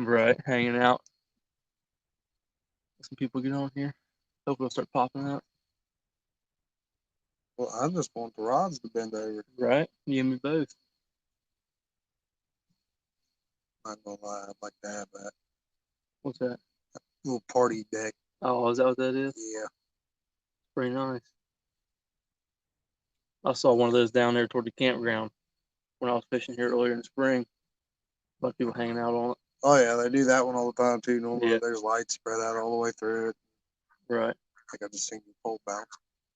Right, hanging out. Some people get on here. Hopefully they'll start popping up. Well, I just want the rods to bend over. Right, you and me both. I'm not gonna lie, I'd like to have that What's that? little party deck. Oh, is that what that is? Yeah. Pretty nice. I saw one of those down there toward the campground when I was fishing here earlier in the spring. A lot of people hanging out on it. Oh yeah, they do that one all the time too. Normally Yeah. there's lights spread out all the way through it. Right. I think I just seen the pole bounce.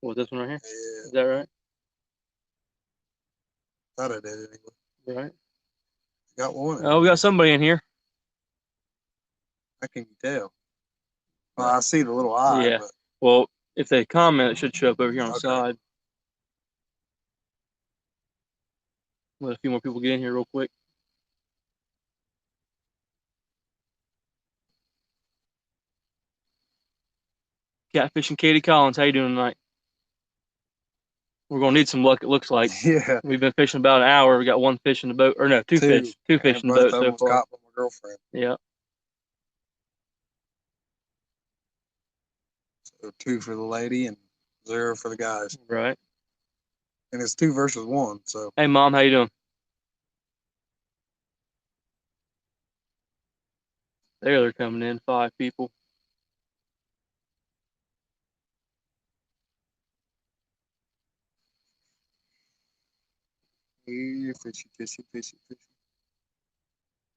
What, this one right here? Yeah. Is that right? Thought I did anyway. Right. Got one. Oh, we got somebody in here. How can you tell? Well, I see the little eye. Yeah. But Well, if they comment, it should show up over here on the side. Let a few more people get in here real quick. Catfish and Katie Collins, how you doing tonight? We're gonna need some luck. It looks like. Yeah. We've been fishing about an hour. We got one fish in the boat, or no, two fish in the boat so far. Caught by my girlfriend. Yeah. So 2 for the lady and 0 for the guys. Right. And it's 2 versus 1. So. Hey, Mom, how you doing? There, they're coming in. 5 people. Here, fishy.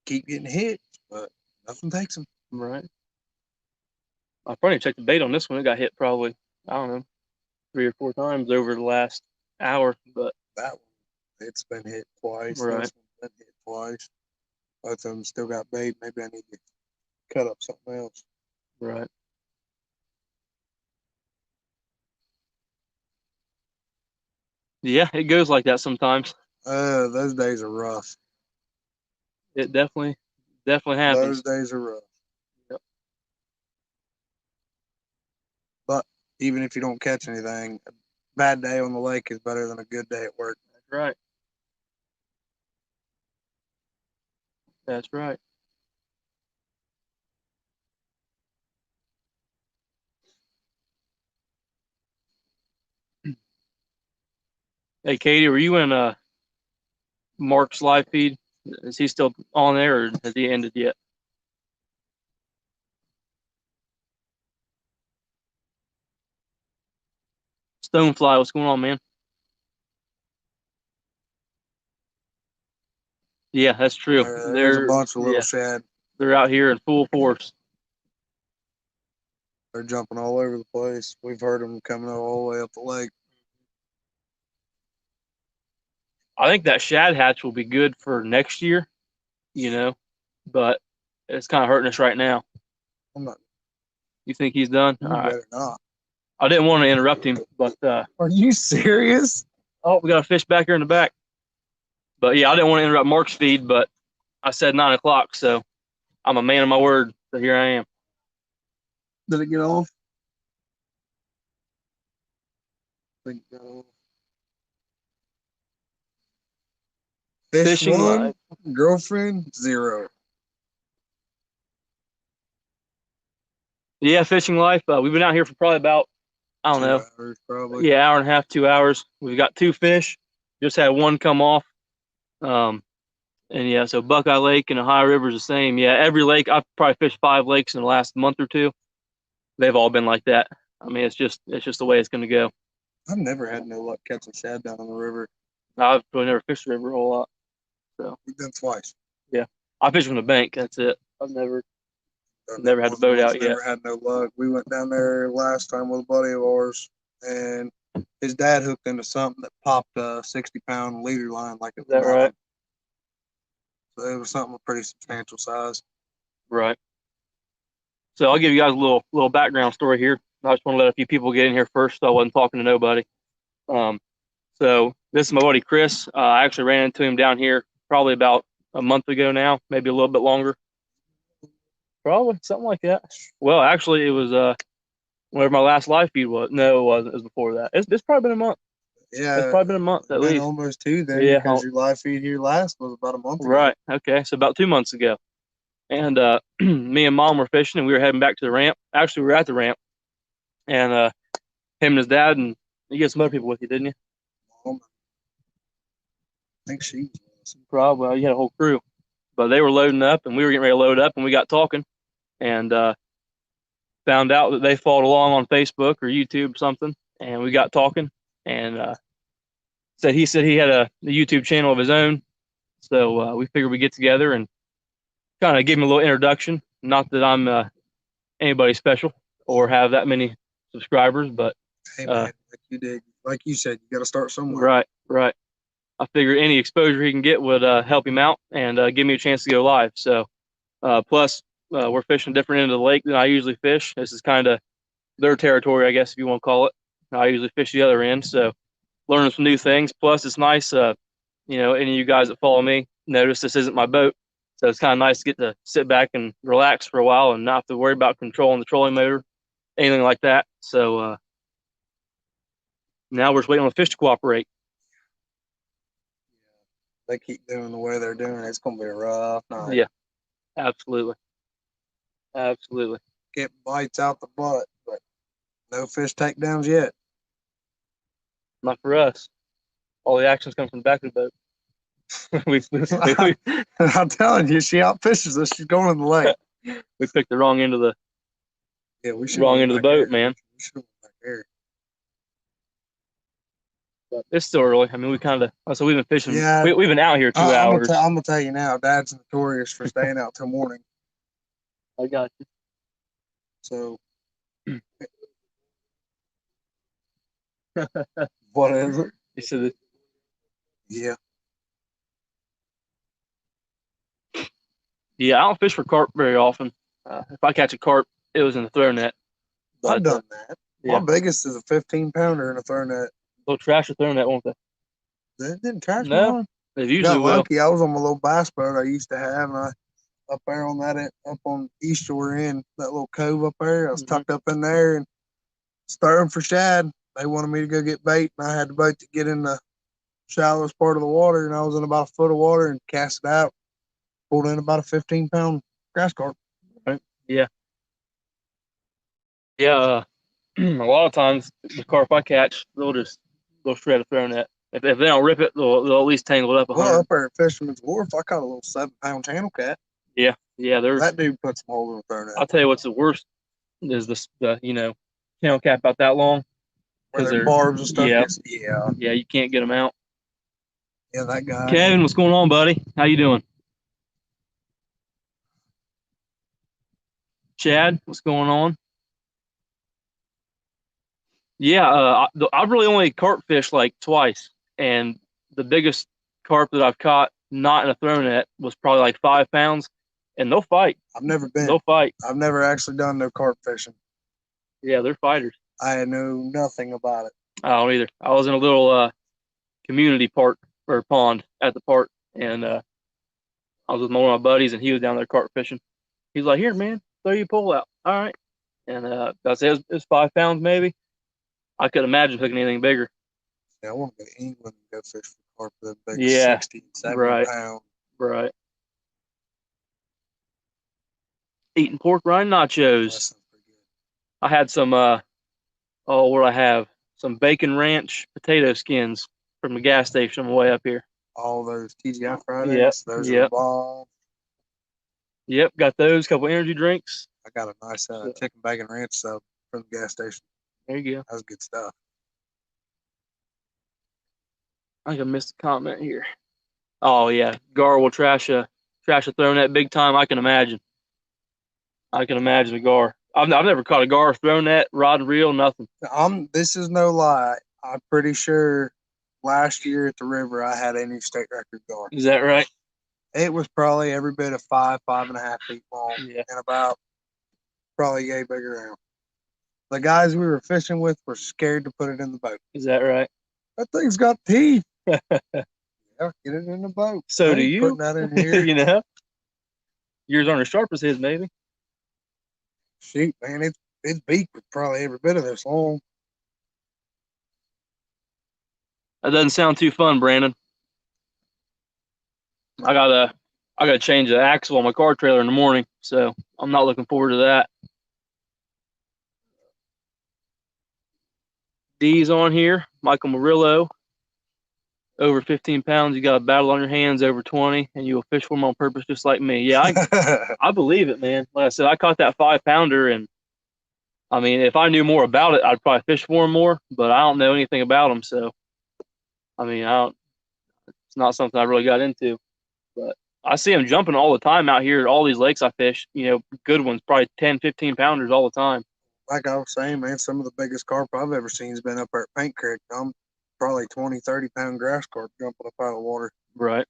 Keep getting hit, but nothing takes them. Right. I probably checked the bait on this one. It got hit probably, I don't know, 3 or 4 times over the last hour. But that one, it's been hit twice. Right. This one's been hit twice. Both of them still got bait. Maybe I need to cut up something else. Right. Yeah, it goes like that sometimes. Those days are rough. It definitely happens. Those days are rough. Yep. But even if you don't catch anything, a bad day on the lake is better than a good day at work. That's right. That's right. Hey, Katie, were you in Mark's live feed? Is he still on there, or has he ended yet? Stonefly, what's going on, man? Yeah, that's true. There's a bunch of little shad. They're out here in full force. They're jumping all over the place. We've heard them coming all the way up the lake. I think that shad hatch will be good for next year, but it's kind of hurting us right now. I'm not. You think he's done? You better not. I didn't want to interrupt him, but are you serious? Oh, we got a fish back here in the back. But yeah, I didn't want to interrupt Mark's feed, but I said 9 o'clock, so I'm a man of my word. So here I am. Did it get off? Fishing 1, girlfriend 0. Yeah, fishing life. We've been out here for probably about, I don't know. 2 hours, probably. Yeah, hour and a half, 2 hours. We've got 2 fish. Just had 1 come off. And yeah, so Buckeye Lake and Ohio River is the same. Yeah, every lake, I've probably fished 5 lakes in the last month or 2. They've all been like that. I mean, it's just the way it's going to go. I've never had no luck catching shad down on the river. I've really never fished the river a whole lot. So we've done twice. Yeah, I fish from the bank. That's it. I've never had the boat out yet. Never had no luck. We went down there last time with a buddy of ours, and his dad hooked into something that popped a 60-pound leader line like it was. Is that right? So it was something of pretty substantial size. Right. So I'll give you guys a little background story here. I just want to let a few people get in here first, so I wasn't talking to nobody. So this is my buddy Chris. I actually ran into him down here probably about a month ago now, maybe a little bit longer. Probably something like that. Well, actually, it was whenever my last live feed was. No, it wasn't. It was before that. It's probably been a month. Yeah, it's probably been a month at least. Almost 2 then. Yeah, because your live feed here last was about a month ago. Right. Okay, so about 2 months ago. and me and Mom were fishing, and we were heading back to the ramp. Actually, we were at the ramp, and him and his dad, and you get some other people with you, didn't you? Mom, I think she was. Probably. Well, you had a whole crew, but they were loading up, and we were getting ready to load up, and we got talking, and found out that they followed along on Facebook or YouTube or something, and we got talking, and said he had a YouTube channel of his own, so we figured we'd get together and kind of give him a little introduction. Not that I'm anybody special or have that many subscribers, but Hey man, like you said, you got to start somewhere. right, right. I figure any exposure he can get would help him out and give me a chance to go live. So, plus we're fishing a different end of the lake than I usually fish. This is kind of their territory, I guess, if you want to call it. I usually fish the other end, so learning some new things. Plus, it's nice, any of you guys that follow me notice this isn't my boat, so it's kind of nice to get to sit back and relax for a while and not have to worry about controlling the trolling motor, anything like that. So now we're just waiting on the fish to cooperate. They keep doing the way they're doing, it's gonna be a rough night. Yeah, absolutely, absolutely. Get bites out the butt, but no fish takedowns yet. Not for us. All the action's coming from the back of the boat. I'm telling you, she outfishes us. She's going in the lake. We picked the wrong end of the wrong end of the boat, man. We should have went back there. But it's still early. I mean, we kind of so we've been fishing. Yeah. We've been out here 2 hours. I'm gonna tell you now, Dad's notorious for staying out till morning. I got you. So, what is it? You said that. Yeah. Yeah, I don't fish for carp very often. If I catch a carp, it was in the throw net. I've done that. Yeah. My biggest is a 15-pounder in a throw net. They'll trash a throw net, won't they? They didn't trash No. mine. They usually Got will. lucky. I was on my little bass boat I used to have, and I up there on that up on East Shore End, that little cove up there. I was tucked up in there and starting for shad. They wanted me to go get bait, and I had the boat to get in the shallowest part of the water, and I was in about a foot of water and cast it out. Pulled in about a 15-pound grass carp. Right. Yeah. Yeah. A lot of times the carp I catch, they'll shred a throw net. If they don't rip it, they'll at least tangle it up 100. Well, up there at Fisherman's Wharf, I caught a little 7-pound channel cat. Yeah. That dude put some holes in the throw net. I'll tell you what's the worst is the channel cat about that long. Where their barbs and stuff. Yeah. Yeah, you can't get them out. Yeah, that guy. Kevin, what's going on, buddy? How you doing? Chad, what's going on? Yeah, I've really only carp fished like twice, and the biggest carp that I've caught not in a throw net was probably like 5 pounds, and they'll fight. I've never been. They'll fight. I've never actually done no carp fishing. Yeah, they're fighters. I know nothing about it. I don't either. I was in a little community park or pond at the park, and I was with one of my buddies, and he was down there carp fishing. He's like, "Here, man, throw your pole out." All right, and I said it was 5 pounds maybe. I could imagine hooking anything bigger. Yeah, I want to go to England and go fish for carp that big, Yeah, 60, 70 pounds. Right. Eating pork rind nachos. I had some what do I have? Some bacon ranch potato skins from the gas station on the way up here. All those TGI Fridays. Yep. Those are bomb. Yep, got those. Couple energy drinks. I got a nice chicken bacon ranch sub from the gas station. There you go. That was good stuff. I think I missed a comment here. Oh yeah, Gar will trash a throw net big time. I can imagine. I can imagine a Gar. I've never caught a Gar throw net, rod and reel, nothing. This is no lie. I'm pretty sure last year at the river I had a new state record Gar. Is that right? It was probably every bit of 5.5 feet long, Yeah. and about probably yay big around. The guys we were fishing with were scared to put it in the boat. Is that right? That thing's got teeth. Yeah, get it in the boat. So do you? Putting that in here. You know, yours aren't as sharp as his, maybe. Shoot, man, its beak was probably every bit of this long. That doesn't sound too fun, Brandon. I gotta change the axle on my car trailer in the morning. So I'm not looking forward to that. D's on here. Michael Murillo, over 15 pounds. You got a battle on your hands, over 20, and you will fish for them on purpose just like me. Yeah, I believe it, man. Like I said, I caught that 5-pounder, and I mean, if I knew more about it, I'd probably fish for them more, but I don't know anything about them. So, I mean, it's not something I really got into, but I see them jumping all the time out here at all these lakes I fish, good ones, probably 10, 15 pounders all the time. Like I was saying, man, some of the biggest carp I've ever seen has been up there at Paint Creek. I'm probably 20, 30-pound grass carp jumping up out of the water. Right.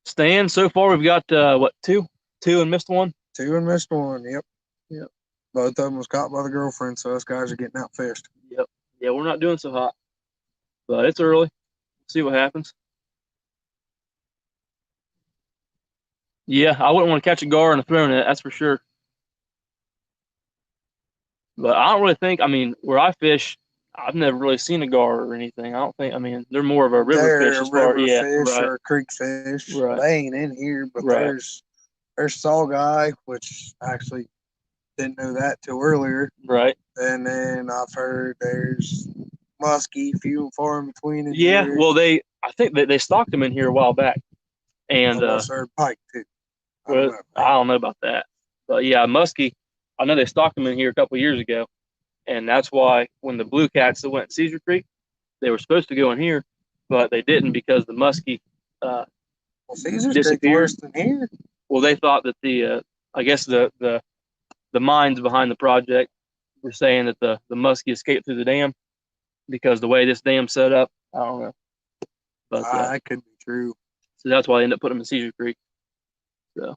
Stan, so far we've got, two? Two and missed one? 2 and missed 1, yep. Yep. Both of them was caught by the girlfriend, so us guys are getting out fished. Yep. Yeah, we're not doing so hot, but it's early. See what happens. Yeah, I wouldn't want to catch a gar in a throw net, that's for sure. But I don't really think, I mean, where I fish, I've never really seen a gar or anything. I don't think, I mean, they're more of a river fish as far, river yeah, fish right. or a creek fish. Right. They ain't in here, but Right. there's saw guy, which I actually didn't know that till earlier. Right. And then I've heard there's muskie, few and far in between. Yeah, here. well, I think they stocked them in here a while back, and Almost heard pike too. I don't know about that, but yeah, muskie. I know they stocked them in here a couple of years ago, and that's why when the blue cats that went in Cedar Creek, they were supposed to go in here, but they didn't because the muskie Caesar's disappeared. Worse than here. Well, they thought that I guess the minds behind the project were saying that the muskie escaped through the dam because the way this dam's set up, I don't know. But that could be true. So that's why they ended up putting them in Cedar Creek. So,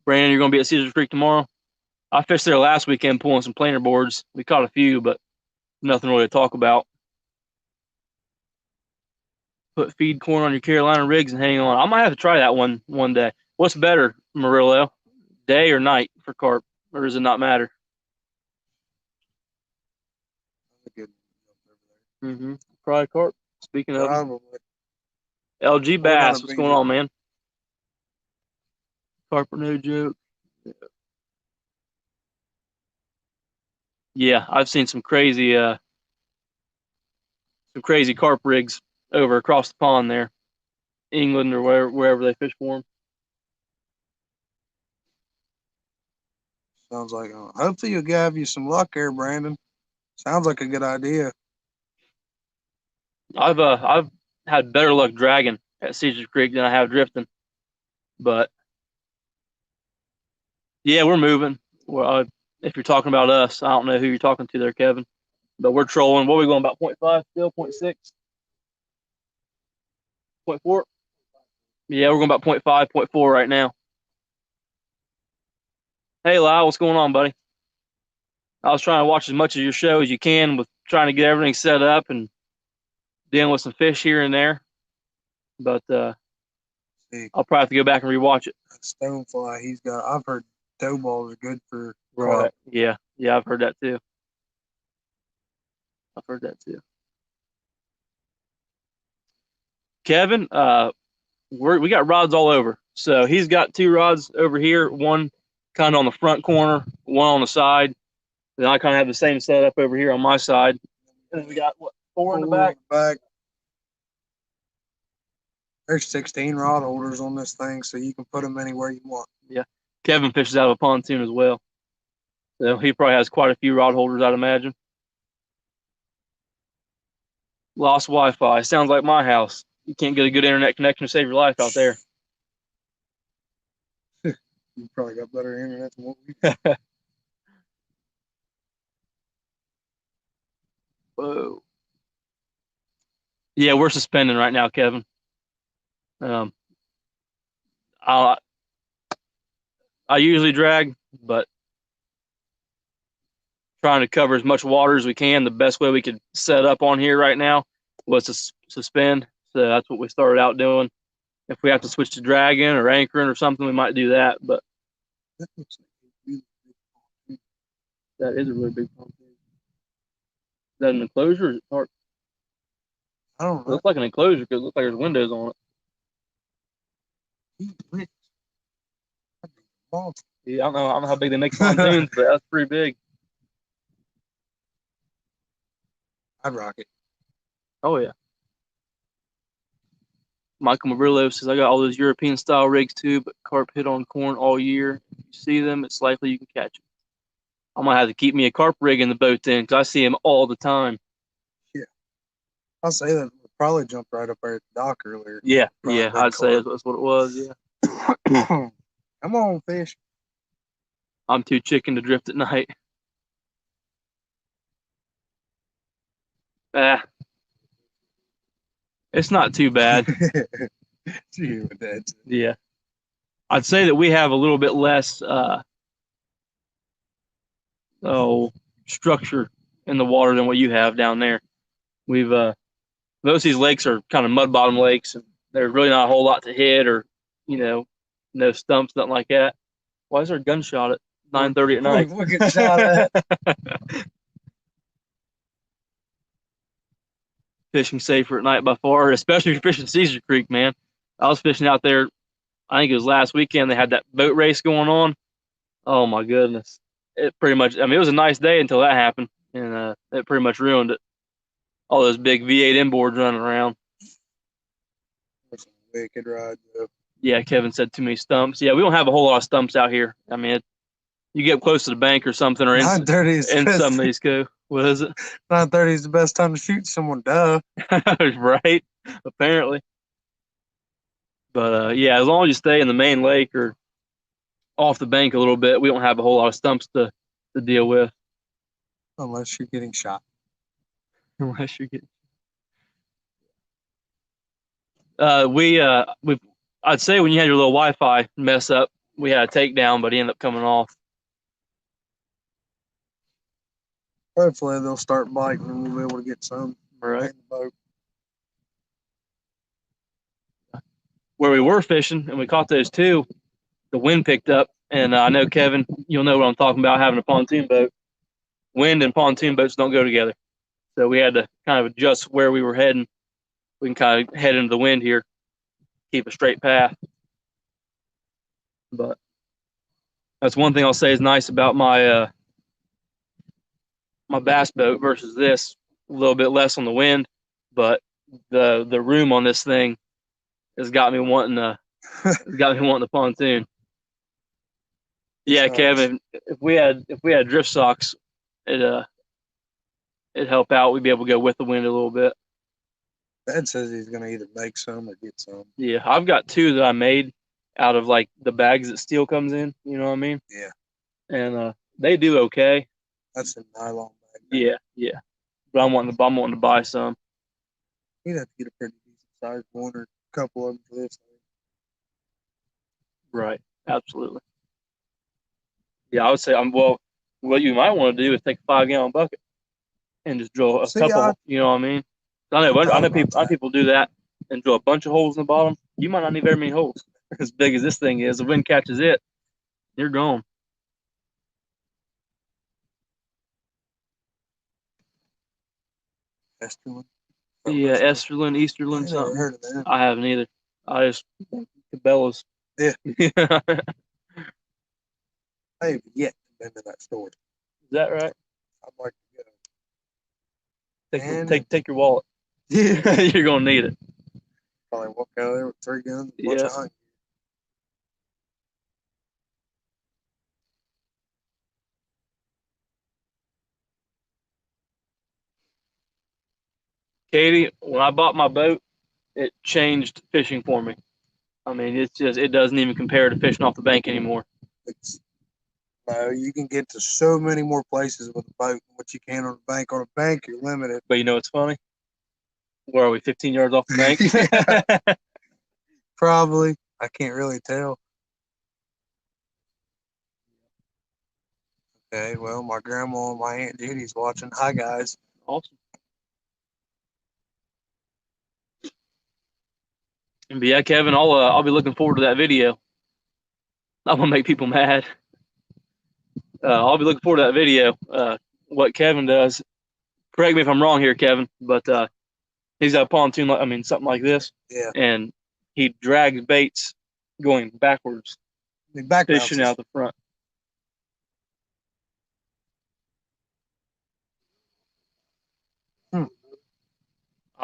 Brandon, you're going to be at Cedar Creek tomorrow? I fished there last weekend pulling some planer boards. We caught a few, but nothing really to talk about. Put feed corn on your Carolina rigs and hang on. I might have to try that one day. What's better, Murillo, day or night for carp, or does it not matter? Mm-hmm. Probably carp. Speaking of LG Bass, what's going on, man? Carp or no joke. Yeah, I've seen some crazy carp rigs over across the pond there, England or wherever they fish for them. Sounds like hopefully you'll have you some luck there, Brandon. Sounds like a good idea. I've had better luck dragging at Cedar Creek than I have drifting, but yeah, we're moving. Well, if you're talking about us, I don't know who you're talking to there, Kevin, but we're trolling. What are we going about 0.5 still? 0.6? 0.4? Yeah, we're going about 0.5, 0.4 right now. Hey, Lyle, what's going on, buddy? I was trying to watch as much of your show as you can with trying to get everything set up and dealing with some fish here and there. But I'll probably have to go back and rewatch it. Stonefly, I've heard dough balls are good for right. Carp. Yeah, I've heard that too. Kevin, we got rods all over. So he's got 2 rods over here, one kind of on the front corner, one on the side. Then I kind of have the same setup over here on my side. And then we got 4 in the back. There's 16 rod holders on this thing, so you can put them anywhere you want. Yeah. Kevin fishes out of a pontoon as well. So he probably has quite a few rod holders, I'd imagine. Lost Wi-Fi. Sounds like my house. You can't get a good internet connection to save your life out there. You probably got better internet than what we do. Whoa. Yeah, we're suspending right now, Kevin. I usually drag, but trying to cover as much water as we can. The best way we could set up on here right now was to suspend. So that's what we started out doing. If we have to switch to dragging or anchoring or something, we might do that. But that is a really big pontoon. Is that an enclosure or is it tarp? I don't know. It looks like an enclosure because it looks like there's windows on it. monster. Yeah, I don't know how big they make pontoons, but that's pretty big. I'd rock it. Oh yeah. Michael Murillo says I got all those European style rigs too, but carp hit on corn all year. If you see them, it's likely you can catch them. I might have to keep me a carp rig in the boat then, because I see them all the time. Yeah, I'll say that we probably jumped right up there at the dock earlier. Yeah, Probably yeah, big I'd say carp. that's what it was. Yeah, Come on, fish. I'm too chicken to drift at night. Ah, it's not too bad. Gee, with that. Yeah, I'd say that we have a little bit less structure in the water than what you have down there. We've most of these lakes are kind of mud bottom lakes, and there's really not a whole lot to hit, or no stumps, nothing like that. Why is there a gunshot at 9:30 at night? We'll get shot at. Fishing safer at night by far, especially if you're fishing Caesar Creek, man. I was fishing out there. I think it was last weekend. They had that boat race going on. Oh my goodness! It pretty much. I mean, it was a nice day until that happened, and it pretty much ruined it. All those big V8 inboards running around. That's a wicked ride, though. Yeah, Kevin said too many stumps. Yeah, we don't have a whole lot of stumps out here. I mean, you get close to the bank or something, or in 9:30 is the best. some of these go. What is it? 9:30 is the best time to shoot someone. Duh. Right? Apparently. But yeah, as long as you stay in the main lake or off the bank a little bit, we don't have a whole lot of stumps to deal with. Unless you're getting shot. Unless you're getting. I'd say when you had your little Wi-Fi mess up, we had a takedown, but he ended up coming off. Hopefully they'll start biting and we'll be able to get some Right. in the boat. Where we were fishing and we caught those two, the wind picked up, and I know Kevin, you'll know what I'm talking about, having a pontoon boat. Wind and pontoon boats don't go together, so we had to kind of adjust where we were heading. We can kind of head into the wind here, keep a straight path. But that's one thing I'll say is nice about my my bass boat versus this. A little bit less on the wind, but the room on this thing has got me wanting the pontoon. Yeah, Nice. Kevin, if we had drift socks, it'd help out. We'd be able to go with the wind a little bit. Dad says he's gonna either make some or get some. Yeah, I've got two that I made out of like the bags that steel comes in. You know what I mean? Yeah. And they do okay. That's a nylon bag. Yeah, yeah. But I'm wanting to buy some. You'd have to get a pretty decent sized one or a couple of them for this thing. Right. Absolutely. Yeah, I would say what you might want to do is take a 5-gallon bucket and just drill a couple. You know what I mean? I know people do that and drill a bunch of holes in the bottom. You might not need very many holes. As big as this thing is, the wind catches it, you're gone. Esterlin. Yeah, Esterlin, Easterlin, I never something. heard of that. I haven't either. I just Cabela's. Yeah. Is I have yet been to that store. that right? I'd like to go. Take your wallet. Yeah. You're gonna need it. Probably walk out of there with 3 guns, a Yeah. bunch of hunting. Katie, when I bought my boat, it changed fishing for me. I mean, it doesn't even compare to fishing off the bank anymore. You can get to so many more places with a boat than what you can on a bank. On a bank, you're limited. But you know what's funny? Where are we? 15 yards off the bank? Probably. I can't really tell. Okay, well, my grandma and my Aunt Judy's watching. Hi, guys. Awesome. But yeah, Kevin, I'll be looking forward to that video. I'm gonna make people mad. I'll be looking forward to that video. What Kevin does. Correct me if I'm wrong here, Kevin, but he's got a pontoon, something like this. Yeah. And he drags baits going backwards The back fishing bounces. out the front.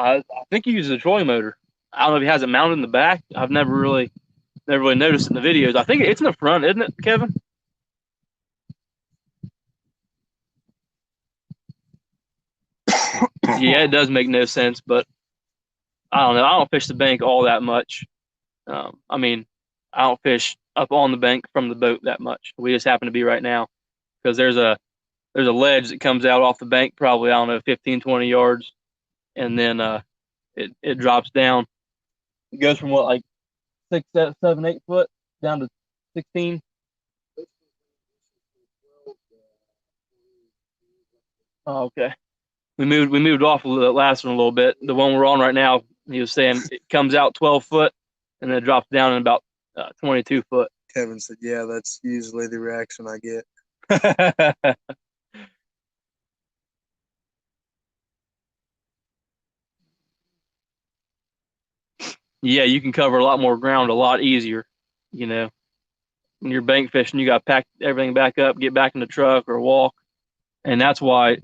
I think he uses a trolling motor. I don't know if he has it mounted in the back. I've never really noticed it in the videos. I think it's in the front, isn't it, Kevin? Yeah, it does make no sense, but I don't know. I don't fish the bank all that much. I mean, I don't fish up on the bank from the boat that much. We just happen to be right now because there's a ledge that comes out off the bank, probably, I don't know, 15, 20 yards, and then it drops down. It goes from what, like 6, 7, 8 foot down to 16. Oh, okay. We moved off of the last one a little bit. The one we're on right now, he was saying it comes out 12 foot and then it drops down in about 22 foot. Kevin said, "Yeah, that's usually the reaction I get." Yeah, you can cover a lot more ground a lot easier. You know, when you're bank fishing, you got to pack everything back up, get back in the truck or walk, and that's why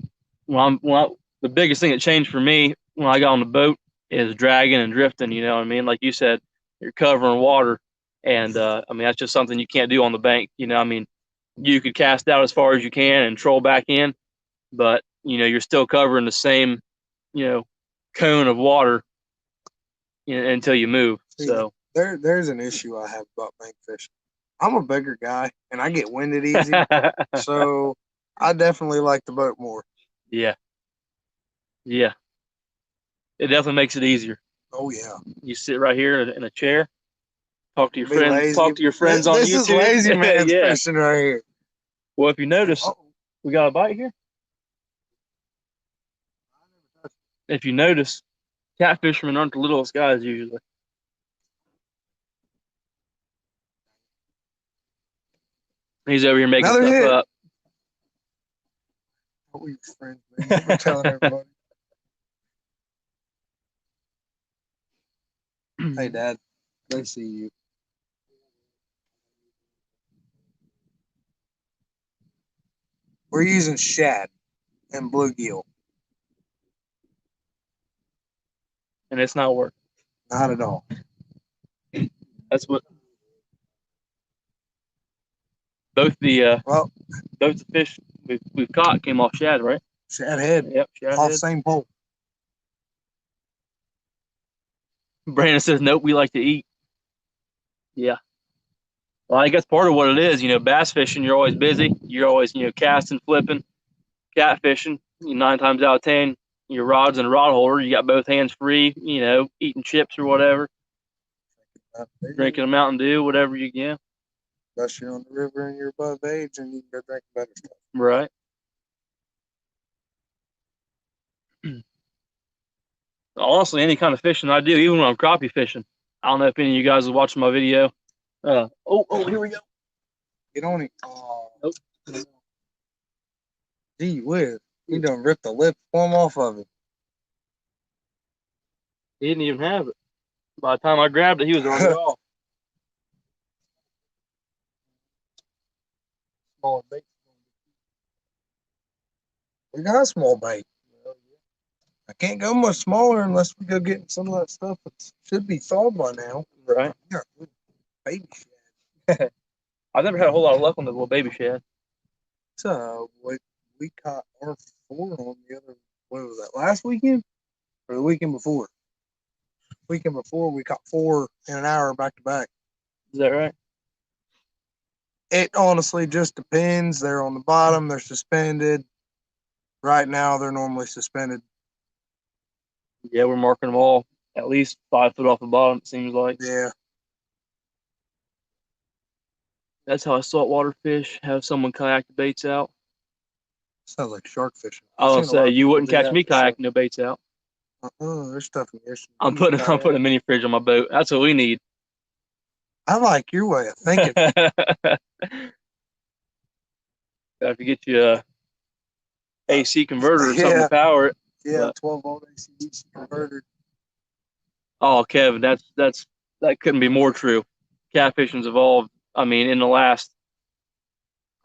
the biggest thing that changed for me when I got on the boat is dragging and drifting. You know what I mean? Like you said, you're covering water, and I mean that's just something you can't do on the bank. You know, I mean, you could cast out as far as you can and troll back in, but you know you're still covering the same, you know, cone of water until you move. See, So there's an issue I have about bank fishing. I'm a bigger guy and I get winded easy, so I definitely like the boat more. yeah, yeah, it definitely makes it easier. Oh yeah, You sit right here in a chair, talk to your be friends, lazy. talk to your friends on This YouTube. is lazy man's Yeah. fishing right here. Well, if you notice, we got a bite here. If you notice, catfishermen aren't the littlest guys usually. He's over here making Another stuff hit. up. Oh, your friends, man. You've been telling everybody. Hey, Dad, they see you. We're using shad and bluegill. And it's not working. Not at all. That's what both the fish we've caught came off shad, right? Shad head. Yep, shad Off head. same pole. Brandon says, "Nope, we like to eat." Yeah. Well, I guess part of what it is, you know, bass fishing, you're always busy. You're always, you know, casting, flipping, catfishing. 9 times out of 10, your rod's in a rod holder. You got both hands free, you know, eating chips or whatever, drinking a Mountain Dew, whatever you get. Unless you're on the river and you're above age and you can go drink better stuff. Right. Honestly, any kind of fishing I do, even when I'm crappie fishing. I don't know if any of you guys are watching my video. Here we go. Get on it. Oh, Nope. gee whiz. He done ripped the lip plumb off of it. He didn't even have it. By the time I grabbed it, he was already off. Smaller bait. We got a small bait. I can't go much smaller unless we go get some of that stuff that should be thawed by now. Right. Yeah, baby shad. I've never had a whole lot of luck on the little baby shad. So we caught our 4 on the other. What was that? Last weekend or the weekend before? Weekend before we caught 4 in an hour back to back. Is that right? It honestly just depends. They're on the bottom. They're suspended. Right now, they're normally suspended. Yeah, we're marking them all at least 5 foot off the bottom, it seems like. Yeah. That's how a saltwater fish have someone kayak the baits out. Sounds like shark fishing. I'll say you wouldn't catch me kayaking no baits out. There's stuff in the I'm putting a mini fridge on my boat. That's what we need. I like your way of thinking. Have to get you a AC converter or something to power it. Yeah, 12-volt AC/DC converter. Oh, Kevin, that couldn't be more true. Catfishing's evolved I mean, in the last,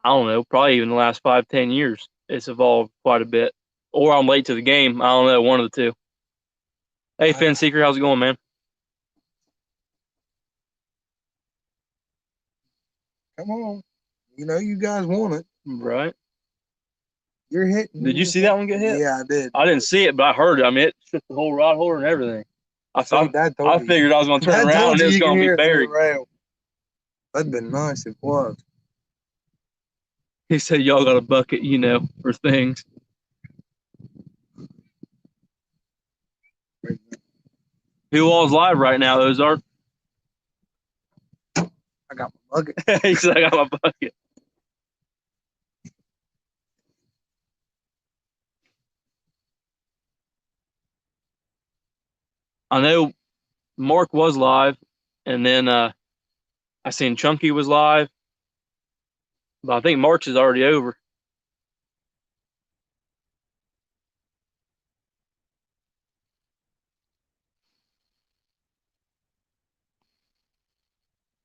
I don't know, probably even the last 5, 10 years, it's evolved quite a bit. Or I'm late to the game. I don't know, one of the two. Hey, Finn Seeker, how's it going, man? Come on. You know you guys want it. Right. You're hitting. Did you see that one get hit? Yeah, I did. I didn't see it, but I heard it. I mean, it shook the whole rod holder and everything. I figured I was going to turn around and it was going to be buried. That'd been nice if it was. He said, y'all got a bucket, you know, for things. Who all's live right now, Ozark? I got my bucket. He said, I got my bucket. I know Mark was live, and then I seen Chunky was live, but I think March is already over.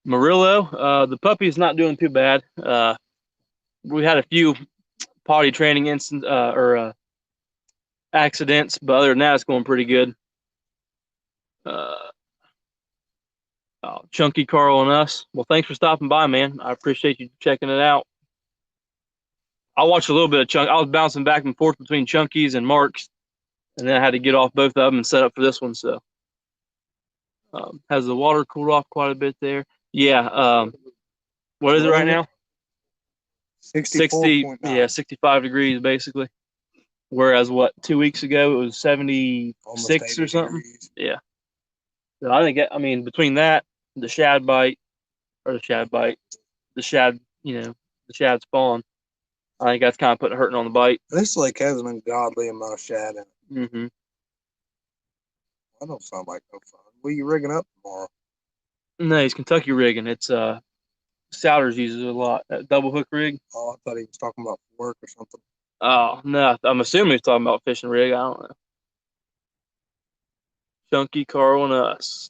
Murillo, the puppy's not doing too bad. We had a few potty training accidents, but other than that, it's going pretty good. Chunky, Carl, and us. Well, thanks for stopping by, man. I appreciate you checking it out. I watched a little bit of Chunk. I was bouncing back and forth between Chunky's and Mark's, and then I had to get off both of them and set up for this one. So, has the water cooled off quite a bit there? Yeah. What is it right now? 60. Yeah, 65 degrees basically. Whereas 2 weeks ago it was 76 or something. Degrees. Yeah. So I think between that, the shad, the shad spawn, I think that's kind of hurting on the bite. This lake has an ungodly amount of shad in it. Mm-hmm. That don't sound like no fun. What are you rigging up tomorrow? No, he's Kentucky rigging. It's Souders uses it a lot. That double hook rig. Oh, I thought he was talking about work or something. Oh no, I'm assuming he's talking about fishing rig. I don't know. Chunky, Carl, and us.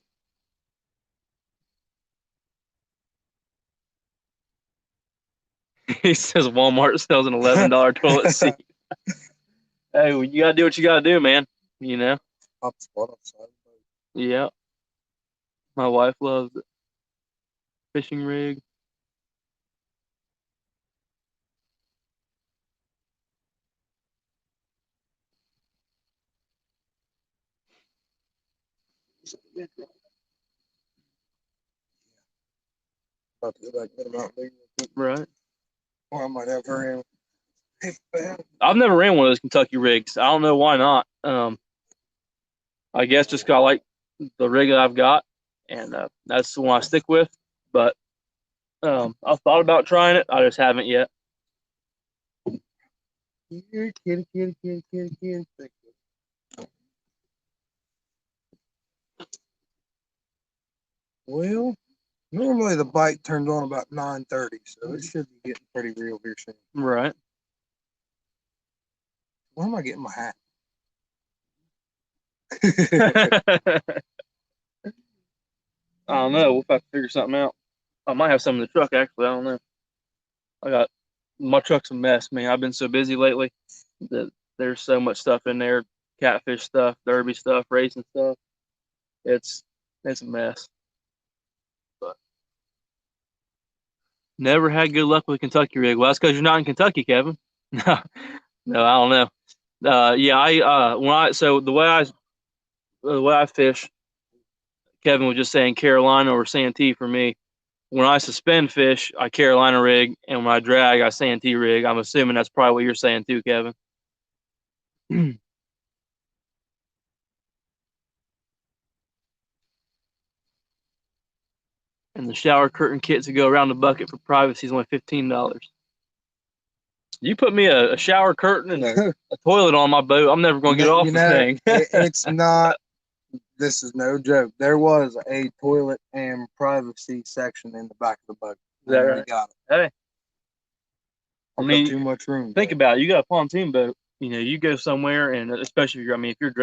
He says Walmart sells an $11 toilet seat. Hey, well, you gotta do what you gotta do, man. You know. Yeah. My wife loves it. Fishing rig. Right. Or I might have her in. I've never ran one of those Kentucky rigs. I don't know why not. I guess just 'cause I like the rig that I've got, and that's the one I stick with. But I've thought about trying it. I just haven't yet. Well, normally the bite turns on about 9:30, so it should be getting pretty real here soon. Right. Where am I getting my hat? I don't know. We'll have to figure something out. I might have some in the truck, actually. I don't know. My truck's a mess, man. I've been so busy lately that there's so much stuff in there. Catfish stuff, derby stuff, racing stuff. It's a mess. But never had good luck with a Kentucky rig. Well, that's because you're not in Kentucky, Kevin. No, I don't know. The way I fish, Kevin was just saying Carolina or Santee for me. When I suspend fish, I Carolina rig, and when I drag, I Santee rig. I'm assuming that's probably what you're saying too, Kevin. And the shower curtain kits that go around the bucket for privacy is only $15. You put me a shower curtain and a toilet on my boat, I'm never going to get off the thing. It's not. This is no joke. There was a toilet and privacy section in the back of the boat. Is that right? Got it. Hey, I mean, too much room. Think about it. You got a pontoon boat. You know, you go somewhere, and especially if you're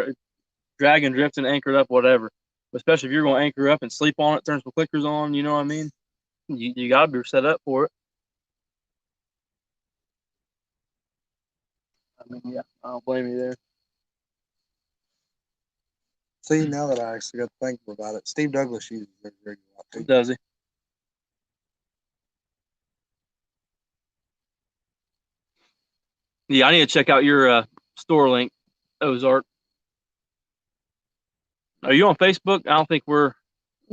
dragging, drifting, anchored up, whatever. Especially if you're going to anchor up and sleep on it, turn some clickers on. You know what I mean? You got to be set up for it. I mean, yeah, I don't blame you there. See, now that I actually got to think about it, Steve Douglas uses his rig a lot too. Does he? Yeah, I need to check out your store link, Ozark. Are you on Facebook? I don't think we're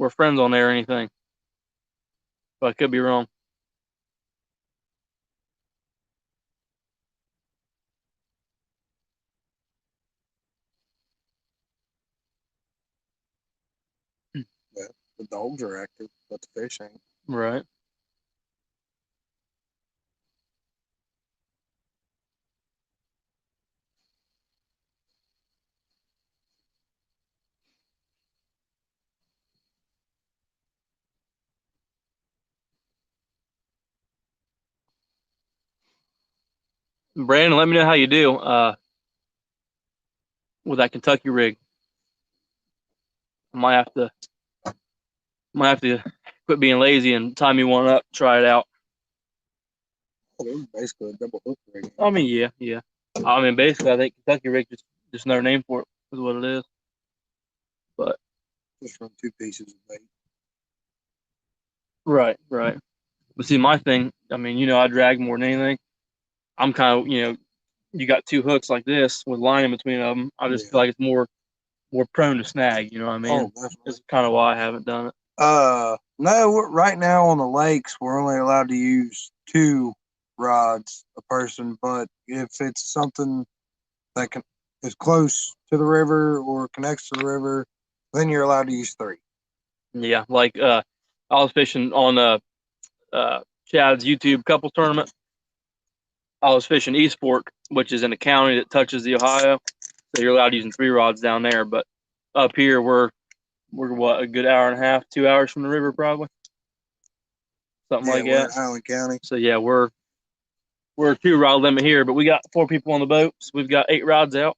friends on there or anything, but I could be wrong. Yeah, the dogs are active, but the fish ain't. Right. Brandon, let me know how you do with that Kentucky rig. I might have to quit being lazy and tie me one up, try it out. Oh, it was basically a double hook rig. I mean, yeah. I mean, basically, I think Kentucky rig just another name for it is what it is. But Just run 2 pieces of bait. right. But see, my thing, I mean, I drag more than anything. I'm kind of, you got 2 hooks like this with line in between them. I just feel like it's more prone to snag. You know what I mean? Oh, definitely. It's kind of why I haven't done it. No, right now on the lakes, we're only allowed to use 2 rods a person. But if it's something that is close to the river or connects to the river, then you're allowed to use 3. Yeah, like I was fishing on Chad's YouTube couple tournament. I was fishing East Fork, which is in a county that touches the Ohio, so you're allowed using 3 rods down there. But up here, we're what, a good hour and a half, 2 hours from the river, probably something like we're that. in Highland County. So yeah, we're a 2 rod limit here, but we got 4 people on the boat, so we've got 8 rods out.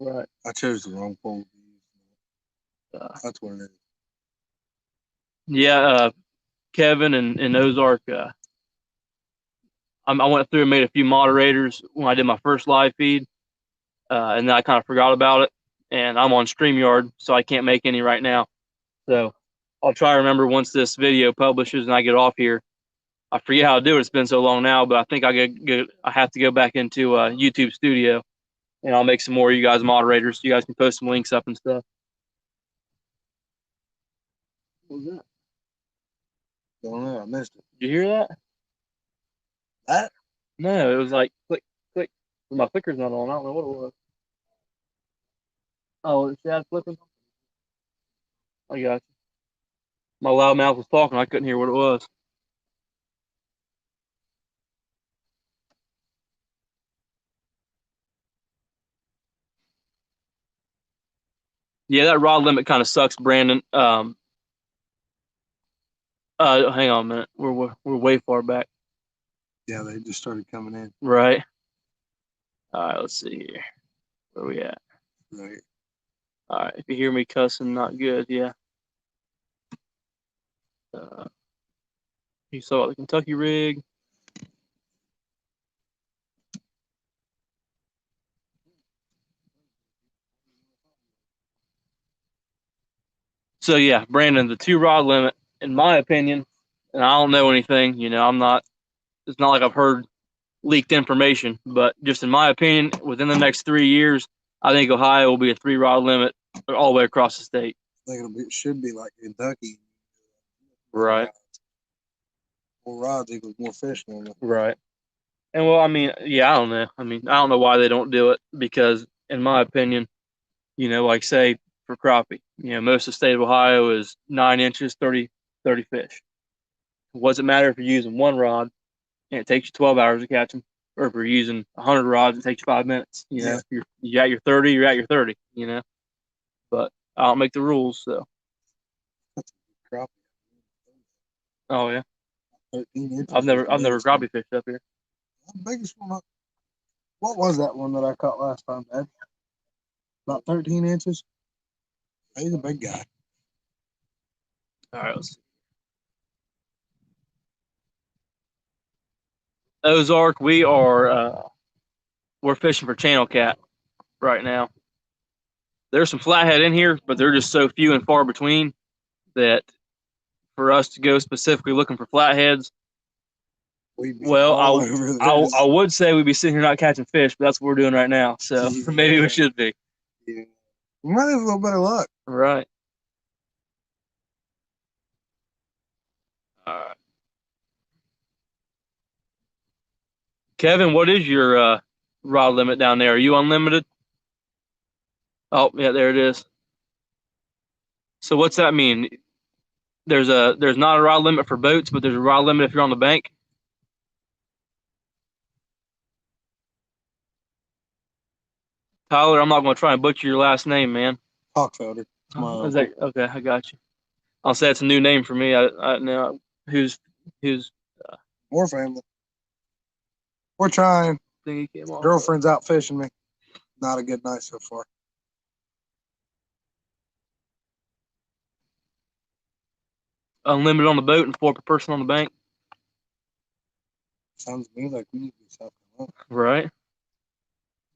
Right. I chose the wrong pole. That's what it is. Yeah, Kevin and Ozark. I went through and made a few moderators when I did my first live feed, and then I kind of forgot about it. And I'm on StreamYard, so I can't make any right now. So I'll try to remember once this video publishes and I get off here. I forget how to do it. It's been so long now, but I think I have to go back into YouTube Studio, and I'll make some more of you guys moderators. So you guys can post some links up and stuff. What was that? Don't know. I missed it. Did you hear that? That? No, it was like click, click. My clicker's not on. I don't know what it was. Oh, is Chad flipping? I got you. My loud mouth was talking. I couldn't hear what it was. Yeah, that rod limit kind of sucks, Brandon. Hang on a minute. We're way far back. Yeah, they just started coming in. Right. All right, let's see here. Where we at? Right. All right. If you hear me cussing, not good. Yeah. You saw the Kentucky rig. So yeah, Brandon, the 2 rod limit, in my opinion, and I don't know anything. I'm not. It's not like I've heard leaked information, but just in my opinion, within the next 3 years, I think Ohio will be a 3 rod limit all the way across the state. I think it should be like Kentucky. Right. More rods equals more fish normally. Right. And well, I mean, yeah, I don't know. I mean, I don't know why they don't do it because, in my opinion, like say for crappie, most of the state of Ohio is 9 inches, 30 fish. What does it matter if you're using 1 rod and it takes you 12 hours to catch them, or if you're using 100 rods, it takes you 5 minutes? If you're at your 30, you're at your 30. But I don't make the rules, so. Crappie. Oh yeah. 13 inches. I've never crappie fished up here. The biggest one. What was that one that I caught last time, Dad? About 13 inches. He's a big guy. All right, let's see. Ozark, we're fishing for channel cat right now. There's some flathead in here, but they're just so few and far between that for us to go specifically looking for flatheads, well, I would say we'd be sitting here not catching fish, but that's what we're doing right now. So maybe we should be. Yeah. We might have a little better luck. Right. All right. Kevin, what is your rod limit down there? Are you unlimited? Oh, yeah, there it is. So what's that mean? There's not a rod limit for boats, but there's a rod limit if you're on the bank. Tyler, I'm not going to try and butcher your last name, man. Hawkfelder. Is that okay? I got you. I'll say it's a new name for me. I know who's More family. We're trying. thing he came off. Girlfriend's out fishing me. Not a good night so far. Unlimited on the boat and 4 per person on the bank. Sounds to me like we need to be something else. Right.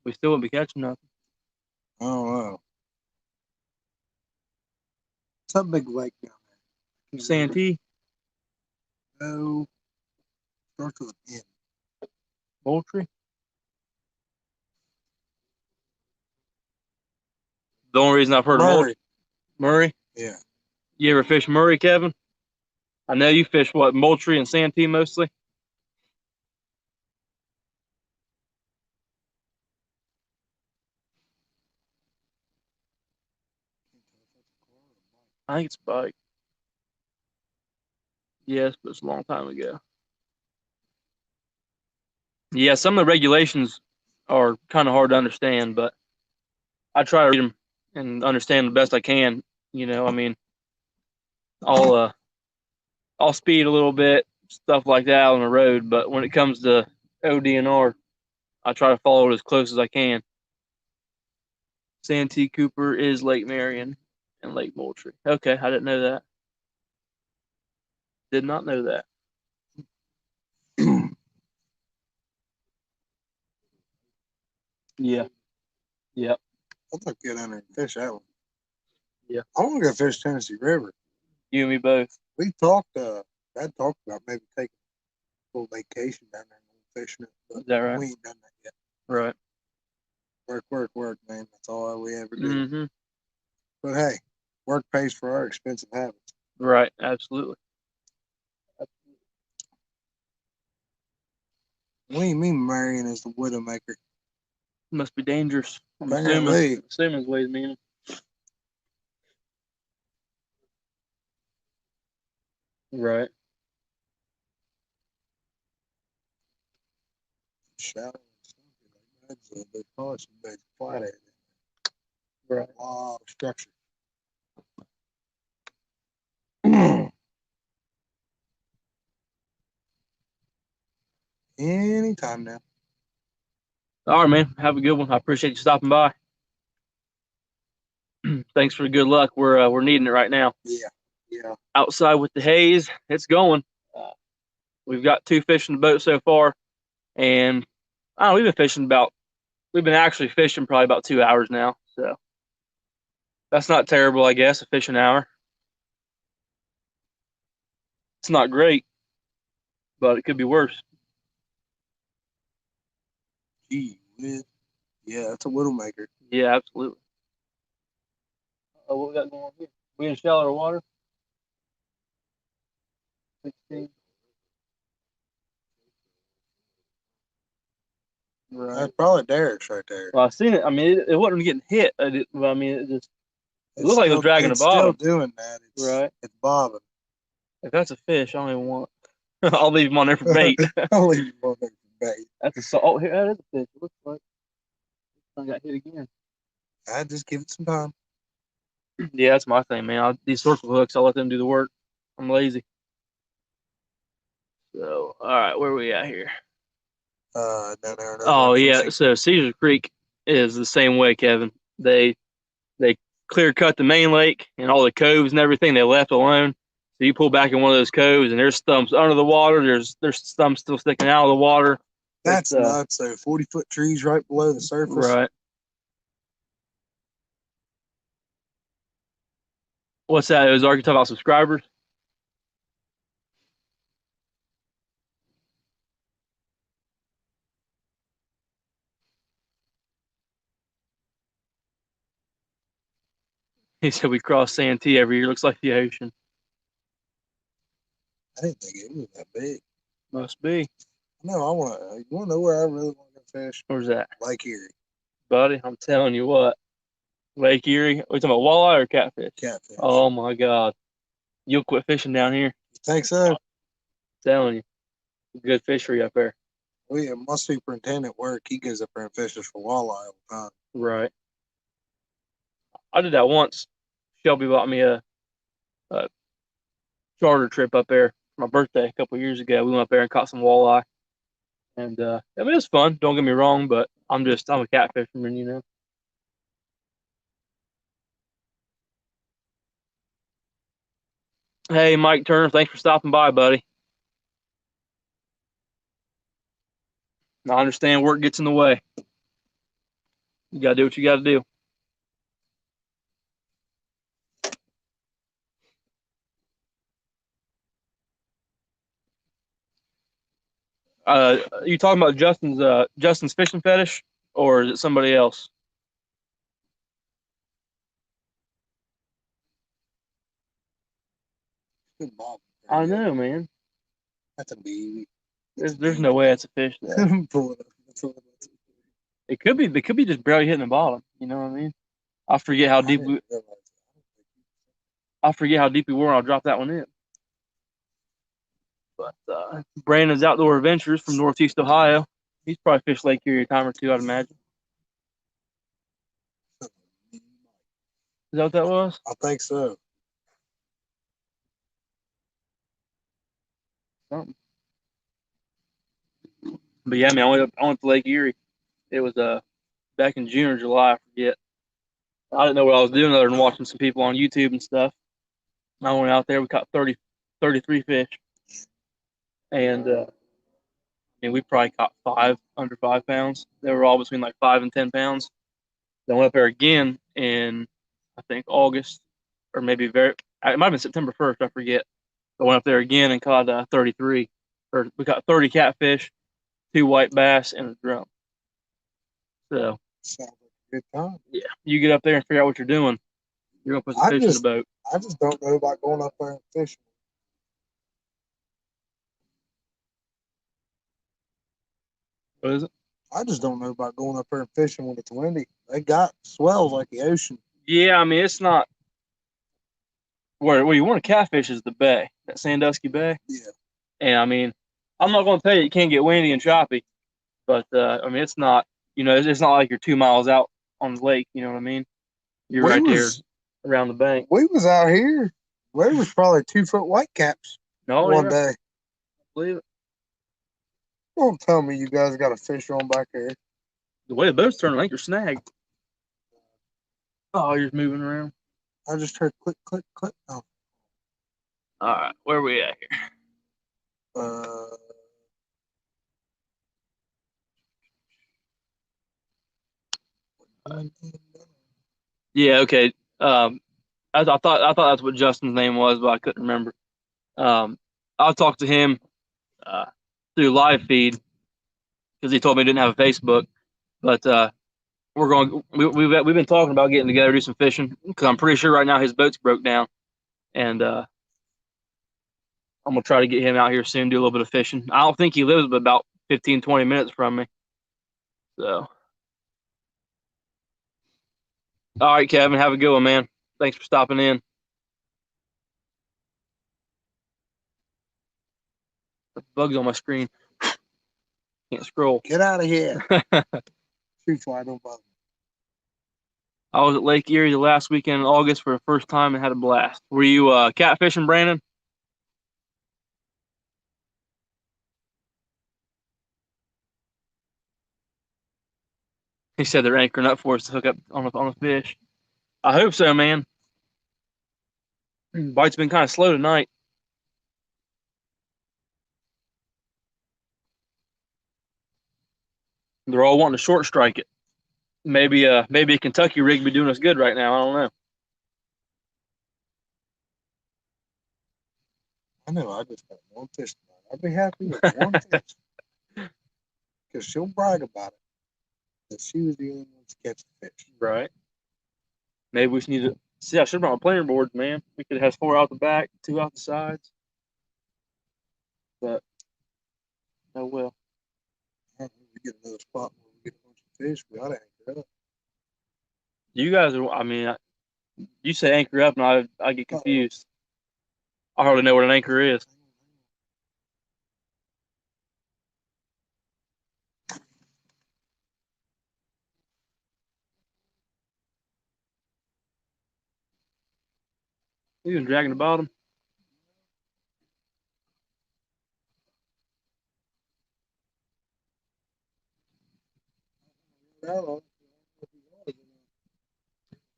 We still wouldn't be catching nothing. I don't know. It's a big lake down there. Santee. No. Starts with an N. Moultrie. The only reason I've heard of Moultrie. Murray? Yeah. You ever fish Murray, Kevin? I know you fish what, Moultrie and Santee mostly? I think it's a bike. Yes, but it's a long time ago. Yeah, some of the regulations are kind of hard to understand, but I try to read them and understand the best I can. You know, I mean, I'll speed a little bit, stuff like that on the road, but when it comes to ODNR, I try to follow it as close as I can. Santee Cooper is Lake Marion and Lake Moultrie. Okay, I didn't know that. Did not know that. Yeah. Yep. I'll take you down there and fish that one. Yeah. I want to go fish Tennessee River. You and me both. We talked, Dad talked about maybe taking a little vacation down there and fishing it. But Is that right? we ain't done that yet. Right. Work, man. That's all we ever do. Mm-hmm. But hey, work pays for our expensive habits. Right. Absolutely. What do you mean Marion is the widowmaker? Must be dangerous. I'm Apparently. assuming ways mean. Right. Shout out. They probably some big flathead. Right. A lot of structure. Anytime now. All right, man. Have a good one. I appreciate you stopping by. Thanks for the good luck. We're needing it right now. Yeah. Outside with the haze, it's going. We've got 2 fish in the boat so far, and I don't know, we've been actually fishing probably about 2 hours now. So that's not terrible, I guess. A fish an hour. It's not great, but it could be worse. Gee whiz. Yeah, that's a widowmaker. Yeah, absolutely. Oh, what we got going on here? We in shallower water? 16. Right. That's probably Derek's right there. Well, I've seen it. I mean, it wasn't getting hit. Well, I mean, it looked like it was dragging the bottom. It's still doing that. It's bobbing. If that's a fish, I don't even want. I'll leave him on there for bait. I'll leave him on there for bait. That's a salt. Oh, here, that is a fish. It looks like I got hit again. I just give it some time. Yeah, that's my thing, man. These circle hooks, I'll let them do the work. I'm lazy. So, all right, where are we at here? Down there. Oh yeah, so Cedar Creek is the same way, Kevin. They clear cut the main lake and all the coves and everything they left alone. So you pull back in one of those coves and there's stumps under the water. There's stumps still sticking out of the water. That's nuts. So 40-foot trees right below the surface. Right. What's that? Ozark, you talking about subscribers? He said we cross Santee every year. Looks like the ocean. I didn't think it was that big. Must be. No, you want to know where I really want to go fish? Where's that? Lake Erie. Buddy, I'm telling you what. Lake Erie. Are we talking about walleye or catfish? Catfish. Oh my God. You'll quit fishing down here. You think so? I'm telling you. Good fishery up there. My superintendent work, he goes up there and fishes for walleye all the time. Right. I did that once. Shelby bought me a charter trip up there for my birthday a couple of years ago. We went up there and caught some walleye. And I mean, it was fun. Don't get me wrong, but I'm a catfisherman, you know. Hey, Mike Turner, thanks for stopping by, buddy. I understand work gets in the way. You gotta do what you gotta do. You talking about Justin's fishing fetish, or is it somebody else? Good bob. I know, man. That's a baby. There's no way that's a fish. It could be. They could be just barely hitting the bottom. You know what I mean? I forget how deep we were. I'll drop that one in. But Brandon's Outdoor Adventures from Northeast Ohio. He's probably fished Lake Erie a time or two, I'd imagine. Is that what that was? I think so. Something. But yeah, man, I went to Lake Erie. It was back in June or July, I forget. I didn't know what I was doing other than watching some people on YouTube and stuff. I went out there. We caught 33 fish, and we probably caught 5 under 5 pounds. They were all between like 5 and 10 pounds. Then went up there again in I think August or maybe it might have been September 1st. I forget. I went up there again and caught 33. Or we caught 30 catfish, 2 white bass, and a drum. So sounds like a good time. Yeah, you get up there and figure out what you're doing. You're gonna put some fish in the boat. I just don't know about going up there and fishing. What is it? I just don't know about going up there and fishing when it's windy. They got swells like the ocean. Yeah, I mean it's not where you want to catfish is the bay, that Sandusky Bay. Yeah. And I mean, I'm not going to tell you it can't get windy and choppy, but I mean it's not. It's not like you're 2 miles out on the lake. You know what I mean? You're right there around the bank. We was out here. There was probably 2-foot whitecaps one day. I believe it. Don't tell me you guys got a fish on back there. The way the boat's turning, I think you're snagged. Oh, you're just moving around. I just heard click, click, click. Oh. All right, where are we at here? Yeah, okay. I thought that's what Justin's name was, but I couldn't remember. I'll talk to him through live feed because he told me he didn't have a Facebook. But we've been talking about getting together, do some fishing because I'm pretty sure right now his boat's broke down, and I'm gonna try to get him out here soon, do a little bit of fishing. I don't think he lives but about 15, 20 minutes from me. So, all right, Kevin, have a good one, man. Thanks for stopping in. Bugs on my screen. Can't scroll. Get out of here. Shoot fly, don't bother me. I was at Lake Erie the last weekend in August for the first time and had a blast. Were you catfishing, Brandon? He said they're anchoring up for us to hook up on a fish. I hope so, man. Bite's been kind of slow tonight. They're all wanting to short strike it. Maybe a Kentucky rig be doing us good right now. I don't know. I know. I just got one fish tonight. I'd be happy with one fish because she'll brag about it. That she was the only one to catch the fish. Right. Maybe we need to see. I should have brought my planer boards, man. We could have 4 out the back, 2 out the sides. But oh well. We get another spot where we get a bunch of fish. We ought to anchor up. You guys are. I mean, you say anchor up, and I get confused. I hardly know what an anchor is. You been dragging the bottom?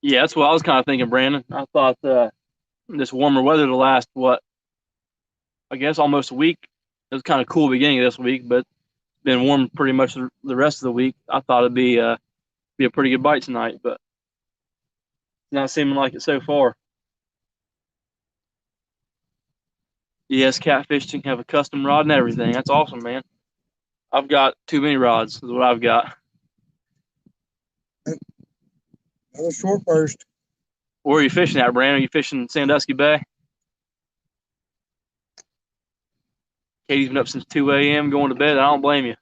Yeah, that's what I was kind of thinking, Brandon. I thought this warmer weather to last, what, I guess almost a week. It was kind of cool beginning of this week, but it's been warm pretty much the rest of the week. I thought it'd be a pretty good bite tonight, but not seeming like it so far. Yes, Catfish can have a custom rod and everything. That's awesome, man. I've got too many rods, is what I've got. Another short burst. Where are you fishing at, Brandon? Are you fishing Sandusky Bay? Katie's been up since 2 a.m. going to bed. I don't blame you.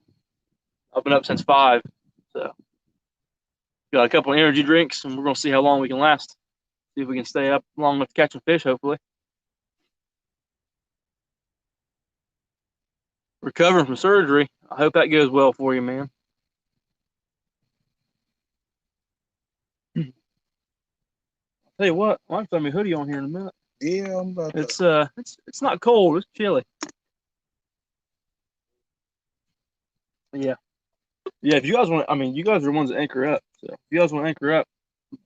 I've been up since 5. So, got a couple of energy drinks, and we're going to see how long we can last. See if we can stay up long enough to catch some fish, hopefully. Recovering from surgery. I hope that goes well for you, man. I'll tell you what, I'll throw my hoodie on here in a minute. Yeah, I'm about it's not cold, it's chilly. Yeah. Yeah, if you guys want, I mean, you guys are the ones that anchor up. So if you guys want to anchor up,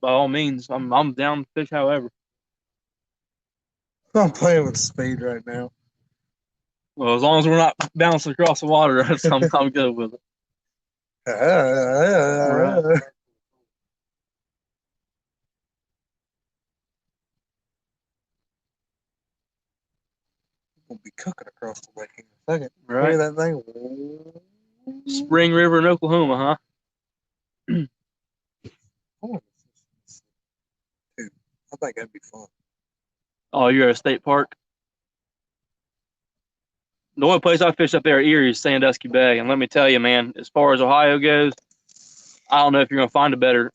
by all means, I'm down to fish however. I'm playing with speed right now. Well, as long as we're not bouncing across the water, I'm good with it. Right. We'll be cooking across the lake in a second. Right. Look at that thing. Spring River in Oklahoma, huh? I think that'd be fun. Oh, you're at a state park? The only place I fish up there at Erie is Sandusky Bay. And let me tell you, man, as far as Ohio goes, I don't know if you're going to find a better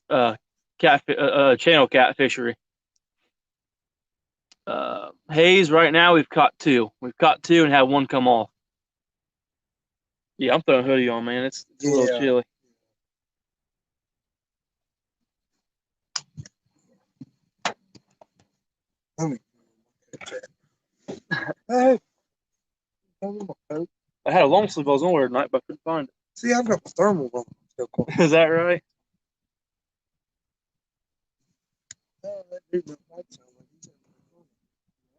channel cat fishery. Hayes, right now, we've caught 2. We've caught 2 and had 1 come off. Yeah, I'm throwing a hoodie on, man. It's a little chilly. Hey, I had a long sleeve I was on wear tonight, but I couldn't find it. see, I've got the thermal on. Is that right? Hey,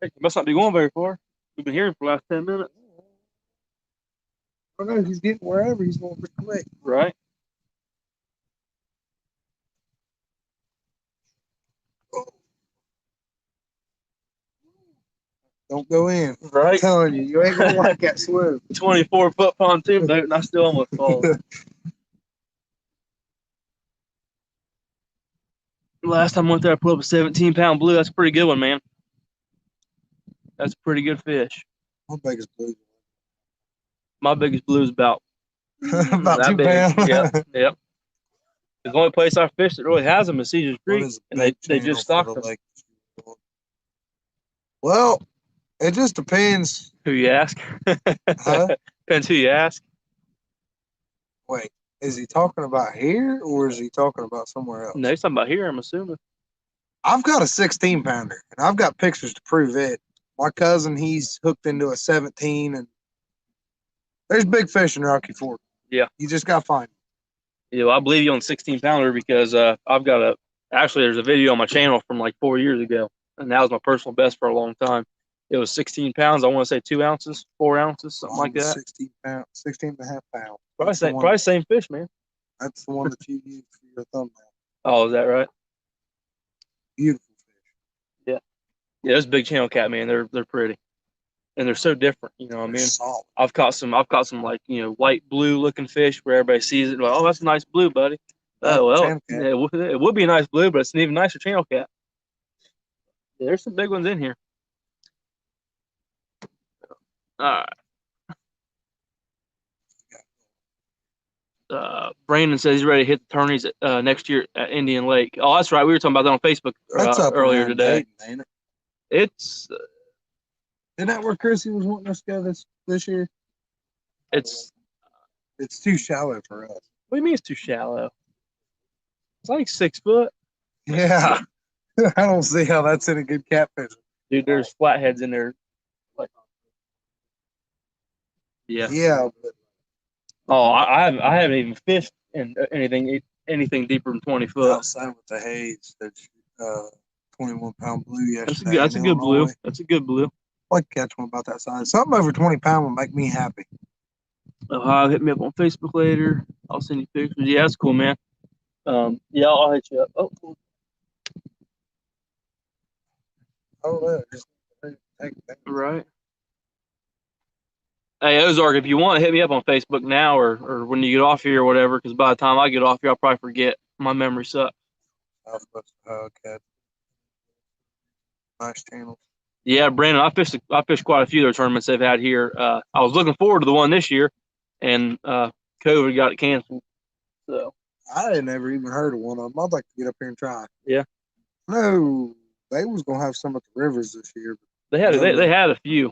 you must not be going very far. We've been hearing for the last 10 minutes. I know he's getting wherever he's going pretty quick. Right. Don't go in. Right. I'm telling you, you ain't gonna like that swim. 24-foot pontoon boat, and I still almost fall. Last time I went there, I put up a 17-pound blue. That's a pretty good one, man. That's a pretty good fish. My biggest blue. My biggest blue is about 2 pounds. Yep. The only place I fished that really has them is Caesar's Creek, and they just stocked them. Well, it just depends. Who you ask? Huh? Depends who you ask. Wait, is he talking about here or is he talking about somewhere else? No, he's talking about here, I'm assuming. I've got a 16-pounder, and I've got pictures to prove it. My cousin, he's hooked into a 17, and there's big fish in Rocky Fork. Yeah. You just got to find them. Yeah, well, I believe you on 16-pounder because I've got Actually, there's a video on my channel from like 4 years ago, and that was my personal best for a long time. It was 16 pounds. I want to say 2 ounces, 4 ounces, something like that. 16 pounds, 16 and a half pounds. Probably same fish, man. That's the one that you use for your thumbnail. Oh, is that right? Beautiful fish. Yeah. Yeah, those big channel cat, man, they're pretty. And they're so different, you know what I mean? Solid. I've caught some like, you know, light blue looking fish where everybody sees it, like, oh, that's a nice blue, buddy. Oh, well, it would be a nice blue, but it's an even nicer channel cat. Yeah, there's some big ones in here. All right. Brandon says he's ready to hit the tourneys next year at Indian Lake. Oh, that's right. We were talking about that on Facebook earlier today. Dayton, ain't it? It's isn't that where Chrissy was wanting us to go this year? It's too shallow for us. What do you mean it's too shallow? It's like 6 foot. Yeah. I don't see how that's any good catfish. Dude, there's flatheads in there. Like, yeah. Yeah. But oh, I haven't even fished in anything deeper than 20 foot. Outside with the haze, that's 21-pound blue yesterday. That's a good blue. That's a good blue. I'd like to catch one about that size. Something over 20 pound would make me happy. Ohio, hit me up on Facebook later. I'll send you pictures. Yeah, that's cool, man. Yeah, I'll hit you up. Oh, cool. Oh, right. Hey, Ozark, if you want to hit me up on Facebook now or when you get off here or whatever, because by the time I get off here, I'll probably forget. My memory sucks. Okay. Nice channels. Yeah, Brandon, I fished quite a few of their tournaments they've had here. I was looking forward to the one this year, and COVID got it canceled. So I had never even heard of one of them. I'd like to get up here and try. Yeah. No, they was gonna have some at the rivers this year. They had a few.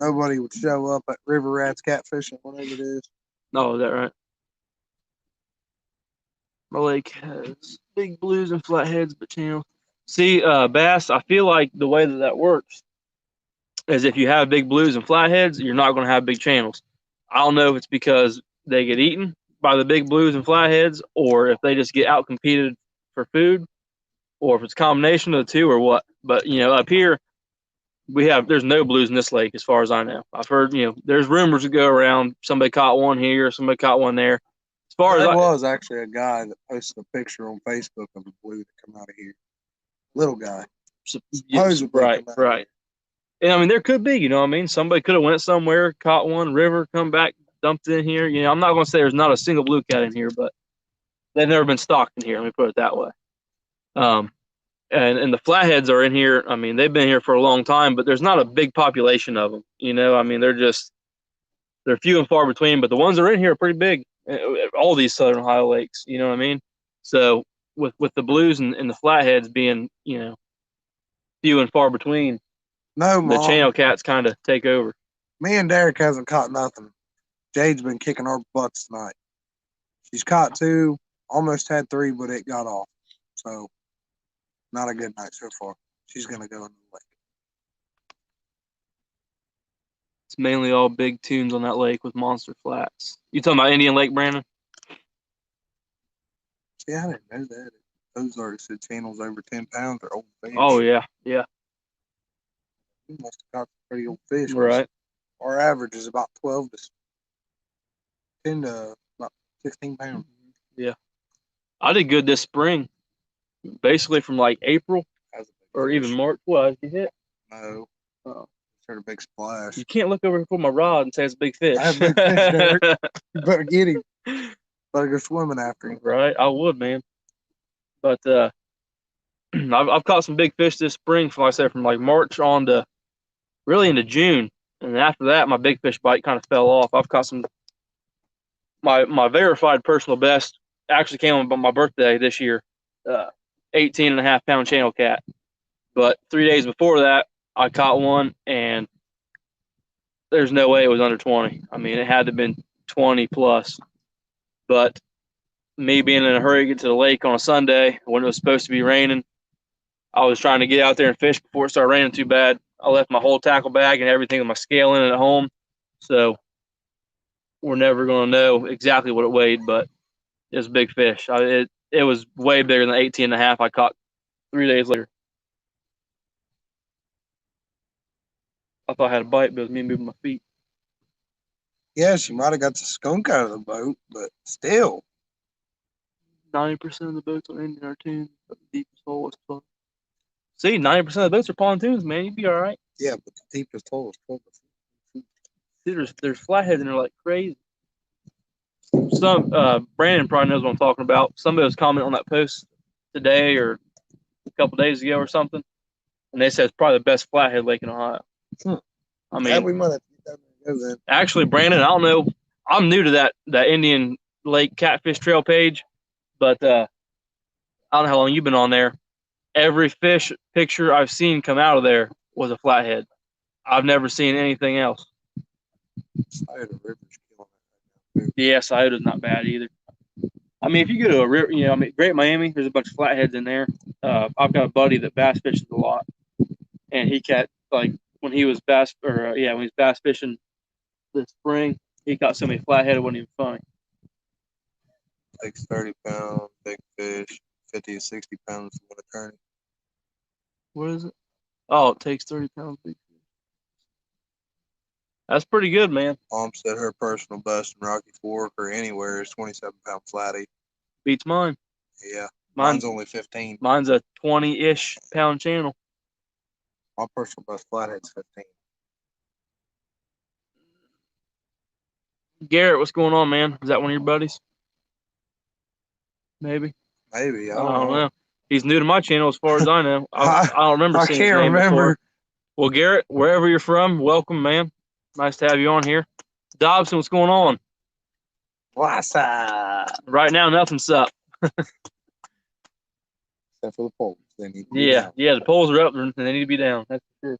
Nobody would show up at River Rats Catfishing, whatever it is. Oh, is that right? My lake has big blues and flatheads, but channels. See, bass, I feel like the way that works is if you have big blues and flatheads, you're not going to have big channels. I don't know if it's because they get eaten by the big blues and flatheads, or if they just get out competed for food, or if it's a combination of the two, or what. But you know, up here, there's no blues in this lake as far as I know. I've heard, you know, there's rumors that go around. Somebody caught one here, somebody caught one there. As far as there was actually a guy that posted a picture on Facebook of a blue that come out of here. Little guy. Right. And I mean, there could be, you know what I mean? Somebody could have went somewhere, caught one, river, come back, dumped it in here. You know, I'm not going to say there's not a single blue cat in here, but they've never been stocked in here. Let me put it that way. And the flatheads are in here. I mean, they've been here for a long time, but there's not a big population of them. You know, I mean, they're few and far between, but the ones that are in here are pretty big. All these southern Ohio lakes, you know what I mean? So with the blues and the flatheads being, you know, few and far between, the channel cats kind of take over. Me and Derek hasn't caught nothing. Jade's been kicking our butts tonight. She's caught 2, almost had 3, but it got off. So, not a good night so far. She's going to go in the lake. It's mainly all big tunes on that lake with monster flats. You talking about Indian Lake, Brandon? See, I didn't know that. Those artists said channels over 10 pounds are old fish. Oh, yeah. We must have caught some pretty old fish. Right. Our average is about 12 to 10 to about 16 pounds. Yeah. I did good this spring. Basically from like April or even March. What, did you hit? No. Heard a big splash. You can't look over for my rod and say it's a big fish. I have a big fish, Derek. You better get him. Better go swimming after him. Right, I would, man. But I've caught some big fish this spring, from like I said, from like March on to really into June, and after that, my big fish bite kind of fell off. I've caught some. My verified personal best actually came on my birthday this year, 18.5 pound channel cat. But 3 days before that, I caught one, and there's no way it was under 20. I mean, it had to have been 20 plus. But me being in a hurry to get to the lake on a Sunday when it was supposed to be raining, I was trying to get out there and fish before it started raining too bad. I left my whole tackle bag and everything with my scale in it at home. So we're never going to know exactly what it weighed, but it was a big fish. It was way bigger than 18.5 I caught 3 days later. I thought I had a bite, but it was me moving my feet. Yeah, she might have got the skunk out of the boat, but still. 90% of the boats on Indian are tuned, but the deepest hole is 12. See, 90% of the boats are pontoons, man. You'd be all right. Yeah, but the deepest hole is 12 feet. See, there's flatheads in there like crazy. Some Brandon probably knows what I'm talking about. Somebody was commenting on that post today or a couple days ago or something, and they said it's probably the best flathead lake in Ohio. I mean, we might have to go then. Actually, Brandon, I don't know. I'm new to that Indian Lake Catfish Trail page, but I don't know how long you've been on there. Every fish picture I've seen come out of there was a flathead. I've never seen anything else. Scioto River's killing it right now. Yeah, Scioto's not bad either. I mean, if you go to a river, Great Miami, there's a bunch of flatheads in there. I've got a buddy that bass fishes a lot, and he caught when he was bass fishing this spring, he caught so many flathead it wasn't even funny. Takes 30 pounds, big fish, 50 to 60 pounds to win a tourney. What is it? Oh, it takes 30 pounds big fish. That's pretty good, man. Mom said her personal best in Rocky Fork or anywhere is 27-pound flatty. Beats mine. Yeah, mine's only 15. Mine's a 20-ish pound channel. My personal best flathead's 15. Garrett, what's going on, man? Is that one of your buddies? Maybe. Maybe. I I don't don't know. know. He's new to my channel as far as I know. I don't remember I seeing can't his name remember. before. Well, Garrett, wherever you're from, welcome, man. Nice to have you on here. Dobson, what's going on? What's up? Right now, nothing's up. Except for the poles. They need to be down. Yeah, the poles are up and they need to be down. That's for sure.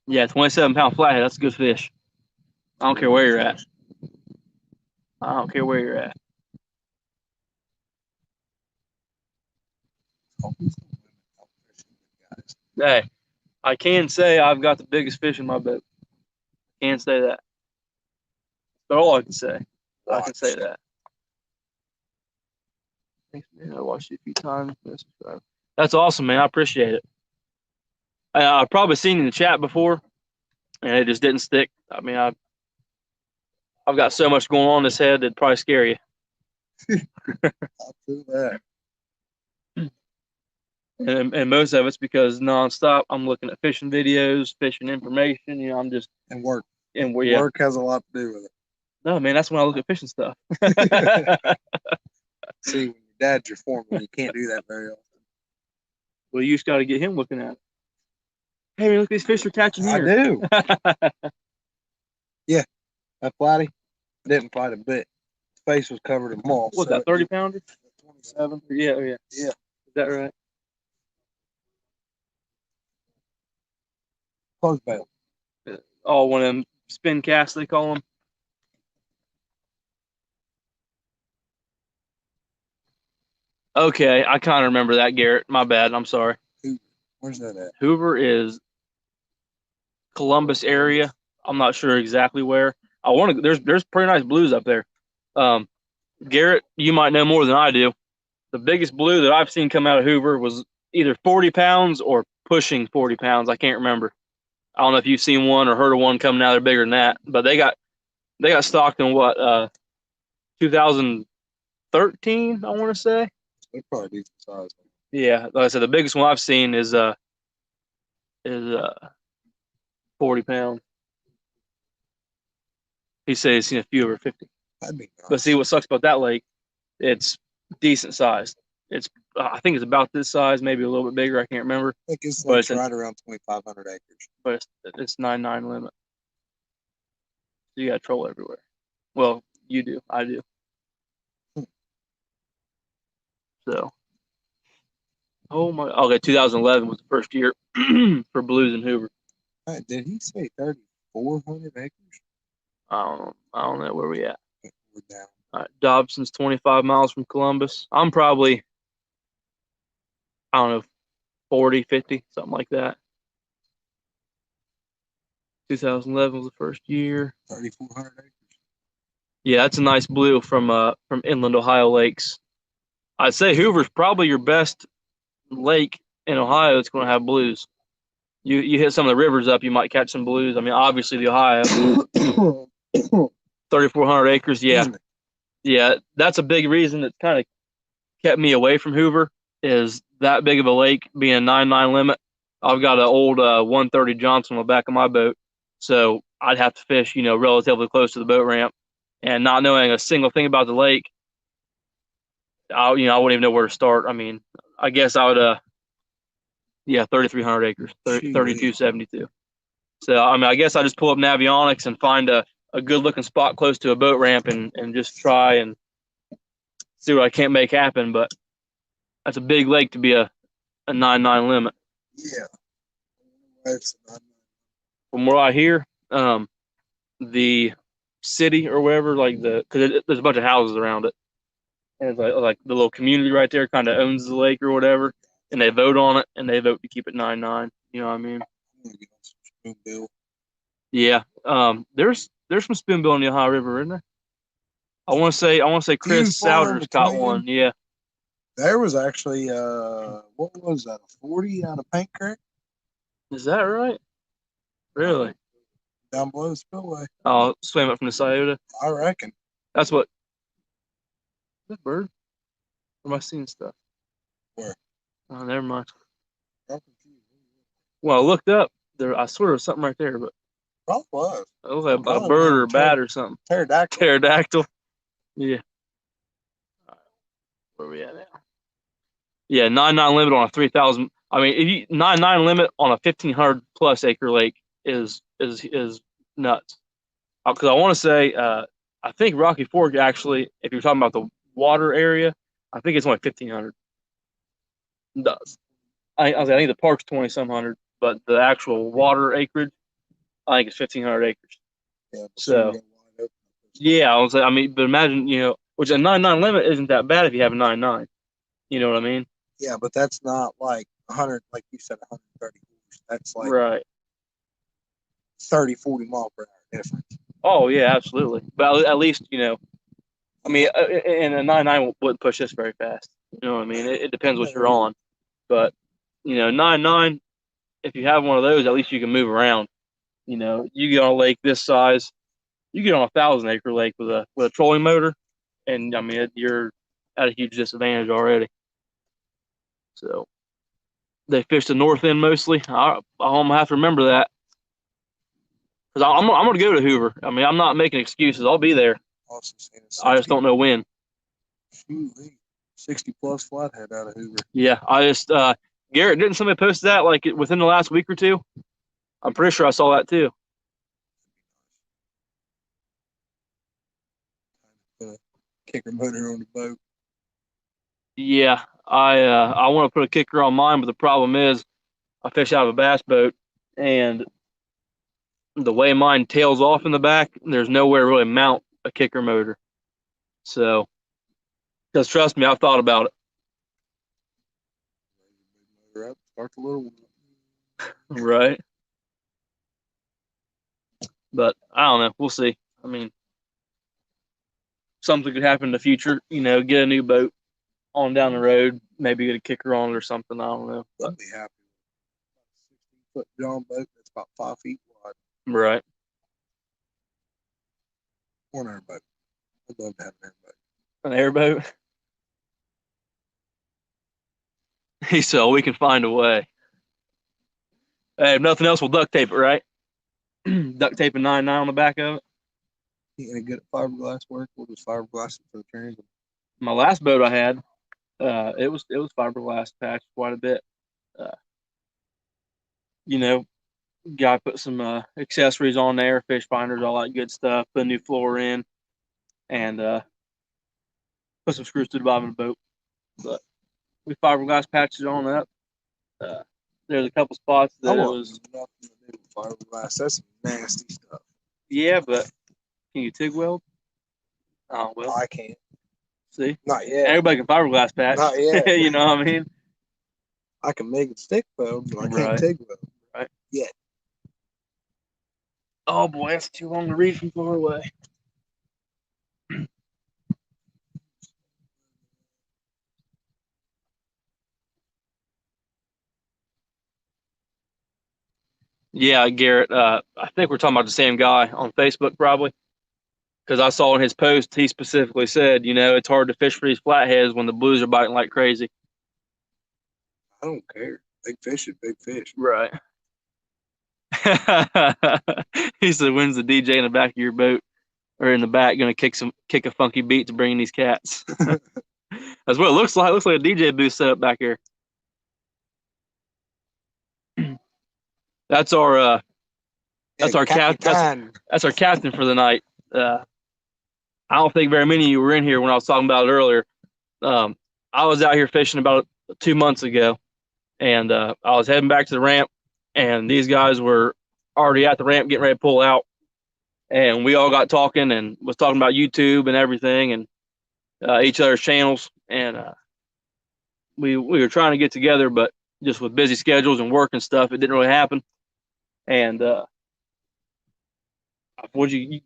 Yeah, 27-pound flathead. That's a good fish. I don't care where you're at. I don't care where you're at. Hey, I can say I've got the biggest fish in my boat. Can't say that. That's all I can say. I can say that. Thanks, man. I watched you a few times. That's awesome, man. I appreciate it. I've probably seen you in the chat before, and it just didn't stick. I mean, I've got so much going on in this head it'd probably scare you. I'll do that. And most of it's because nonstop I'm looking at fishing videos, fishing information. I'm just and work. And work has a lot to do with it. No, man, that's when I look at fishing stuff. See, when your dad's your foreman, you can't do that very often. Well, you just got to get him looking at it. Hey, man, look at these fish we're catching here. I do. Yeah, that flatty didn't fight a bit. His face was covered in moss. What's that, 30-pounder? 27. Yeah. Is that right? Close bail. Oh, one of them spin casts, they call them. Okay, I kind of remember that, Garrett. My bad. I'm sorry. Where's that at? Hoover is Columbus area. I'm not sure exactly where. There's pretty nice blues up there. Garrett, you might know more than I do. The biggest blue that I've seen come out of Hoover was either 40 pounds or pushing 40 pounds. I can't remember. I don't know if you've seen one or heard of one coming out there bigger than that, but they got stocked in what 2013, I want to say. They're probably decent size. Yeah, like I said, the biggest one I've seen is 40 pounds. He said he's seen a few over 50. That'd be nice. But see, what sucks about that lake, it's decent sized. It's I think it's about this size, maybe a little bit bigger. I can't remember. I think it's right around 2,500 acres. But it's 9.9 limit. So you got to troll everywhere. Well, you do. I do. So, okay, 2011 was the first year for blues in Hoover. Did he say 3,400 acres? I don't know where we at. We're down. All right, Dobson's 25 miles from Columbus. I'm probably, I don't know, 40, 50, something like that. 2011 was the first year. 3,400 acres. Yeah, that's a nice blue from inland Ohio lakes. I'd say Hoover's probably your best lake in Ohio that's going to have blues. You hit some of the rivers up, you might catch some blues. I mean, obviously the Ohio, 3,400 acres. Yeah, that's a big reason that kind of kept me away from Hoover. Is that big of a lake being a 9.9 limit? I've got an old 130 Johnson on the back of my boat, so I'd have to fish, relatively close to the boat ramp, and not knowing a single thing about the lake, I wouldn't even know where to start. I mean, I guess I would, 3,300 acres, 3,272. So, I mean, I guess I just pull up Navionics and find a good looking spot close to a boat ramp and just try and see what I can't make happen. But that's a big lake to be a 9.9 limit. Yeah. That's From where I hear, the city or wherever, because there's a bunch of houses around it, and it's like the little community right there kind of owns the lake or whatever, and they vote on it, and they vote to keep it 9.9. You know what I mean? spoonbill. Yeah. There's some spoonbill in the Ohio River, isn't there? I want to say Chris Souders caught one. Yeah. There was actually what was that? A 40 out of Paint Creek? Is that right? Really? Down below the spillway. Oh, swam it from the Scioto. I reckon. That's what. This bird? Or am I seeing stuff? Where? Oh, never mind. Well, I looked up. I swear there was something right there, but probably was. it was like a bird or a bat or something. Pterodactyl. Yeah. All right. Where are we at now? Yeah, 9.9 limit on a 3,000. I mean, if you 9.9 limit on a 1,500 plus acre lake is nuts. Because I want to say, I think Rocky Fork actually, if you're talking about the water area, I think it's only 1,500. It does. I think the park's 20 some hundred, but the actual water acreage, I think it's 1,500 acres. Yeah, so yeah, I mean, but imagine, which a 9.9 limit isn't that bad if you have a 9.9. You know what I mean? Yeah, but that's not like 100, like you said, 130 horse. That's like right. 30, 40 mile per hour difference. Oh yeah, absolutely. But at least I mean, and a 9.9 wouldn't push this very fast. You know what I mean? It depends what you're on, but 9.9. If you have one of those, at least you can move around. You get on a lake this size, you get on a 1,000-acre lake with a trolling motor, and I mean you're at a huge disadvantage already. So they fish the north end mostly. I'm gonna have to remember that because I'm gonna go to Hoover. I mean, I'm not making excuses. I'll be there. I just don't know when. 60 plus flathead out of Hoover. Yeah, I just Garrett, didn't somebody post that like within the last week or two? I'm pretty sure I saw that too. Kicker motor on the boat. Yeah, I want to put a kicker on mine, but the problem is I fish out of a bass boat, and the way mine tails off in the back, there's nowhere to really mount a kicker motor. So, because trust me, I've thought about it. Start the little one. Right. But I don't know. We'll see. I mean, something could happen in the future. Get a new boat on down the road, maybe get a kicker on it or something. I don't know. I'd be happy. 16-foot John boat that's about 5 feet wide. Right. One airboat. I'd love to have an airboat. An airboat? He said, we can find a way. Hey, if nothing else, we'll duct tape it, right? Duct tape a 9.9 on the back of it. You gonna get fiberglass work? We'll just fiberglass it for the transom. My last boat I had, it was fiberglass patched quite a bit. Guy put some accessories on there, fish finders, all that good stuff. Put a new floor in, and put some screws to the bottom of the boat. But we fiberglass patched it on up. There's a couple spots that it was nothing to do with fiberglass. That's some nasty stuff. Yeah, but can you TIG weld? Oh well, I can't. See, not yet. Everybody can fiberglass patch. Not yet. You know what I mean? I can make it stick weld, but I can't TIG weld. Right. Yet. Oh boy, that's too long to read from far away. Yeah, Garrett. I think we're talking about the same guy on Facebook, probably. Because I saw in his post, he specifically said, it's hard to fish for these flatheads when the blues are biting like crazy. I don't care. Big fish is big fish. Right. He said, "When's the DJ in the back of your boat or in the back going to kick a funky beat to bring in these cats?" That's what it looks like. It looks like a DJ booth set up back here. That's our that's our captain. That's our captain for the night. I don't think very many of you were in here when I was talking about it earlier. I was out here fishing about 2 months ago, and I was heading back to the ramp, and these guys were already at the ramp getting ready to pull out, and we all got talking and was talking about YouTube and everything and each other's channels, and we were trying to get together, but just with busy schedules and work and stuff, it didn't really happen. And what you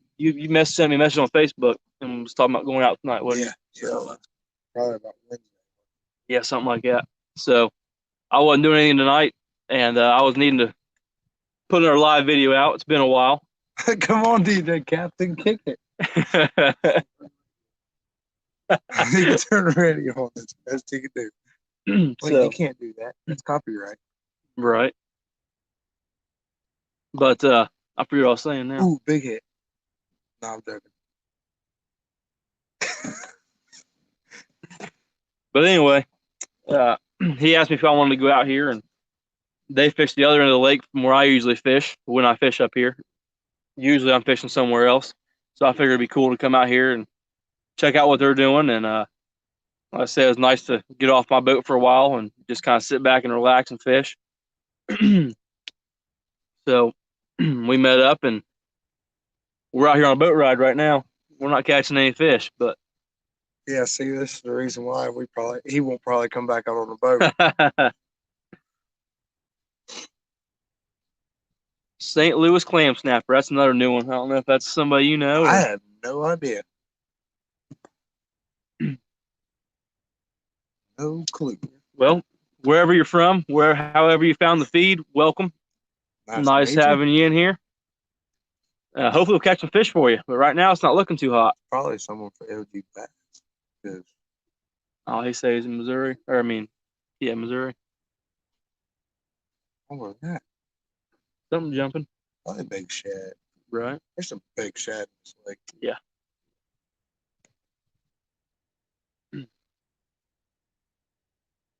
sent me a message on Facebook and was talking about going out tonight, wasn't you? So, probably about Wednesday. Yeah, something like that. So I wasn't doing anything tonight, and I was needing to put our live video out. It's been a while. Come on, DJ Captain, kick it. You can turn the radio on. That's the best you can do. So, you can't do that. That's copyright. Right. But I forget what I was saying now. Ooh, big hit. No, I'm joking. But anyway, he asked me if I wanted to go out here, and they fish the other end of the lake from where I usually fish when I fish up here. Usually I'm fishing somewhere else. So I figured it'd be cool to come out here and check out what they're doing. And like I said, it was nice to get off my boat for a while and just kind of sit back and relax and fish. So we met up, and we're out here on a boat ride right now. We're not catching any fish, but yeah, see, this is the reason why he won't probably come back out on the boat. St. Louis clam snapper. That's another new one. I don't know if that's somebody you know. I have no idea. No clue. Well, wherever you're from, however you found the feed, welcome. Nice having you in here. Hopefully we'll catch some fish for you. But right now it's not looking too hot. Probably someone for LG Bass. Oh, he says in Missouri. Or Missouri. What was that? Something jumping. Probably big shad. Right. There's some big shad in this lake. Yeah.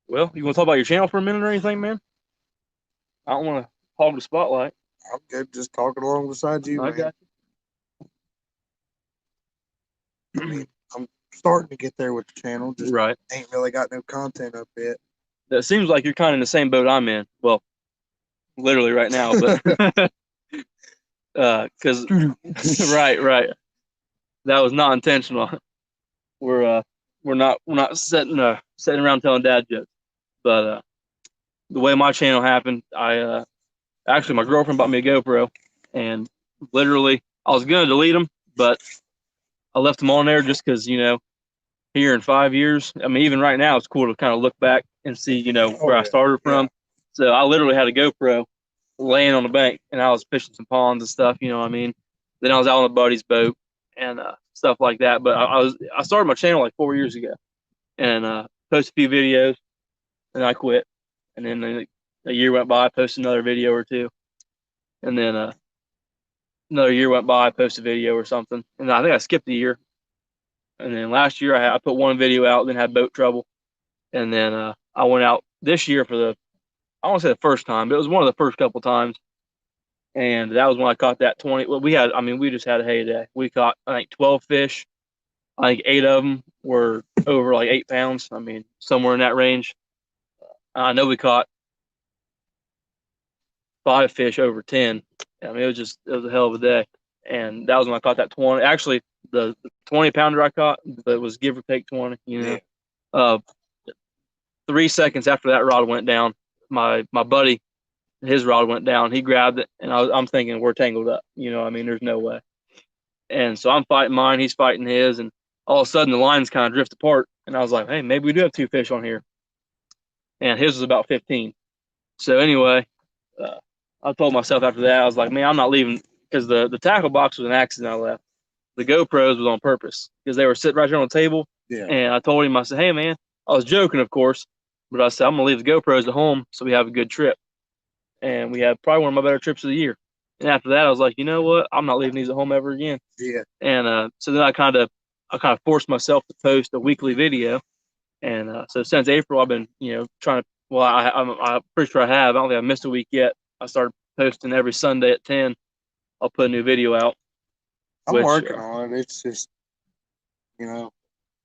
Well, you want to talk about your channel for a minute or anything, man? I don't want to hog the spotlight. I'm good just talking along beside you. I got you. I mean, I'm starting to get there with the channel. Just right. Ain't really got no content up yet. It seems like you're kind of in the same boat I'm in. Well, literally right now, but because right. That was not intentional. We're not sitting around telling dad jokes. But the way my channel happened, actually my girlfriend bought me a GoPro, and literally I was gonna delete them, but I left them on there just because here in 5 years, I mean even right now it's cool to kind of look back and see where I started from. Yeah. So I literally had a GoPro laying on the bank, and I was fishing some ponds and stuff. You know what I mean? Then I was out on a buddy's boat and stuff like that. But I started my channel like 4 years ago, and posted a few videos. And I quit. And then a year went by, I posted another video or two. And then another year went by, I posted a video or something. And I think I skipped a year. And then last year I put one video out, then had boat trouble. And then I went out this year for I won't say the first time, but it was one of the first couple times. And that was when I caught that 20. Well, we just had a heyday. We caught, I think, 12 fish. I think 8 of them were over like 8 pounds. I mean, somewhere in that range. I know we caught 5 fish over 10. I mean, it was a hell of a day. And that was when I caught that 20. Actually, the 20 pounder I caught, but it was give or take 20, Yeah. 3 seconds after that rod went down, my buddy His rod went down. He grabbed it, and I'm thinking we're tangled up. You know, I mean, there's no way. And so I'm fighting mine. He's fighting his, and all of a sudden the lines kind of drift apart. And I was like, hey, maybe we do have two fish on here. And his was about 15. So anyway, I told myself after that, I was like, man, I'm not leaving because the tackle box was an accident I left. The GoPros was on purpose because they were sitting right here on the table. Yeah. And I told him, I said, hey, man, I was joking, of course, but I said, I'm going to leave the GoPros at home so we have a good trip. And we had probably one of my better trips of the year. And after that, I was like, you know what? I'm not leaving these at home ever again. Yeah. And so then I kind of forced myself to post a weekly video. And so since April, I've been, trying to. Well, I'm pretty sure I have. I don't think I missed a week yet. I started posting every Sunday at 10. I'll put a new video out. I'm working on it. It's just,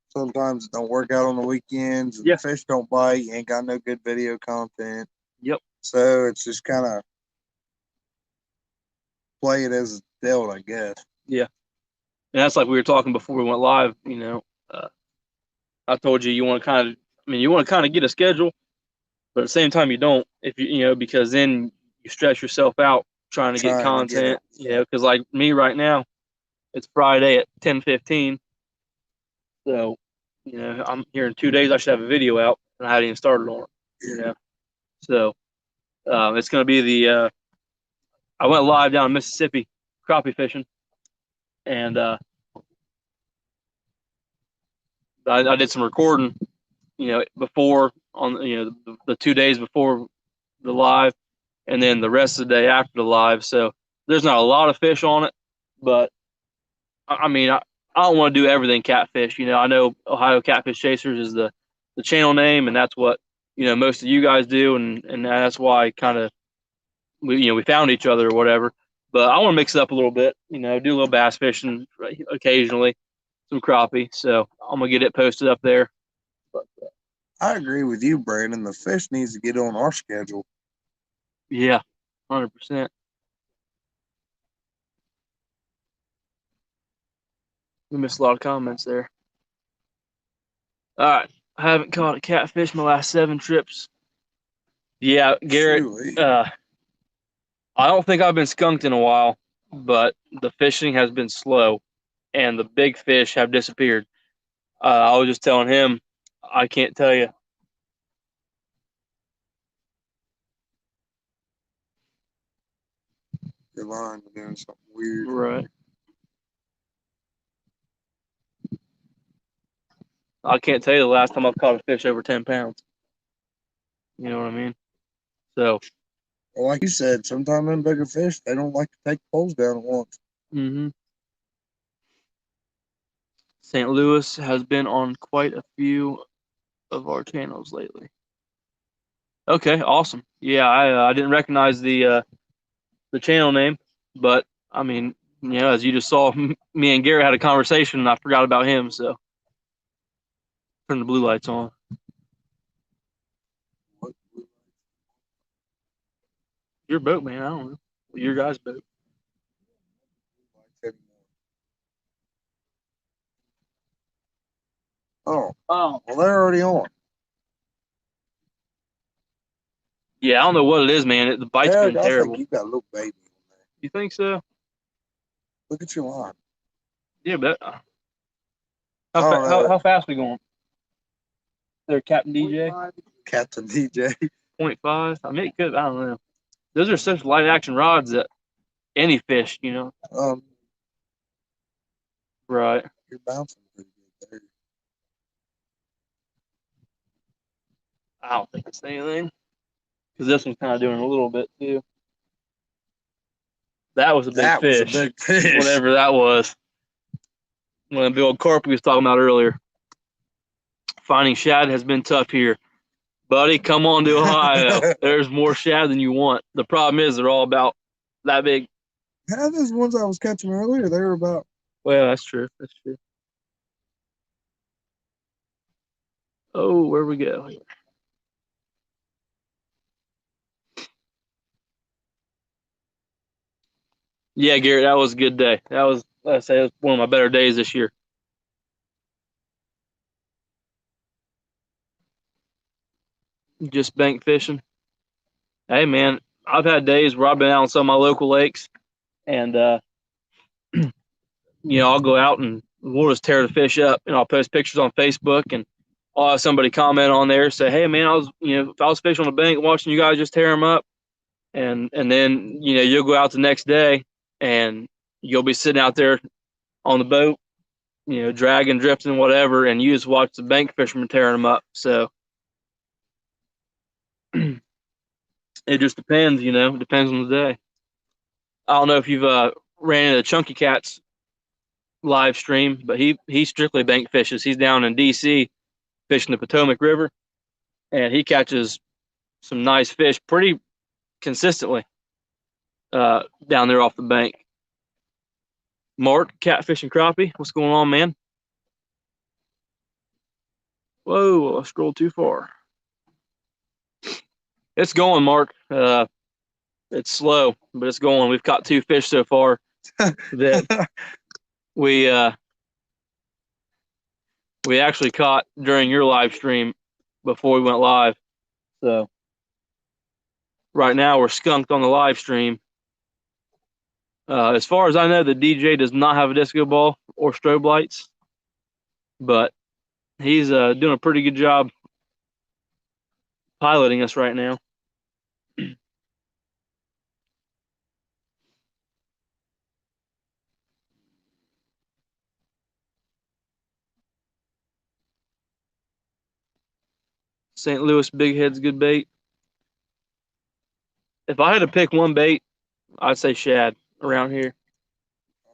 sometimes it don't work out on the weekends. And Yeah. The fish don't bite. You ain't got no good video content. Yep. So it's just kind of play it as it's dealt, I guess. Yeah. And that's like we were talking before we went live. I told you want to kind of get a schedule, but at the same time you don't. If because then you stress yourself out trying to get content. Because like me right now, it's Friday at 10:15. So, I'm here in 2 days. I should have a video out, and I hadn't even started on it. So, it's going to be the. I went live down in Mississippi, crappie fishing, and I did some recording. Before on the 2 days before the live, and then the rest of the day after the live. So there's not a lot of fish on it, but I mean I don't want to do everything catfish. I know Ohiocatfishchasers is the channel name, and that's what most of you guys do, and that's why kind of we found each other or whatever. But I want to mix it up a little bit. Do a little bass fishing occasionally, some crappie. So I'm gonna get it posted up there. But, I agree with you, Brandon. The fish needs to get on our schedule. Yeah, 100%. We missed a lot of comments there. All right. I haven't caught a catfish my last 7 trips. Yeah, Garrett, I don't think I've been skunked in a while, but the fishing has been slow and the big fish have disappeared. I was just telling him, I can't tell you. Your line is doing something weird. Right. I can't tell you the last time I've caught a fish over 10 pounds. You know what I mean? So. Well, like you said, sometimes them bigger fish, they don't like to take poles down at once. Mm-hmm. St. Louis has been on quite a few of our channels lately. Okay, awesome. Yeah, I didn't recognize the channel name, but I mean, as you just saw, me and Garrett had a conversation, and I forgot about him. So turn the blue lights on. Your boat, man. I don't know. Your guys' boat. Oh, well, they're already on. Yeah, I don't know what it is, man. The bite's been terrible. I think you got a little baby on there. You think so? Look at your line. Yeah, but how fast we going? There, Captain DJ. Captain DJ. 0.5. I mean, it could. I don't know. Those are such light action rods that any fish, Right. You're bouncing pretty good there. I don't think it's anything. Because this one's kind of doing a little bit too. That was a big fish. Was a big fish. Whatever that was. One of the old carp we was talking about earlier. Finding shad has been tough here. Buddy, come on to Ohio. There's more shad than you want. The problem is they're all about that big. Yeah, those ones I was catching earlier, they were about. Well, that's true. That's true. Oh, where we go? Yeah, Garrett, that was a good day. That was, let's say, it was one of my better days this year. Just bank fishing. Hey, man, I've had days where I've been out on some of my local lakes, and I'll go out and we'll just tear the fish up, and I'll post pictures on Facebook, and I'll have somebody comment on there, say, "Hey, man, if I was fishing on the bank watching you guys just tear them up," and then you'll go out the next day, and you'll be sitting out there on the boat, dragging, drifting, whatever, and you just watch the bank fishermen tearing them up. So it just depends, depends on the day. I don't know if you've ran into Chunky Cat's live stream, but he strictly bank fishes. He's down in DC fishing the Potomac River, and he catches some nice fish pretty consistently down there off the bank. Mark, Catfish and Crappie, what's going on, man? Whoa, I scrolled too far. It's going, Mark. It's slow, but it's going. We've caught 2 fish so far that we actually caught during your live stream before we went live. So right now we're skunked on the live stream. As far as I know, the DJ does not have a disco ball or strobe lights, but he's doing a pretty good job piloting us right now. St. Louis big head's good bait. If I had to pick one bait, I'd say shad around here.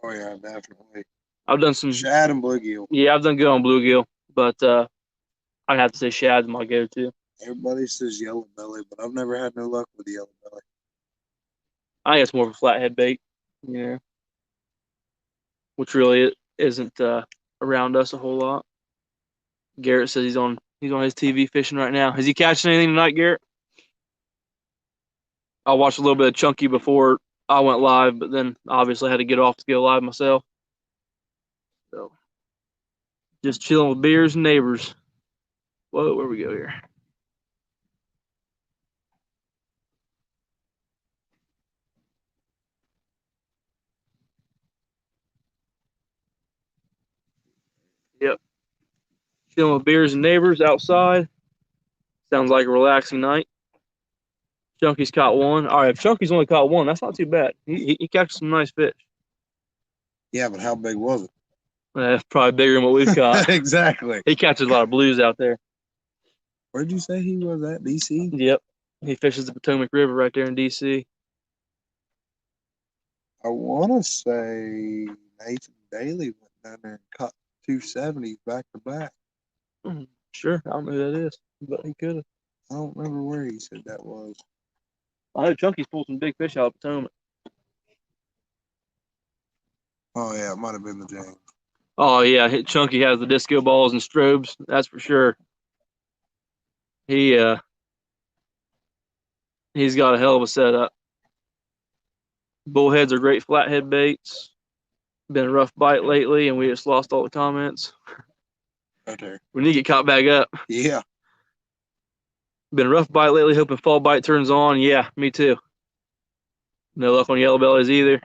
Oh yeah, definitely. I've done some shad and bluegill. Yeah, I've done good on bluegill, but I'd have to say shad's my go-to. Everybody says yellow belly, but I've never had no luck with the yellow belly. I think it's more of a flathead bait, which really isn't around us a whole lot. Garrett says he's on his TV fishing right now. Is he catching anything tonight, Garrett? I watched a little bit of Chunky before I went live, but then obviously had to get off to go live myself. So just chilling with beers and neighbors. Whoa, where we go here? Yep. Chilling with beers and neighbors outside. Sounds like a relaxing night. Chunky's caught one. All right, if Chunky's only caught one, that's not too bad. He catches some nice fish. Yeah, but how big was it? Probably bigger than what we've caught. Exactly. He catches a lot of blues out there. Where did you say he was at? DC? Yep. He fishes the Potomac River right there in DC. I want to say Nathan Daly went down there and caught 270s back to back. Sure, I don't know who that is, but he could have. I don't remember where he said that was. I know Chunky's pulled some big fish out of Potomac. Oh yeah, it might have been the James. Oh yeah, Chunky has the disco balls and strobes. That's for sure. He's got a hell of a setup. Bullheads are great flathead baits. Been a rough bite lately, and we just lost all the comments. Right there. We need to get caught back up. Yeah. Been a rough bite lately. Hoping fall bite turns on. Yeah, me too. No luck on yellow bellies either.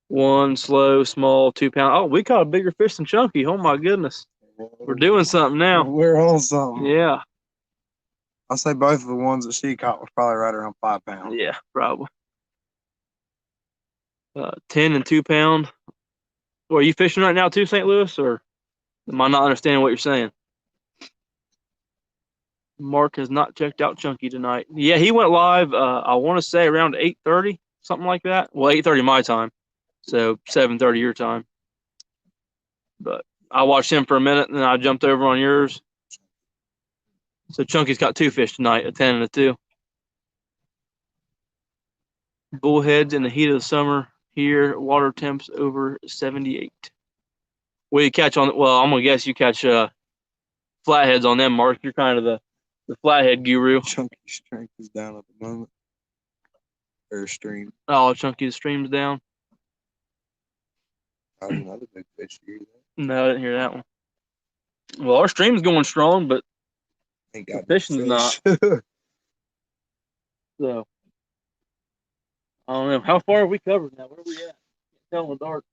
One slow, small, 2 pound. Oh, we caught a bigger fish than Chunky. Oh my goodness. We're doing something now. We're on something. Yeah. I'll say both of the ones that she caught was probably right around 5 pounds. Yeah, probably. 10 and 2 pound. Well, are you fishing right now too, St. Louis, or am I not understanding what you're saying? Mark has not checked out Chunky tonight. Yeah, he went live, I want to say around 8:30, something like that. Well, 8:30 my time, so 7:30 your time. But I watched him for a minute, and then I jumped over on yours. So Chunky's got 2 fish tonight, a 10 and a 2. Bullheads in the heat of the summer here, water temps over 78. What do you catch on? Well, I'm going to guess you catch flatheads on them, Mark. You're kind of the flathead guru. Chunky's strength is down at the moment. Or stream. Oh, Chunky's stream's down. That was another big fish. You hear that? No, I didn't hear that one. Well, our stream's going strong, but Ain't got the fishing's not. So I don't know. How far have we covered now? Where are we at? Can't tell in the dark.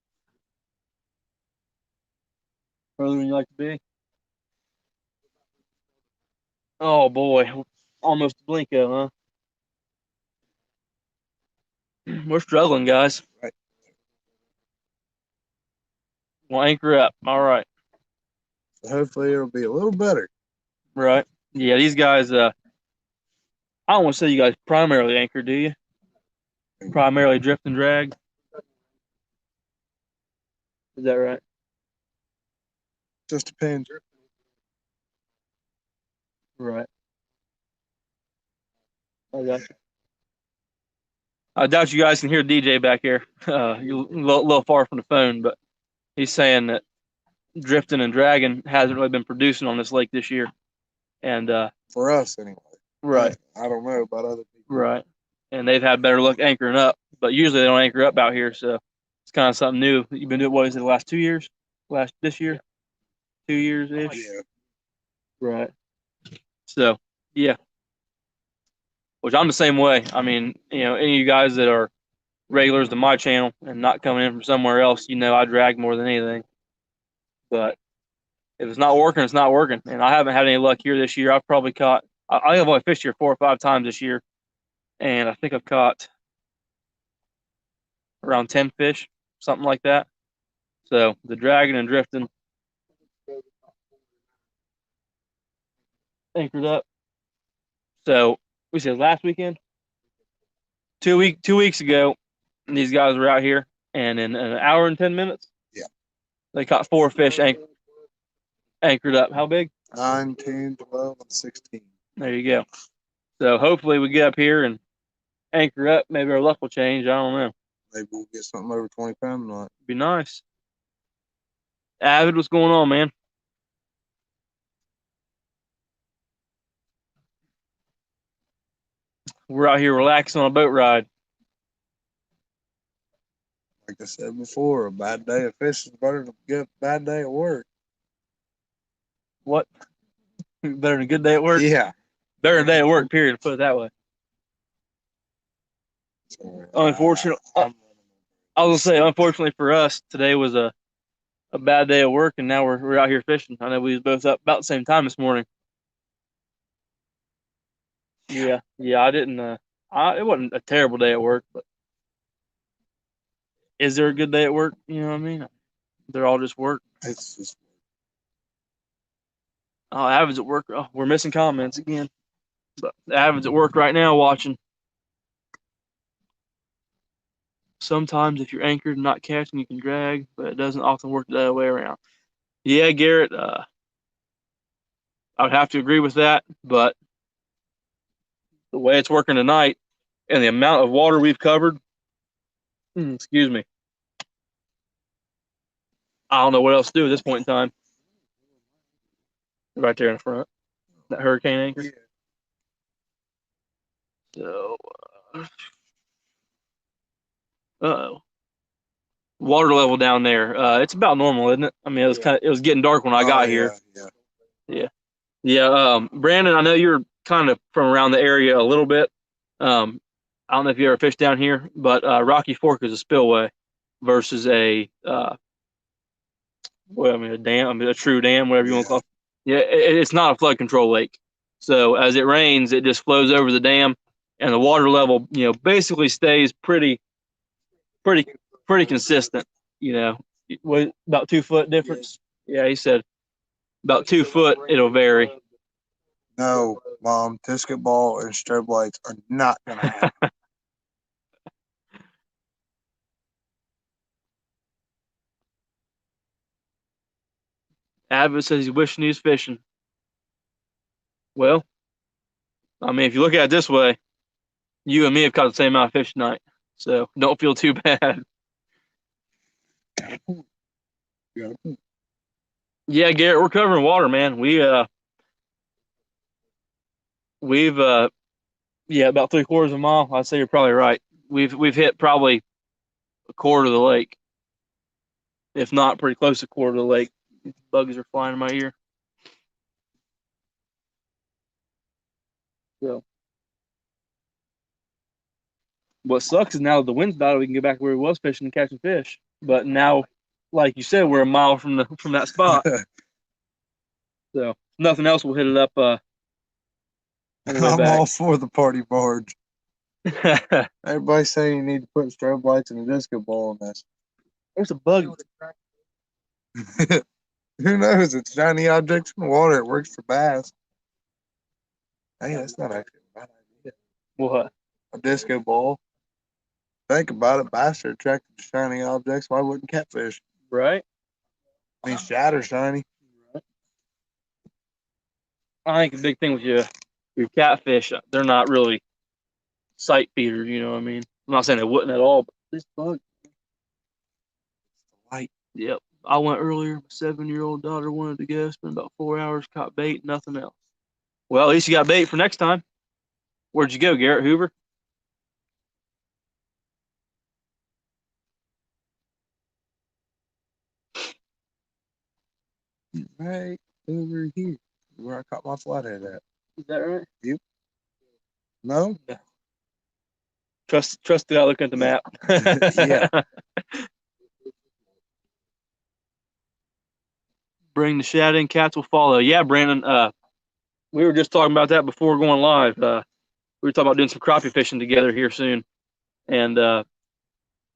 Further than you like to be. Oh boy, almost a Blinko, huh? We're struggling, guys. Right. We'll anchor up. All right. So hopefully it'll be a little better. Right. Yeah, these guys. I don't want to say you guys primarily anchor, do you? Primarily drift and drag. Is that right? Just depends. Right. I got you. I doubt you guys can hear DJ back here. You're a little far from the phone, but he's saying that drifting and dragging hasn't really been producing on this lake this year. And For us, anyway. right, I don't know about other people. right. And they've had better luck anchoring up, but usually they don't anchor up out here, so it's kind of something new. You've been doing what is it the last 2 years? This year? 2 years ish? Yeah. Right. So yeah. Which I'm the same way. I mean, any of you guys that are regulars to my channel and not coming in from somewhere else, I drag more than anything. But if it's not working, it's not working. And I haven't had any luck here this year. I've probably caught, I have only fished here 4 or 5 times this year. And I think I've caught around 10 fish, something like that. So the dragging and drifting anchored up. So we said last weekend, 2 weeks ago, these guys were out here, and in an hour and 10 minutes, yeah, they caught 4 fish anchored up. How big? 9, 10, 12, and 16. There you go. So hopefully we get up here and anchor up. Maybe our luck will change. I don't know. Maybe we'll get something over 20 pounds tonight. Be nice. Avid, what's going on, man? We're out here relaxing on a boat ride. Like I said before, a bad day of fishing is better than a bad day at work. What? Better than a good day at work? Yeah. Better than a day at work, period, to put it that way. So, Unfortunately, I was going to say, unfortunately for us, today was a bad day at work, and now we're out here fishing. I know we was both up about the same time this morning. Yeah, I didn't. It wasn't a terrible day at work, but is there a good day at work? You know what I mean? They're all just work. it's just Oh, Avid's at work. Oh, we're missing comments again. But Avid's at work right now watching. Sometimes if you're anchored and not catching, you can drag, but it doesn't often work the other way around. Yeah, Garrett, I would have to agree with that, but the way it's working tonight and the amount of water we've covered, excuse me, I don't know what else to do at this point in time. Right there in the front, that hurricane anchor. yeah. So, oh, water level down there. It's about normal, isn't it? I mean, it was getting dark when I got here. Yeah. Brandon, I know you're kind of from around the area a little bit. I don't know if you ever fished down here, but Rocky Fork is a spillway versus a a dam. I mean, a true dam, whatever you want to call it. Yeah, it's not a flood control lake. So as it rains, it just flows over the dam, and the water level, basically stays pretty consistent. What, about 2 foot difference? Yeah, he said about 2 foot. It'll vary. No, Mom, tisket ball and strobe lights are not going to happen. Avid says he's wishing he was fishing. Well, I mean, if you look at it this way, you and me have caught the same amount of fish tonight, so don't feel too bad. Yeah, Garrett, we're covering water, man. We've about 3/4 of a mile. I'd say you're probably right. We've hit probably a quarter of the lake, if not pretty close to a quarter of the lake. Bugs are flying in my ear. So What sucks is now that the wind's about, we can get back where we was fishing and catching fish. But now, like you said, we're a mile from that spot. So nothing else. We'll hit it up on the way I'm back. all for the party barge. Everybody's saying you need to put strobe lights and a disco ball in this. There's a bug. Who knows? It's shiny objects in the water. It works for bass. Hey, that's not actually a bad idea. What? A disco ball. Think about it. Bass are attracted to shiny objects. Why wouldn't catfish? Right. I mean, shad are shiny. I think the big thing with your catfish, they're not really sight feeders. You know what I mean? I'm not saying they wouldn't at all, but this bug. Light. Yep. I went earlier. My 7-year-old daughter wanted to go. Spent about 4 hours, caught bait, nothing else. Well, at least you got bait for next time. Where'd you go, Garrett Hoover? Right over here, where I caught my flathead at. Is that right? Yep. No? Trust the guy looking at the map. Yeah. Bring the shad in, cats will follow. Yeah, Brandon. We were just talking about that before going live. We were talking about doing some crappie fishing together here soon. And I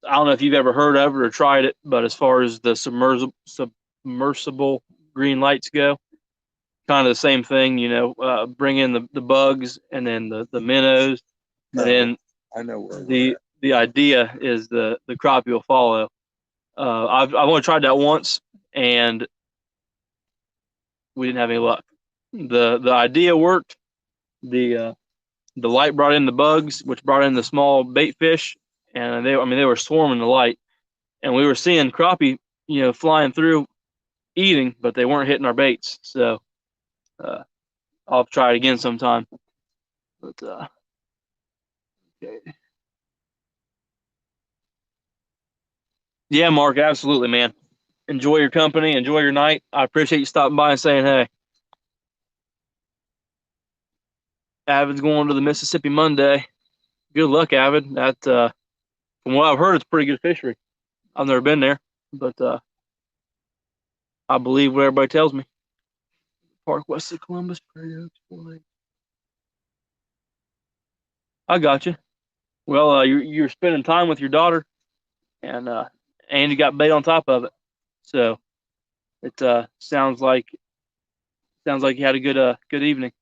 don't know if you've ever heard of it or tried it, but as far as the submersible green lights go, kind of the same thing. Bring in the bugs and then the minnows, No, and then I know where the idea is the crappie will follow. I've only tried that once, and we didn't have any luck. The idea worked. The light brought in the bugs, which brought in the small bait fish, and they were swarming the light, and we were seeing crappie, flying through, eating, but they weren't hitting our baits. So I'll try it again sometime. But okay. Yeah, Mark, absolutely, man. Enjoy your company, enjoy your night. I appreciate you stopping by and saying hey. Avid's going to the Mississippi Monday. Good luck, Avid. That from what I've heard, it's a pretty good fishery. I've never been there, but I believe what everybody tells me. Park west of Columbus, Prairie Oaks, I got you. Well, you're spending time with your daughter, and you got bait on top of it. So it sounds like you had a good evening.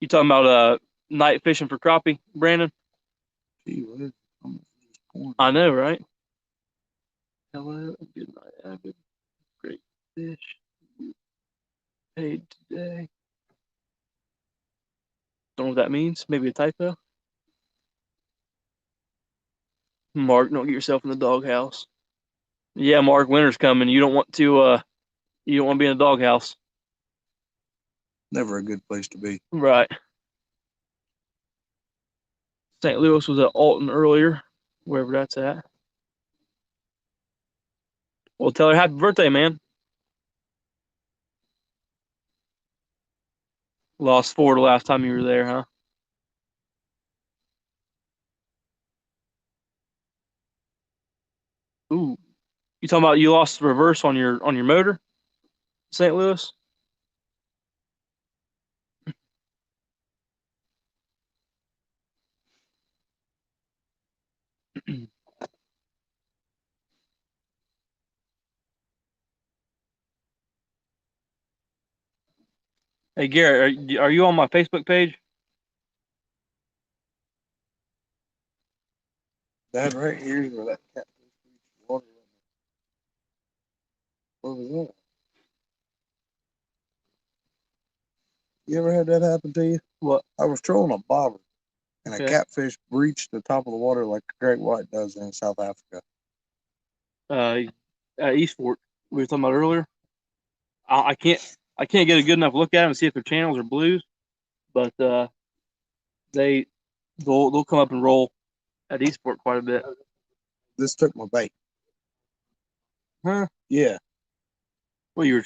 You talking about night fishing for crappie, Brandon? Gee whiz, I know, right? Hello, good night, Avid. Great fish. Paid today. Don't know what that means. Maybe a typo. Mark, don't get yourself in the doghouse. Yeah, Mark, winter's coming. You don't want to be in the doghouse. Never a good place to be. Right. St. Louis was at Alton earlier, wherever that's at. Well, tell her happy birthday, man. Lost 4 the last time you were there, huh? Ooh. You talking about you lost the reverse on your motor, St. Louis? Hey Garrett, are you on my Facebook page? That right here is where that catfish reached water. What was that? You ever had that happen to you? What? I was trolling a bobber, and a Okay. catfish breached the top of the water like a great white does in South Africa. At East Fork, we were talking about earlier. I can't get a good enough look at them and see if they're channels or blues, but they'll come up and roll at East Fork quite a bit. This took my bait. Huh? Yeah. Well, you were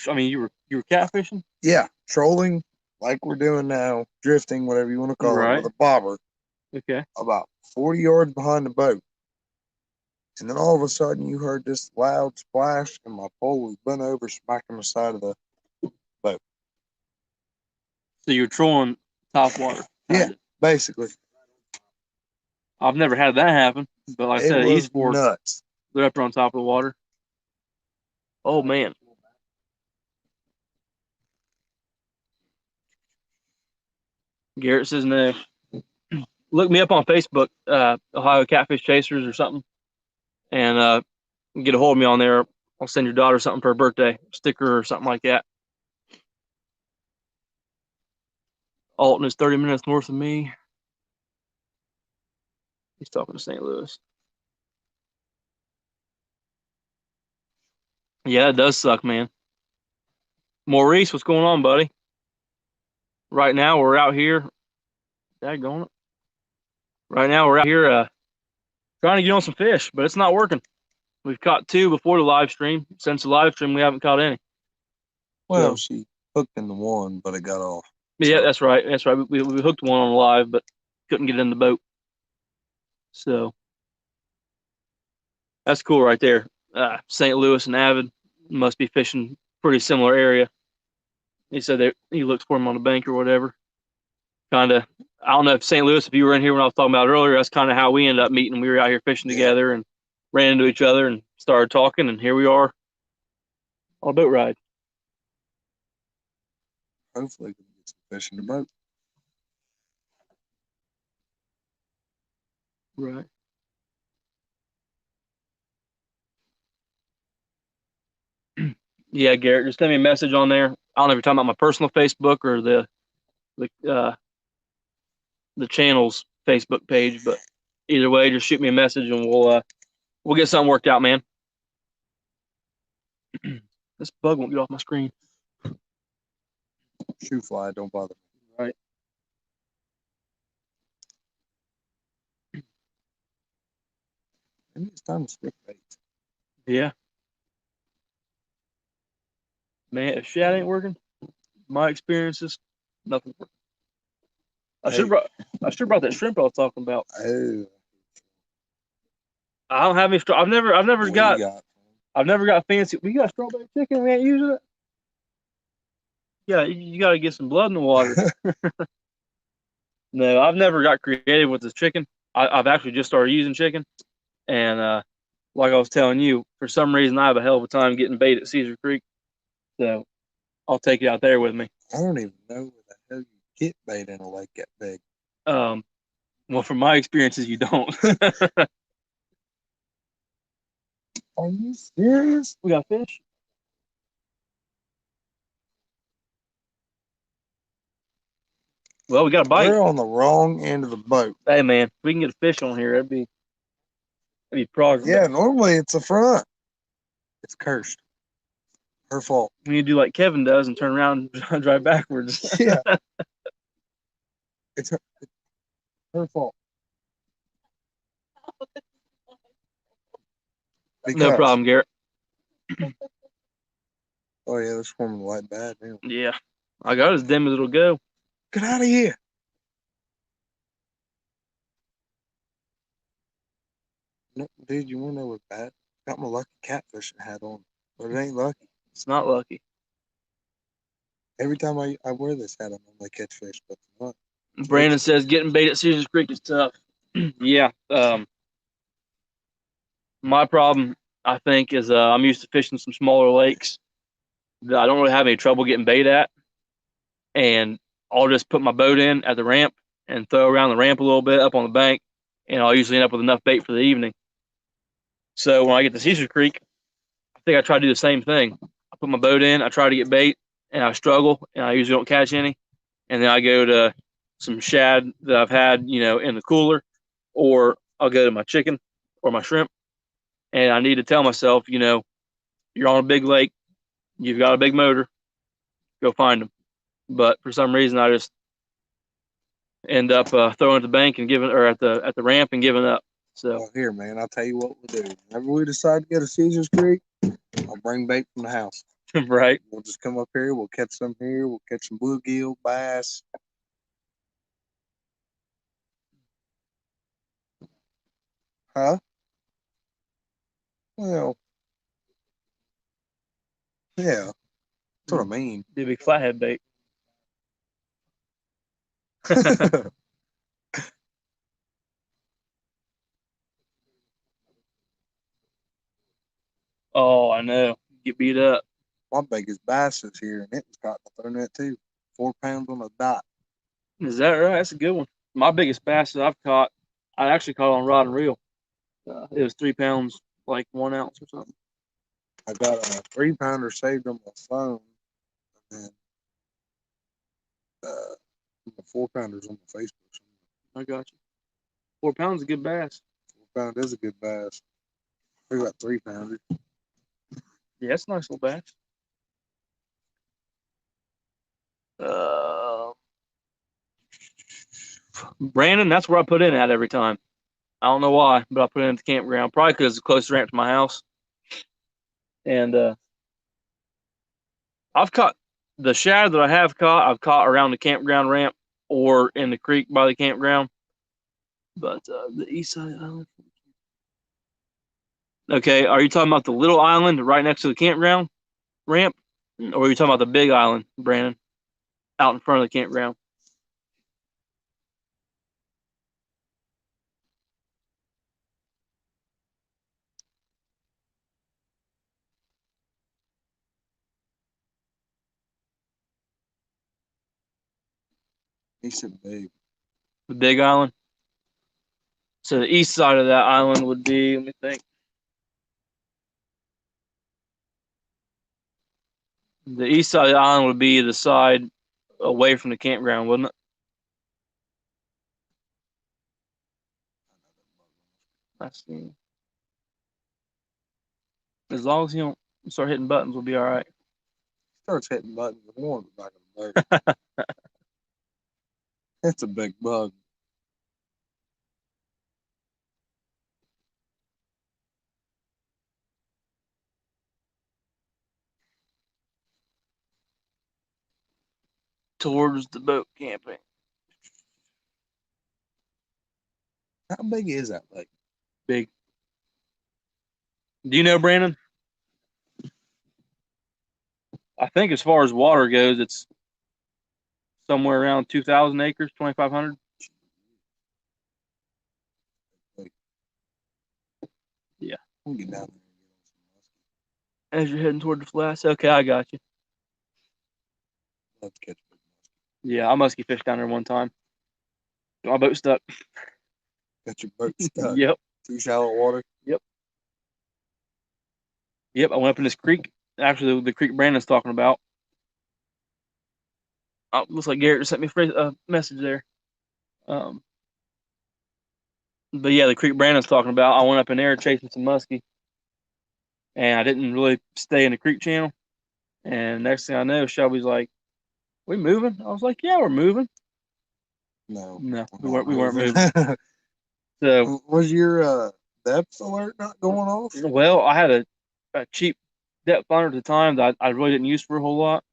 catfishing? Yeah. Trolling like we're doing now, drifting, whatever you want to call it, Right. with a bobber, Okay. about 40 yards behind the boat. And then all of a sudden, you heard this loud splash, and my pole was bent over, smacking the side of the boat. So you're trolling top water. Yeah, basically. I've never had that happen, but like I It said, was East Fork, nuts. they're up there on top of the water. Oh man. Garrett says no. Look me up on Facebook, Ohio Catfish Chasers or something, and get a hold of me on there. I'll send your daughter something for her birthday, sticker or something like that. Alton is 30 minutes north of me. He's talking to St. Louis. Yeah, it does suck, man. Maurice, what's going on, buddy? Right now, we're out here. Daggone it. Right now, we're out here trying to get on some fish, but it's not working. We've caught 2 before the live stream. Since the live stream, we haven't caught any. Well, she hooked into one, but it got off. Yeah, that's right. That's right. We hooked one on live, but couldn't get it in the boat. So that's cool right there. St. Louis and Avid must be fishing pretty similar area. He said that he looked for him on the bank or whatever. Kind of, I don't know if St. Louis, if you were in here when I was talking about earlier, that's kind of how we ended up meeting. We were out here fishing together and ran into each other and started talking, and here we are on a boat ride. Hopefully, we can get some fish in the boat. Right. Yeah, Garrett, just send me a message on there. I don't know if you're talking about my personal Facebook or the channel's Facebook page, but either way, just shoot me a message and we'll get something worked out, man. This bug won't get off my screen. Shoe fly, don't bother me. Right. Maybe it's time to stick bait. Yeah. Man, if shad ain't working, my experiences, nothing working. I should have brought that shrimp I was talking about. Oh. I don't have any. I've never got. I've never got fancy. We got strawberry chicken. We ain't using it. Yeah, you got to get some blood in the water. No, I've never got creative with this chicken. I've actually just started using chicken, and like I was telling you, for some reason I have a hell of a time getting bait at Cedar Creek, so I'll take it out there with me. I don't even know where the hell you get bait in a lake that big. Well, from my experiences, you don't. Are you serious? We got fish. Well, we got a bite. We're on the wrong end of the boat. Hey, man, if we can get a fish on here, that'd be progress. Yeah, normally it's the front. It's cursed. Her fault. We need to do like Kevin does and turn around and drive backwards. Yeah. It's her fault. No problem, Garrett. Oh, yeah, they're swarming the light bad now. Yeah. I got it as dim as it'll go. Get out of here. No, dude, you want to know what's bad? Got my lucky catfishing hat on, but it ain't lucky. It's not lucky. Every time I wear this hat, I'm on my catch fish, but it's not. Brandon says getting bait at Cedar Creek is tough. Yeah. My problem, I think, is I'm used to fishing some smaller lakes that I don't really have any trouble getting bait at. And I'll just put my boat in at the ramp and throw around the ramp a little bit up on the bank, and I'll usually end up with enough bait for the evening. So when I get to Cedar Creek, I think I try to do the same thing. I put my boat in, I try to get bait, and I struggle, and I usually don't catch any. And then I go to some shad that I've had, in the cooler, or I'll go to my chicken or my shrimp. And I need to tell myself, you're on a big lake, you've got a big motor, go find them. But for some reason, I just end up throwing at the bank and at the ramp and giving up. So well, here, man, I'll tell you what we'll do. Whenever we decide to go to Caesar's Creek, I'll bring bait from the house. Right. We'll just come up here. We'll catch some here. We'll catch some bluegill, bass. Huh? Well, yeah. That's what I mean. Be a big flathead bait. Oh, I know. Get beat up. My biggest bass is here, and it was caught in the throw net too. 4 pounds on a dot. Is that right? That's a good one. My biggest bass that I've caught, I actually caught on rod and reel. It was 3 pounds, like 1 ounce or something. I got a 3-pounder saved on my phone, and then the 4-pounders on my Facebook. I got you. 4 pounds is a good bass. 4-pound is a good bass. We got 3-pounders. Yeah, that's a nice little bass. Brandon, that's where I put in at every time. I don't know why, but I put it in the campground. Probably because it's the closest ramp to my house. And I've caught the shad that I have caught. I've caught around the campground ramp or in the creek by the campground. But the east side island. Okay, are you talking about the little island right next to the campground ramp, or are you talking about the big island, Brandon, out in front of the campground? He said big. The big island. So the east side of that island would be, let me think. The east side of the island would be the side away from the campground, wouldn't it? I see. As long as you don't start hitting buttons, we'll be all right. Starts hitting buttons with one back of the boat. It's a big bug. Towards the boat camping. How big is that lake? Big. Do you know, Brandon? I think as far as water goes, it's somewhere around 2,000 acres, 2,500. Yeah. We'll get down As you're heading toward the flats. Okay, I got you. there. Let's catch big muskie. Yeah, I musky fished down there one time. My boat stuck. Got your boat stuck. Yep. Too shallow water. Yep. I went up in this creek. Actually, the creek Brandon's talking about. Oh, looks like Garrett just sent me a message there. But yeah, the creek Brandon's talking about. I went up in there chasing some muskie, and I didn't really stay in the creek channel. And next thing I know, Shelby's like, "We moving?" I was like, "Yeah, we're moving." No, We weren't. We weren't moving. So was your depth alert not going off? well, I had a cheap depth finder at the time that I really didn't use for a whole lot.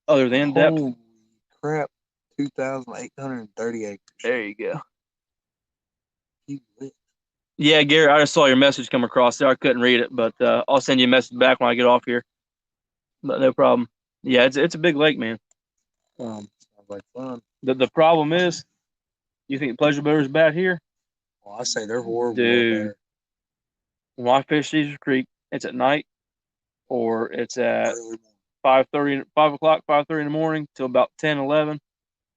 Other than depth. Holy crap! 2,830 acres. There you go. You lit. Yeah, Garrett, I just saw your message come across there. I couldn't read it, but I'll send you a message back when I get off here. But no problem. Yeah, it's a big lake, man. Sounds like fun. The problem is, you think pleasure boaters bad here? Well, I say they're horrible. Dude, when I fish Caesar Creek, it's at night or it's at 5:30, 5 o'clock, 5:30 in the morning till about 10, 11.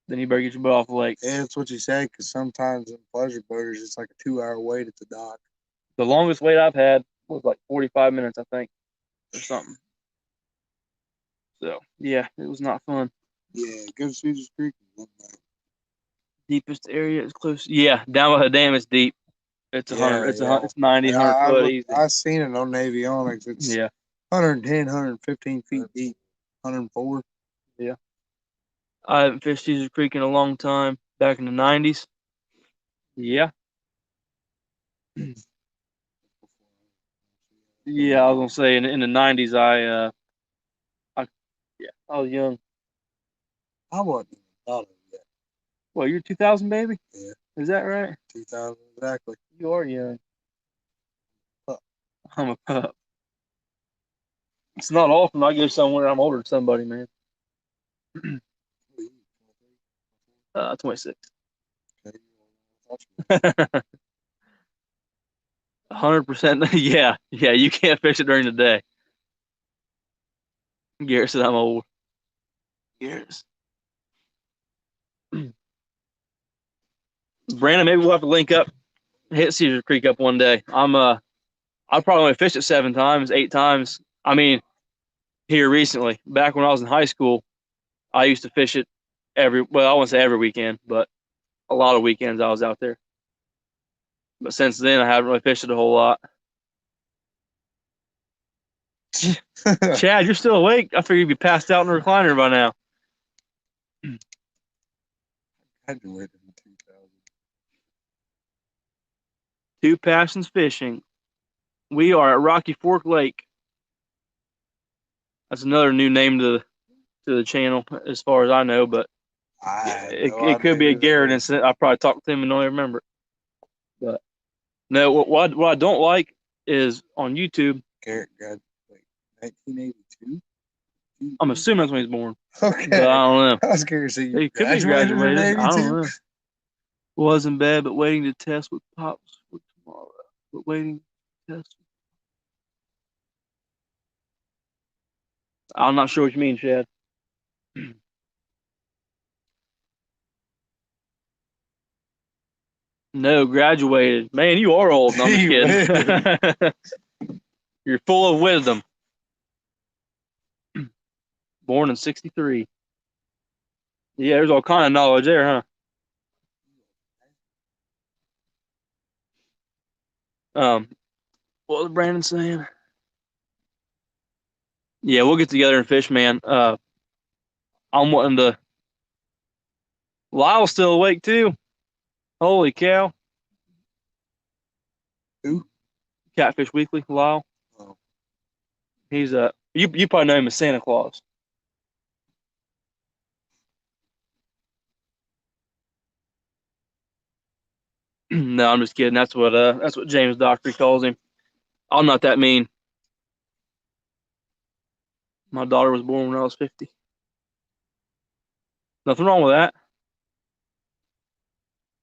Then you better get your boat off the lake. Yeah, that's what you say, because sometimes in pleasure boaters, it's like a 2-hour wait at the dock. The longest wait I've had was like 45 minutes, I think, or something. So, yeah, it was not fun. Yeah, go to Caesar's Creek. Deepest area is close. Yeah, down by the dam, it's deep. It's 100. It's 90, 100 foot easy. I've seen it on Navionics. It's 110, 115 feet deep, 104. Yeah. I haven't fished Caesar Creek in a long time. Back in the 90s. Yeah. Yeah, I was gonna say in the '90s, yeah, I was young. I wasn't even thought of it yet. Well, you're 2000 baby. Yeah, Is that right? 2000 exactly. You are young. Pup. I'm a pup. It's not often I go somewhere I'm older than somebody, man. What are you, 26. 23? Okay, you 100%. Yeah, yeah. You can't fish it during the day. Garrett said I'm old. Garrett. Brandon, maybe we'll have to link up, hit Cedar Creek up one day. I probably only fished it 7 times, 8 times. I mean, here recently. Back when I was in high school, I used to fish it well, I wouldn't say every weekend, but a lot of weekends I was out there. But since then, I haven't really fished it a whole lot. Chad, you're still awake? I figured you'd be passed out in the recliner by now. graduated in 2000. Two Passions Fishing. We are at Rocky Fork Lake. That's another new name to the channel, as far as I know. But I had no it could idea be a who that Garrett was. incident. I probably talked to him and don't even remember it. But no, what I don't like is on YouTube. Garrett graduated 1982. I'm assuming that's when he's born, Okay, but I don't know. I was curious. So you He could be graduated in graduated. I don't 82? know. Wasn't bad, but waiting to test with pops for tomorrow. But waiting to test. I'm not sure what you mean, Chad. No, graduated. Man, you are old. No, I'm just kidding. You're full of wisdom. Born in '63. Yeah, there's all kind of knowledge there, huh? What was Brandon saying? Yeah, we'll get together and fish, man. I'm wanting to. Lyle's still awake too. Holy cow! Who? Catfish Weekly, Lyle. Oh. He's you probably know him as Santa Claus. No, I'm just kidding. That's what James Dockery calls him. I'm not that mean. My daughter was born when I was 50. Nothing wrong with that.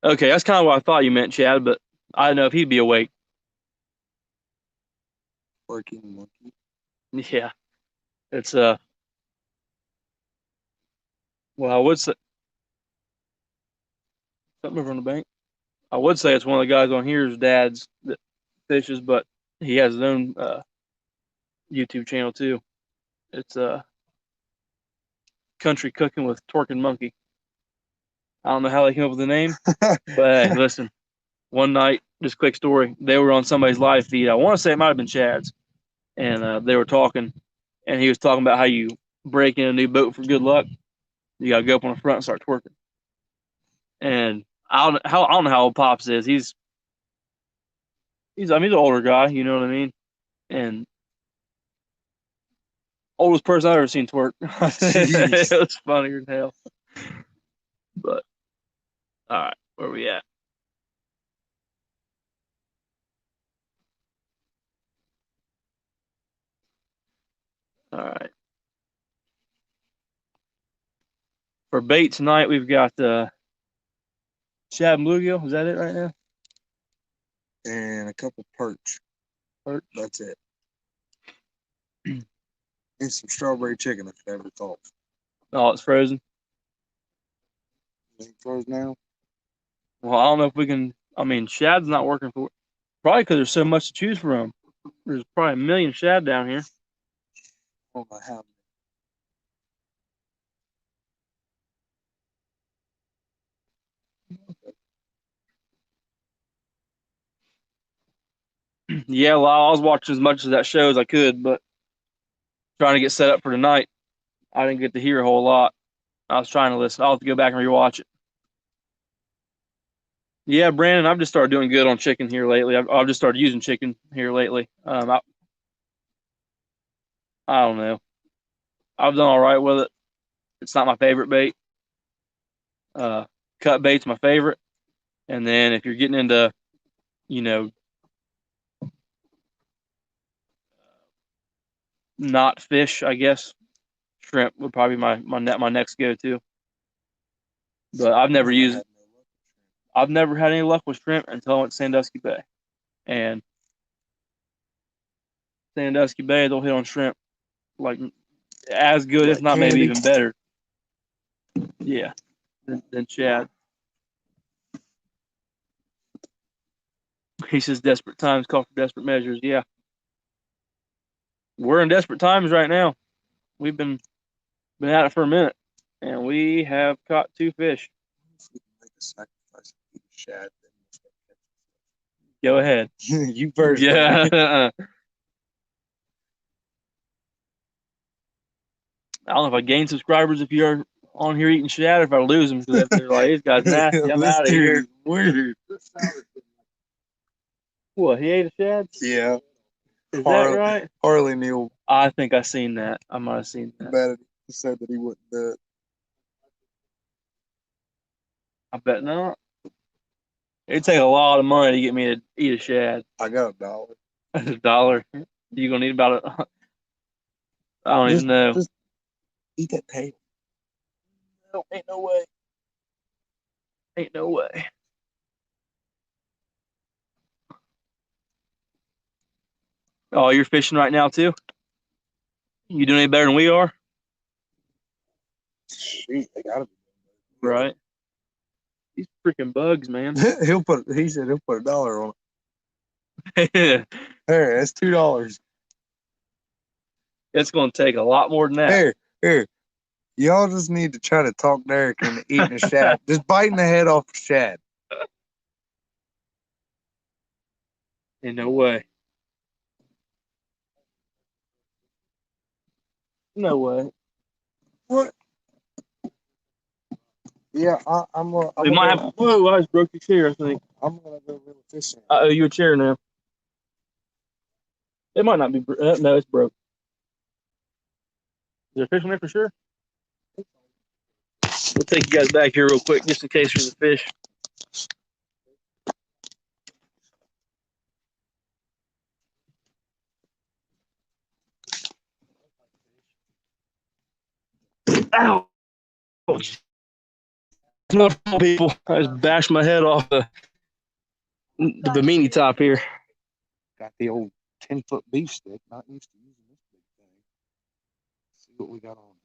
Okay, that's kind of what I thought you meant, Chad, but I don't know if he'd be awake. Working monkey. Yeah, it's well, I would say something over on the bank. I would say it's one of the guys on here's dad's that fishes, but he has his own YouTube channel too. It's Country Cooking with Torque and Monkey. I don't know how they came up with the name, but hey, listen. One night, just quick story. They were on somebody's live feed. I want to say it might have been Chad's, and they were talking, and he was talking about how you break in a new boat for good luck. You got to go up on the front and start twerking. And I don't know how old Pops is. I mean, he's an older guy. You know what I mean? And oldest person I've ever seen twerk. It was funnier than hell. But all right, where we at? All right. For bait tonight, we've got shad and bluegill. Is that it right now? And a couple perch. Perch. That's it. And some strawberry chicken if it ever thaws. Oh, it's frozen. Is it frozen now? Well, I don't know if we can. I mean, shad's not working for. Probably because there's so much to choose from. There's probably a million shad down here. I don't know how. Yeah, well, I was watching as much of that show as I could, but trying to get set up for tonight, I didn't get to hear a whole lot. I was trying to listen. I'll have to go back and rewatch it. Yeah, Brandon, I've just started doing good on chicken here lately. I've just started using chicken here lately. I don't know. I've done all right with it. It's not my favorite bait. Cut bait's my favorite. And then if you're getting into, you know, not fish, I guess shrimp would probably be my next go to. But I've never had any luck with shrimp until I went to Sandusky Bay. And Sandusky Bay, they'll hit on shrimp like as good, if not maybe even better. Yeah, than shad. He says desperate times call for desperate measures. Yeah. We're in desperate times right now. We've been at it for a minute, and we have caught 2 fish. Make a sacrifice and eat a shad. Go ahead. You first. Yeah. I don't know if I gain subscribers if you're on here eating shad, or if I lose them because they're like, this guy's nasty. I'm out of here. Weird. What? He ate a shad? Yeah. Is that right? Harley Neal. I think I seen that. I might have seen that. Bet he said that he wouldn't do it. I bet not. It'd take a lot of money to get me to eat a shad. I got $1. $1. You gonna need about a? I don't even know. Just eat that tail. No, ain't no way. Ain't no way. Oh, you're fishing right now too? You doing any better than we are? Shit, they gotta be. Right. These freaking bugs, man. He said he'll put $1 on it. There, that's $2. it's gonna take a lot more than that. Here. Y'all just need to try to talk Derek into eating a shad. Just biting the head off a shad. Ain't no way. No way. What? Yeah, I'm We might have. Whoa! I just broke your chair. I think. I'm gonna go real fishing. I owe you a chair now. It might not be. No, it's broke. Is there a fish on there for sure? We'll take you guys back here real quick, just in case there's a fish. Ow! It's not for people. I just bashed my head off the bimini top here. Got the old 10-foot beef stick. Not used to using this big thing. Let's see what we got on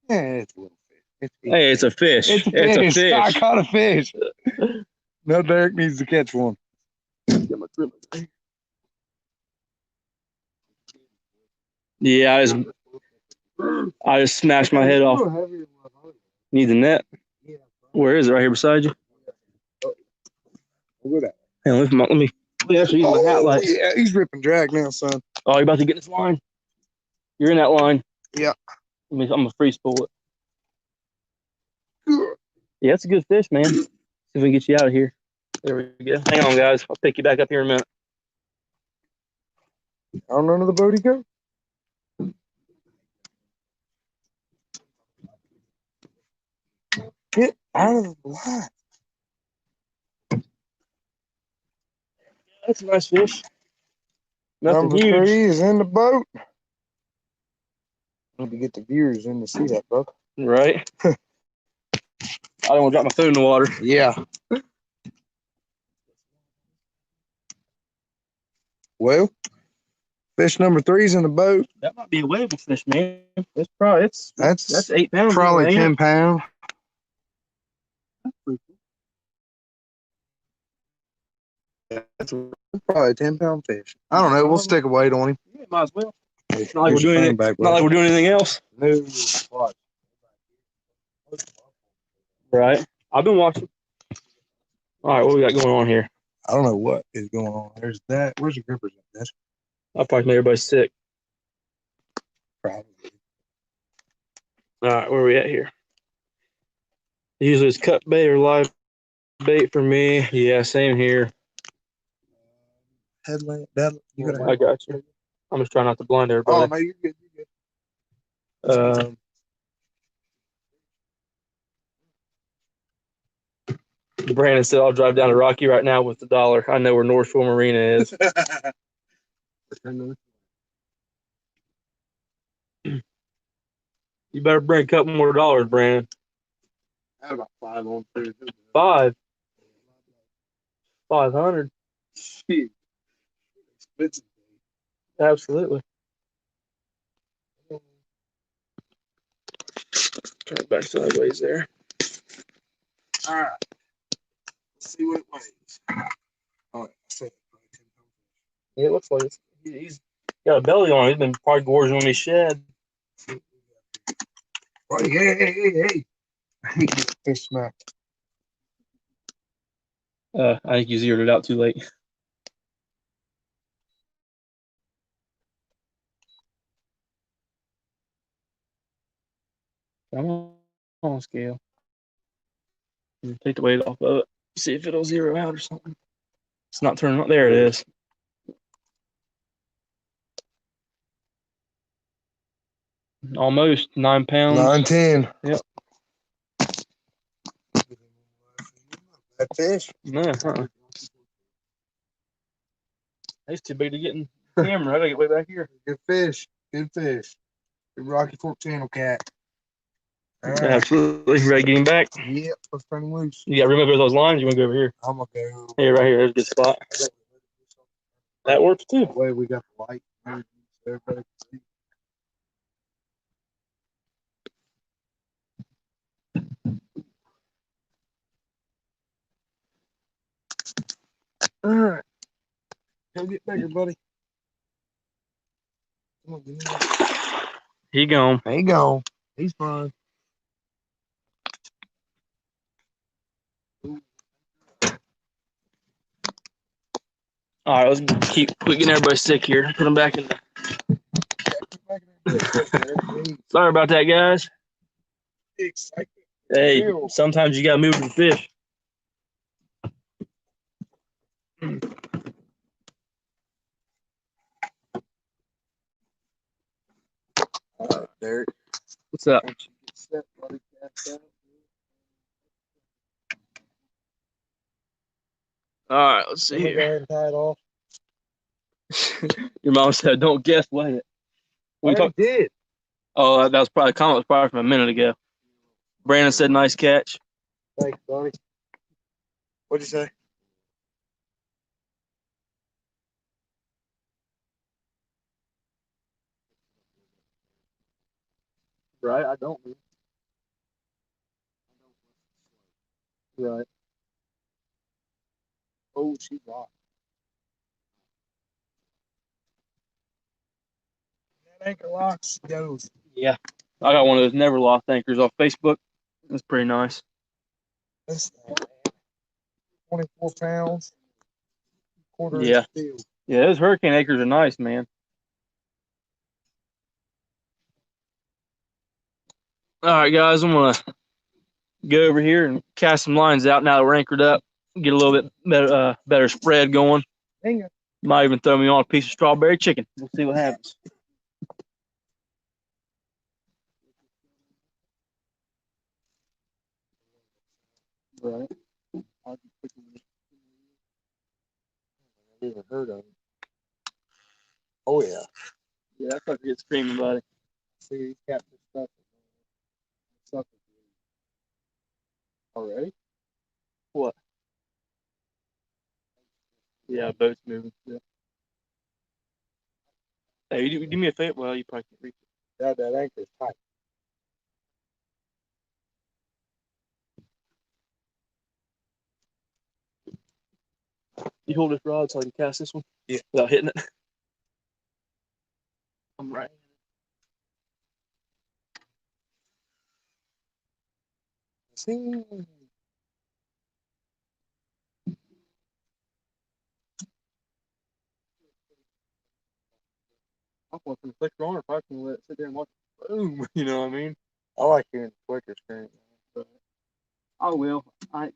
here. Yeah, it's a little fish. Hey, it's a fish. It's a fish. I caught a fish. Now Derek needs to catch one. Yeah, I just smashed my head off. Need the net? Where is it? Right here beside you? Look at that. Hang on, let me actually use my hat light. Yeah, he's ripping drag now, son. Oh, you're about to get in this line? You're in that line. Yeah. I'm gonna free spool it. Yeah, it's a good fish, man. See if we can get you out of here. There we go. Hang on, guys. I'll pick you back up here in a minute. I don't know where the boat he go. Get out of the line. That's a nice fish. Nothing Number huge. 3 is in the boat. Need to get the viewers in to see that, bro. Right. I don't want to drop my phone in the water. Yeah. Well, fish number 3 is in the boat. That might be a weightable fish, man. That's 8 pounds. Probably 10 pounds. That's probably a 10-pound fish. I don't know. We'll stick a weight on him. Yeah, might as well. It's not like we're doing anything else. No. Right. I've been watching. All right, what we got going on here? I don't know what is going on. There's that. Where's the grippers at this? I'll probably make everybody sick. Probably. All right, where are we at here? Usually it's cut bait or live bait for me. Yeah, same here. Headlamp. You gotta I got you. I'm just trying not to blind Oh, everybody. no, you're good. You're good. Brandon said I'll drive down to Rocky right now with $1. I know where North Shore Marina is. You better bring a couple more dollars, Brandon. I had about 5 on too. 5? 500? Shit. Expensive. Absolutely. Turn it back sideways there. All right. Let's see what it weighs. Oh, I said probably 10 pounds. Yeah, it looks like he's got a belly on. He's been probably gorging on his shed. Oh, hey. I get the fish smacked. I think you zeroed it out too late. Come on, scale. Take the weight off of it. See if it'll zero out or something. It's not turning on. There it is. Almost 9 pounds. 910. Yep. That fish? No, It's too big to get in the camera. I gotta get way back here. Good fish. Good fish. Good Rocky Fork Channel cat. All right. Absolutely. Ready to get him back? Yep. Let's turn him loose. You got room over those lines? You want to go over here? I'm going to go. Hey, right here. There's a good spot. That works too. That way we got the light. So everybody can see. All right. Go get bigger, buddy. Come on, give me that. He gone. There you go. He's fine. All right, let's keep getting everybody sick here. Put them back in. Sorry about that, guys. Hey, sometimes you gotta move the fish. Derek. What's up? All right, let's see Go here. ahead and tie it off. Your mom said, "Don't guess, weigh it." We did. Oh, that was probably a comment was probably from a minute ago. Brandon said, "Nice catch." Thanks, buddy. What'd you say? Right, I don't. Right. Oh, she lost. That anchor locks goes. Yeah, I got one of those never lost anchors off Facebook. That's pretty nice. This thing, man. 24 pounds. Quarter Yeah. inch steel. Yeah, those hurricane anchors are nice, man. All right, guys, I'm gonna go over here and cast some lines out now that we're anchored up. Get a little bit better spread going. Hang on. Might even throw me on a piece of strawberry chicken. We'll see what happens. Right. I've never heard of it. Oh, yeah. Yeah, that's like get screaming, buddy. See, he's got this stuff. Already? What? Yeah, boat's moving. Yeah. Hey, you do me a favor. Well, you probably can't reach it. Yeah, that anchor's tight. You hold this rod so I can cast this one? Yeah. Without hitting it? I'm right. See? I'm going to click on it. If I can let it sit there and watch it. Boom. You know what I mean? I like hearing the flicker screen. I will. I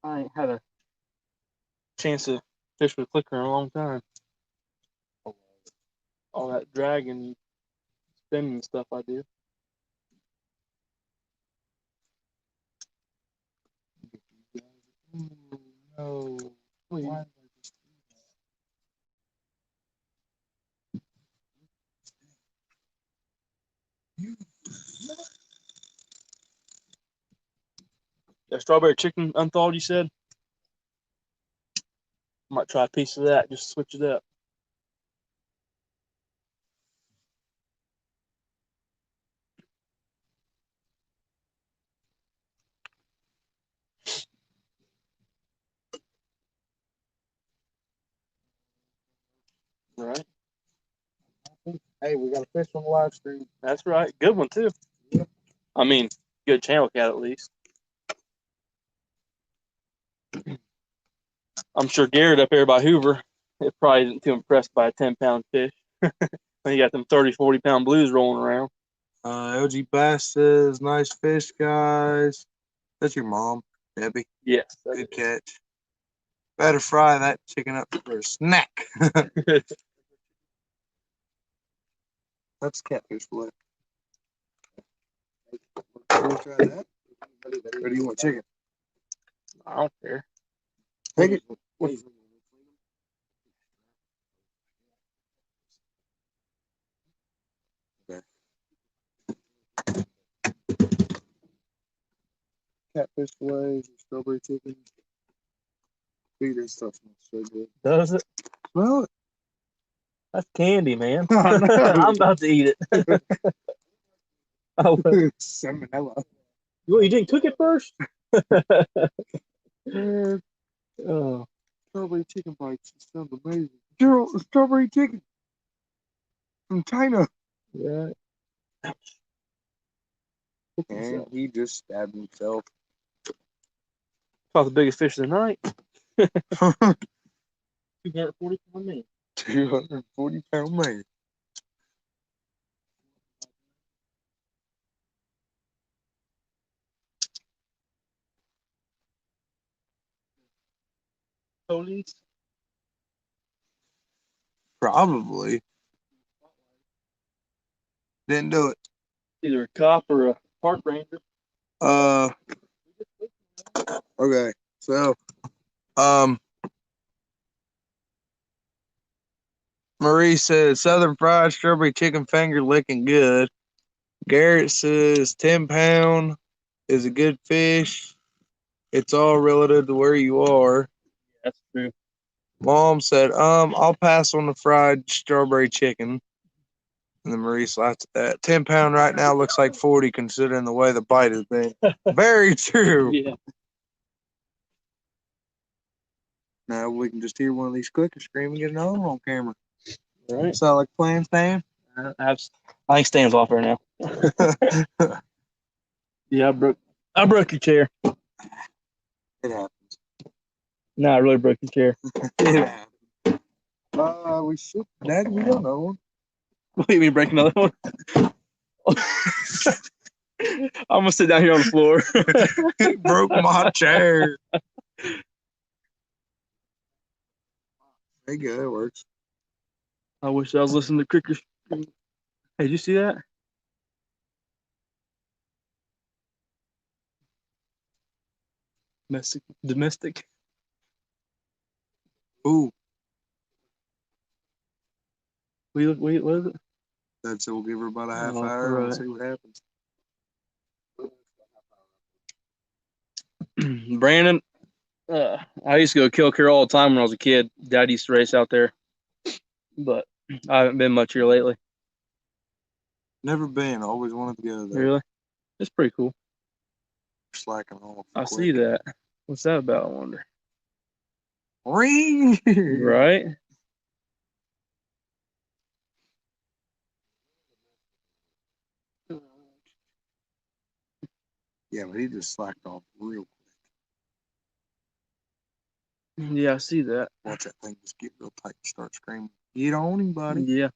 ain't had a chance to fish with a clicker in a long time. all that dragging, spinning and stuff I do. No. Please. That strawberry chicken unthawed, you said? Might try a piece of that, just switch it up. Right. Hey, we got a fish on the live stream. That's right. Good one, too. Yeah. I mean, good channel cat at least. I'm sure Garrett up there by Hoover it probably isn't too impressed by a 10-pound fish. When you got them 30, 40-pound blues rolling around. LG Bass says, nice fish, guys. That's your mom, Debbie. Yes. Good catch. Better fry that chicken up for a snack. That's catfish fillet. You want to try that? Or do you want chicken? I don't care. Take it. Okay. Catfish fillets, strawberry chicken. Dude, this stuff smells so good. Does it? Smell it. That's candy, man. I know. I'm about to eat it. Oh, Salmonella. you didn't cook it first? Oh, Strawberry chicken bites. It sounds amazing. Gerald, strawberry chicken from China. yeah. And he just stabbed himself. Caught the biggest fish of the night. 240-pound man. 240-pound man. Police. Probably. Didn't do it. Either a cop or a park ranger. Okay. So, Marie says Southern fried strawberry chicken finger licking good. Garrett says 10-pound is a good fish. It's all relative to where you are. That's true. Mom said, I'll pass on the fried strawberry chicken. And then Marie slapped at that. 10-pound right now looks like 40 considering the way the bite has been. Very true. Yeah. Now we can just hear one of these clickers scream and get another one on camera. Right. Sound like playing Stan? I think Stan's off right now. Yeah, I broke your chair. It happens. No, I really broke your chair. It happens. We should. Daddy, we don't know. What do you mean break another one? I'm gonna sit down here on the floor. He broke my chair. There you go, it works. I wish I was listening to crickets. Hey, did you see that? Domestic. Ooh. Wait, what is it? Dad said we'll give her about a half Oh, hour and right. see what happens. Brandon, I used to go kill Carol all the time when I was a kid. Dad used to race out there, but I haven't been much here lately. Never been. Always wanted to go there. Really? It's pretty cool. Slacking off. I see that. What's that about, I wonder? Ring. Right? Yeah, but he just slacked off real quick. Yeah, I see that. Watch that thing just get real tight and start screaming. Get on him, buddy. Yeah.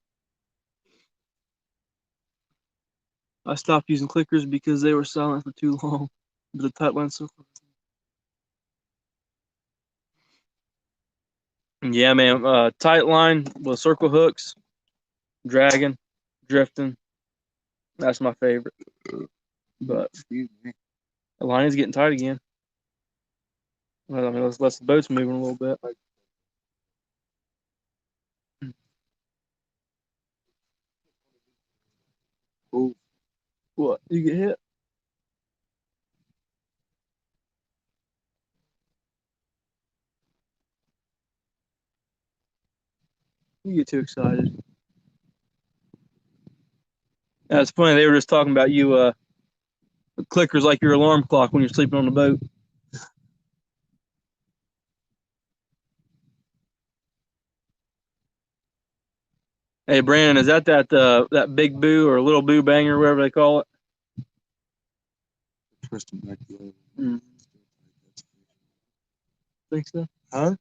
I stopped using clickers because they were silent for too long. The tight line circle. Yeah, man. Tight line with circle hooks. dragging, drifting. That's my favorite. But Excuse me. the line is getting tight again. Well, I mean, let's the boat's moving a little bit. Ooh. What? You get hit? You get too excited. That's funny. They were just talking about you. Clickers like your alarm clock when you're sleeping on the boat. Hey, Brandon, is that big boo or little boo banger, whatever they call it? Twisting back the other. Think so? Huh?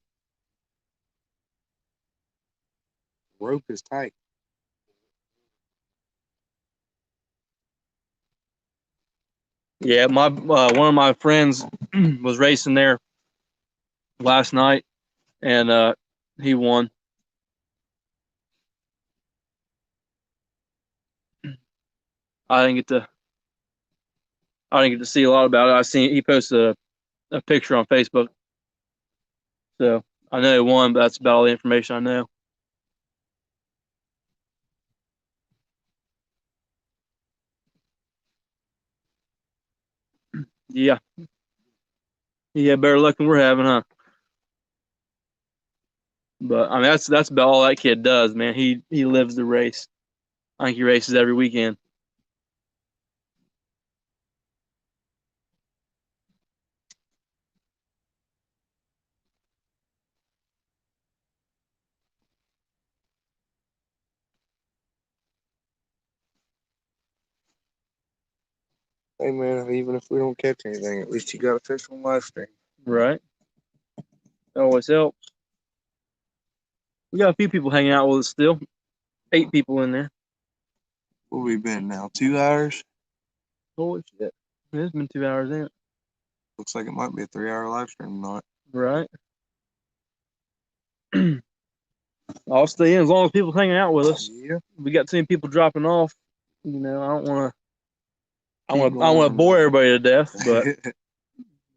Rope is tight. Yeah, my one of my friends was racing there last night, and he won. I didn't get to I didn't get to see a lot about it. I seen he posted a picture on Facebook, so I know he won, but that's about all the information I know. Yeah, yeah, better luck than we're having, huh? But I mean, that's about all that kid does, man. He lives the race. I think he races every weekend. Hey man, even if we don't catch anything, at least you got a fish on live stream. Right. That always helps. We got a few people hanging out with us still. 8 people in there. Where we been now? 2 hours? Holy shit. It's been 2 hours in. Looks like it might be a 3-hour live stream tonight. Right. I'll stay in as long as people hanging out with us. Yeah. We got too many people dropping off. You know, I don't want to. I Keep want to going. bore everybody to death, but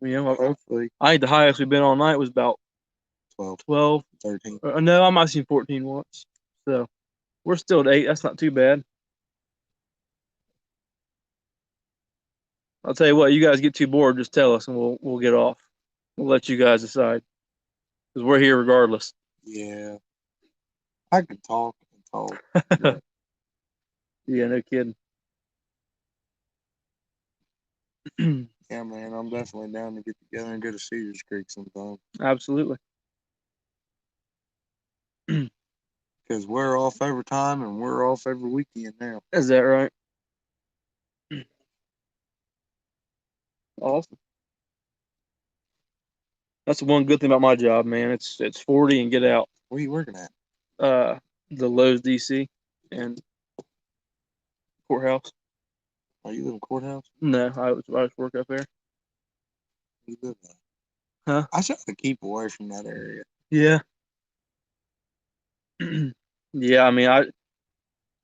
you know, Hopefully I think the highest we've been all night was about 12. 13. No, I might have seen 14 once. So we're still at 8. That's not too bad. I'll tell you what. You guys get too bored, just tell us, and we'll get off. We'll let you guys decide because we're here regardless. Yeah. I could talk and talk. But Yeah, no kidding. yeah, man, I'm definitely down to get together and go to Cedars Creek sometime. Absolutely. Because we're off every time and we're off every weekend now. Is that right? Awesome. That's the one good thing about my job, man. It's 40 and get out. Where are you working at? The Lowe's DC and courthouse. Are you live in Courthouse? No, I just work up there. You live there? Huh? I try to keep away from that area. Yeah. Yeah, I mean,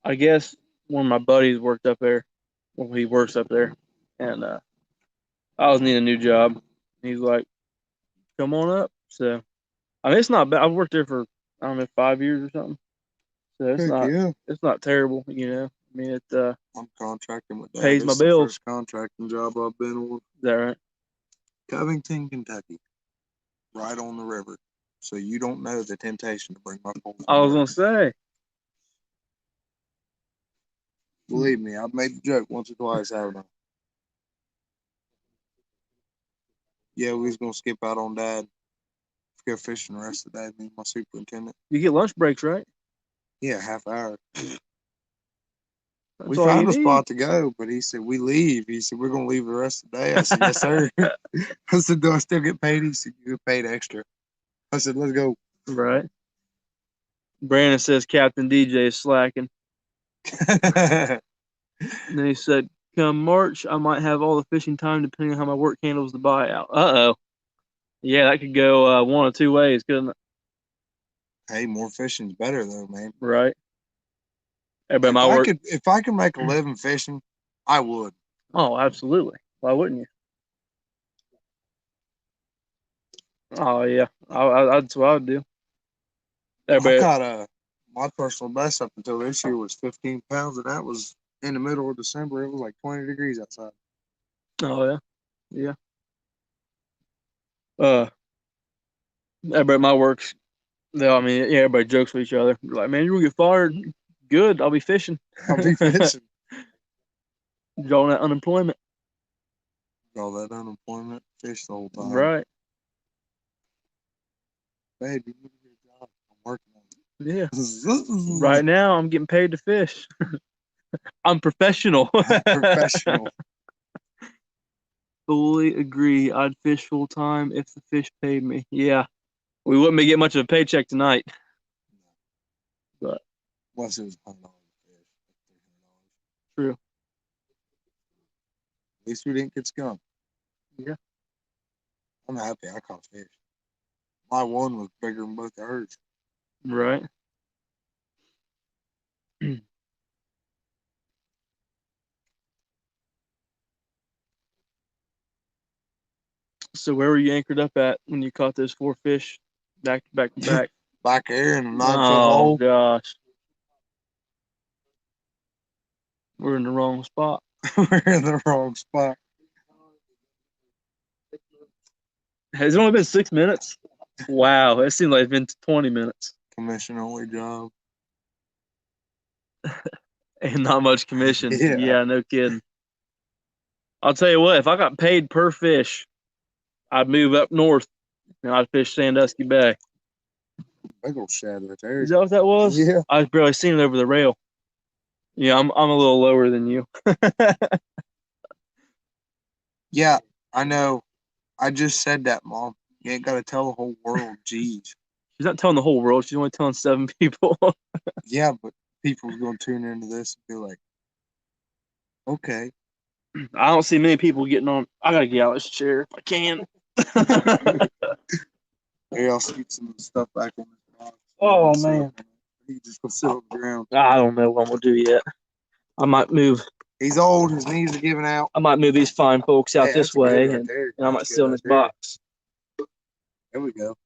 I guess one of my buddies worked up there. Well, he works up there, and I was needing a new job. He's like, "Come on up." So I mean, it's not bad. I've worked there for I don't know 5 years or something. So Heck yeah. it's not terrible, you know. I mean, it I'm contracting with Dad. pays This my is the bills. first contracting job I've been on. Is that right? Covington, Kentucky. Right on the river. So you don't know the temptation to bring my phone. I was gonna say. Believe me, I've made the joke once or twice, haven't I? Yeah, we was gonna skip out on Dad. Go fishing the rest of the day, me and my superintendent. You get lunch breaks, right? Yeah, half hour. That's We all you found a need. spot to go, but he said we leave. He said we're gonna leave the rest of the day. I said yes, sir. I said do I still get paid? He said you get paid extra. I said let's go. Right. Brandon says Captain DJ is slacking. And then he said, "Come March, I might have all the fishing time, depending on how my work handles the buyout." Uh oh. Yeah, that could go one of two ways, couldn't it? Hey, more fishing's better though, man. Right. Everybody my work. If I could make a living fishing, I would. Oh, absolutely. Why wouldn't you? Oh yeah, that's what I would do. I caught my personal best up until this year was 15 pounds, and that was in the middle of December. It was like 20 degrees outside. Oh yeah. Everybody at my works, everybody jokes with each other. They're like, man, you will get fired. Good, I'll be fishing. I'll be fishing. Drawing that unemployment. All that unemployment, fish the whole time. Right. Babe, you need to get a job. I'm working on it. Yeah. Right now, I'm getting paid to fish. I'm professional. Professional. Fully agree. I'd fish full time if the fish paid me. Yeah. We wouldn't be getting much of a paycheck tonight. But unless it was $100 fish. True. At least we didn't get scum. Yeah. I'm happy I caught fish. My one was bigger than both of hers. Right. So where were you anchored up at when you caught those 4 fish back to back to back? Back there in a 9-foot Oh hole. gosh. We're in the wrong spot. We're in the wrong spot. Has it only been 6 minutes? Wow, it seemed like it's been 20 minutes. Commission only job. And not much commission. Yeah. Yeah, no kidding. I'll tell you what, if I got paid per fish, I'd move up north and I'd fish Sandusky Bay. Big old shad right there. Is that what that was? Yeah. I've barely seen it over the rail. Yeah, I'm a little lower than you. Yeah, I know. I just said that, Mom. You ain't got to tell the whole world. Jeez. She's not telling the whole world. She's only telling 7 people. Yeah, but people's going to tune into this and be like, okay. I don't see many people getting on. I got to get out of this chair if I can. Maybe I'll scoot some of the stuff back on this box. Oh, man. He just gonna sit on the ground. I don't know what I'm going to do yet. I might move. He's old. His knees are giving out. I might move these fine folks out this way, right and I might sit on this box. There we go.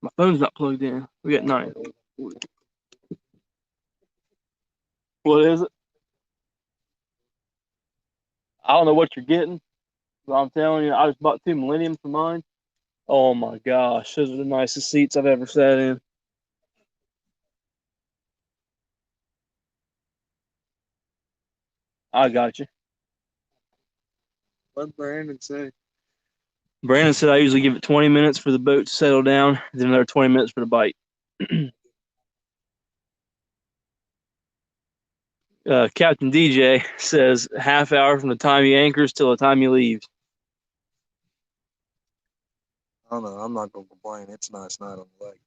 My phone's not plugged in. We got 9. What is it? I don't know what you're getting, but I'm telling you, I just bought 2 Millennium for mine. Oh my gosh, those are the nicest seats I've ever sat in. I got you. What did Brandon say? Brandon said I usually give it 20 minutes for the boat to settle down, then another 20 minutes for the bite. Captain DJ says half hour from the time he anchors till the time he leaves. I don't know. I'm not going to complain. It's a nice night on the lake.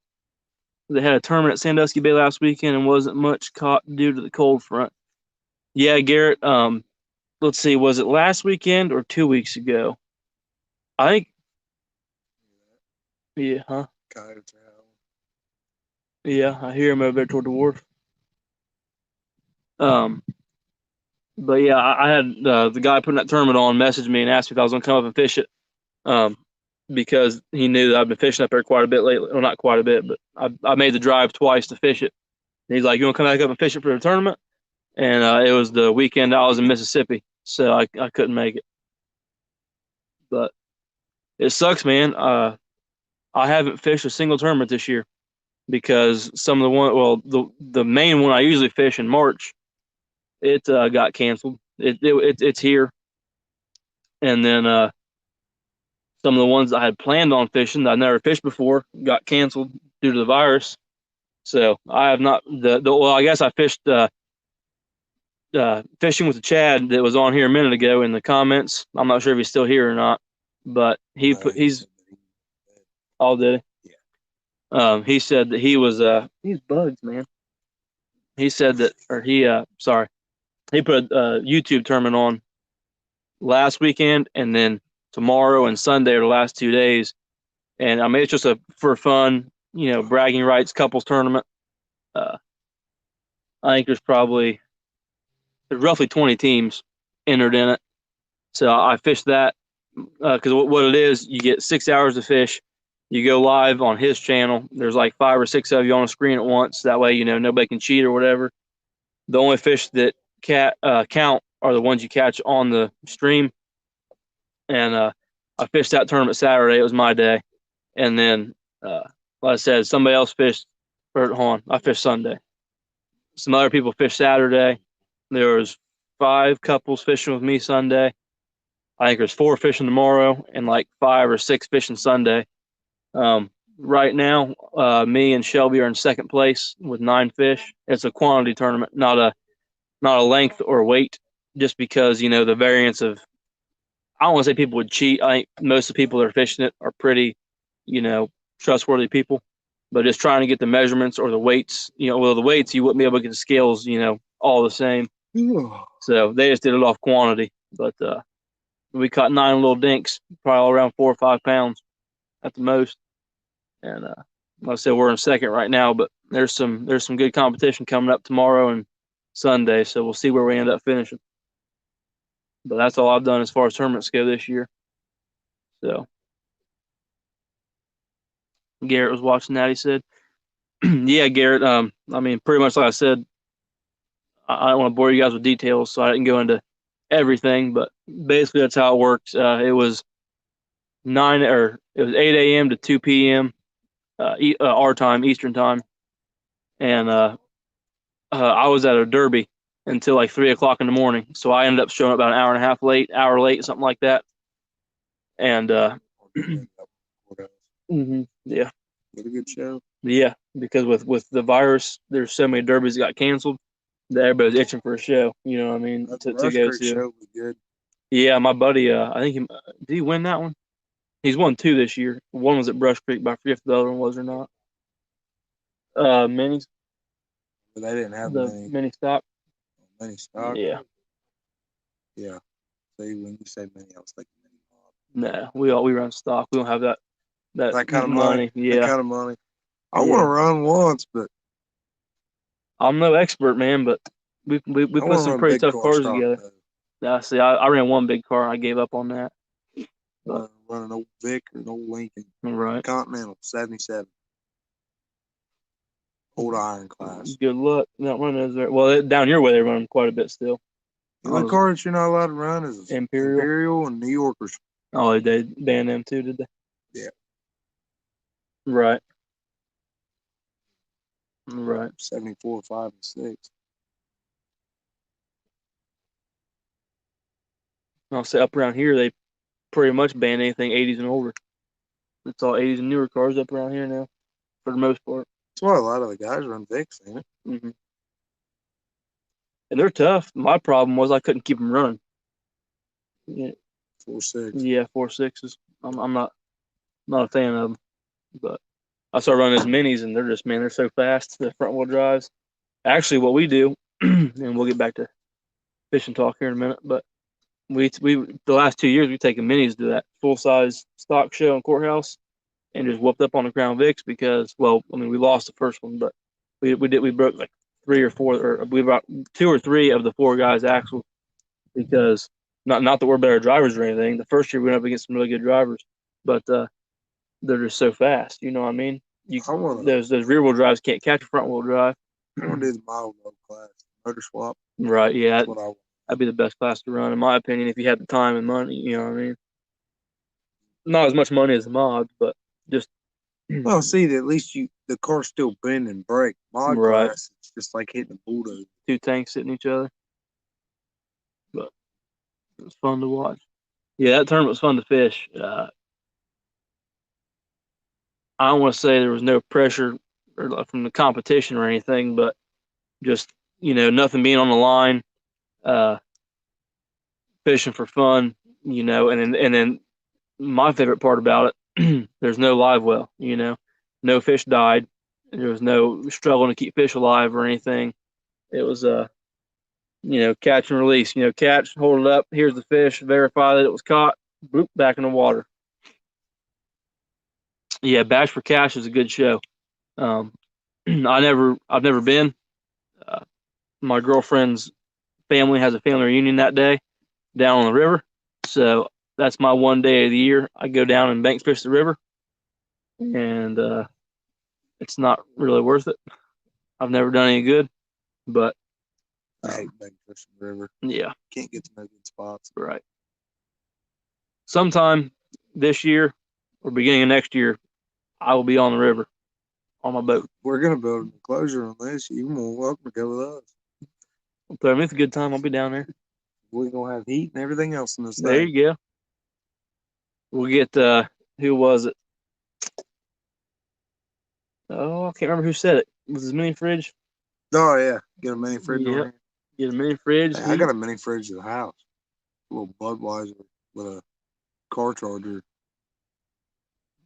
They had a tournament at Sandusky Bay last weekend and wasn't much caught due to the cold front. Yeah, Garrett, let's see, was it last weekend or 2 weeks ago? I think. Yeah, huh? Coyotes are howling. Yeah, I hear him over there toward the wharf. But yeah, I had the guy putting that tournament on message me and asked me if I was going to come up and fish it. Because he knew that I've been fishing up there quite a bit lately. Well, not quite a bit, but I made the drive twice to fish it. And he's like, you want to come back up and fish it for the tournament? And it was the weekend I was in Mississippi, so I couldn't make it. But it sucks, man. I haven't fished a single tournament this year because some of the main one I usually fish in March, it got canceled. It's here. And then some of the ones I had planned on fishing that I never fished before got canceled due to the virus. So I have not well, I guess I fished fishing with the Chad that was on here a minute ago in the comments. I'm not sure if he's still here or not, but he's all did. Yeah. He said that he was he's bugs, man. He said that, or he put a YouTube tournament on last weekend, and then tomorrow and Sunday are the last 2 days. And I mean, it's just for fun, bragging rights couples tournament. I think there's roughly 20 teams entered in it. So I fished that because what it is, you get 6 hours to fish. You go live on his channel. There's like 5 or 6 of you on a screen at once. That way, nobody can cheat or whatever. The only fish that count are the ones you catch on the stream. And I fished that tournament Saturday. It was my day. And then, like I said, somebody else fished. I fished Sunday. Some other people fished Saturday. There was 5 couples fishing with me Sunday. I think there's 4 fishing tomorrow and like 5 or 6 fishing Sunday. Right now, me and Shelby are in second place with 9 fish. It's a quantity tournament, not a length or weight, just because the variance of. I don't want to say people would cheat. I think most of the people that are fishing it are pretty, trustworthy people. But just trying to get the measurements or the weights, the weights you wouldn't be able to get the scales, all the same. So they just did it off quantity. But we caught 9 little dinks, probably all around 4 or 5 pounds at the most. And like I said, we're in second right now, but there's some good competition coming up tomorrow and Sunday, so we'll see where we end up finishing. But that's all I've done as far as tournaments go this year. So Garrett was watching that. He said, "Yeah, Garrett. I mean, pretty much like I said, I don't want to bore you guys with details, so I didn't go into everything. But basically, that's how it worked. It was 8 a.m. to 2 p.m. Our time, Eastern time, and I was at a derby until like 3 o'clock in the morning. So I ended up showing up about an hour and a half late, hour late, something like that. And yeah, What a good show. Yeah, because with the virus, there's so many derbies that got canceled that everybody's itching for a show. You know what I mean? To go to. Show was good. Yeah, my buddy. I think did he win that one? He's won 2 this year. One was at Brush Creek, but I forget if the other one was or not. Minis. But they didn't have the mini stock. Mini stock. Yeah. Yeah. See, when you say mini, I was thinking mini Nah, mob. we run stock. We don't have that kind of money. Yeah. That kind of money. I want to run once, but I'm no expert, man. But we put some pretty tough cars together. Yeah, see, I ran one big car. I gave up on that. Run an old Vic or an old Lincoln. Right. Continental 77. Old iron class. Good luck. Not running those there. Well, down your way they run them quite a bit still. The only car that you're not allowed to run is Imperial and New Yorkers. Oh, they banned them too, did they? Yeah. Right. 74, 5, and 6. I'll say up around here they pretty much ban anything 80s and older. It's all 80s and newer cars up around here now, for the most part. That's why a lot of the guys run Vics, ain't it? Mm-hmm. And they're tough. My problem was I couldn't keep them running. Yeah. 4.6. Yeah, 4.6s. I'm not a fan of them, but I started running those minis, and they're so fast. The front wheel drives. Actually, what we do, and we'll get back to fishing talk here in a minute, but we the last 2 years we've taken minis to that full size stock show in Courthouse, and just whooped up on the Crown Vics because, well, I mean, we lost the first one, but we broke like 3 or 4, or we brought 2 or 3 of the 4 guys' axles because not that we're better drivers or anything. The first year we went up against some really good drivers, but they're just so fast. You know what I mean? Those rear wheel drives can't catch a front wheel drive. I want to do the mild low class motor swap. Right? Yeah, that'd be the best class to run, in my opinion, if you had the time and money. You know what I mean? Not as much money as the mods, but just. Well, see, at least the car's still bend and brake. Mod class, it's just like hitting a bulldozer. 2 tanks hitting each other. But it was fun to watch. Yeah, that tournament was fun to fish. I don't want to say there was no pressure from the competition or anything, but just nothing being on the line, fishing for fun, and then my favorite part about it, there's no live well, no fish died, there was no struggling to keep fish alive or anything. It was catch and release, catch, hold it up, here's the fish, verify that it was caught, boop, back in the water. Yeah, Bash for Cash is a good show. I've never been. my girlfriend's family has a family reunion that day down on the river. So that's my one day of the year. I go down and bank fish the river, and it's not really worth it. I've never done any good, but I hate bank fishing the river. yeah, Can't get to no good spots. right. Sometime this year or beginning of next year, I will be on the river on my boat. We're gonna build an enclosure on this. You're more welcome to go with us. So, I mean, it's a good time. I'll be down there. We're gonna have heat and everything else in this There thing. you go. We'll get who was it? Oh, I can't remember who said it. Was his mini fridge? Oh yeah, get a mini fridge Yep. on here. Get a mini fridge. Hey, I got a mini fridge at the house. A little Budweiser with a car charger.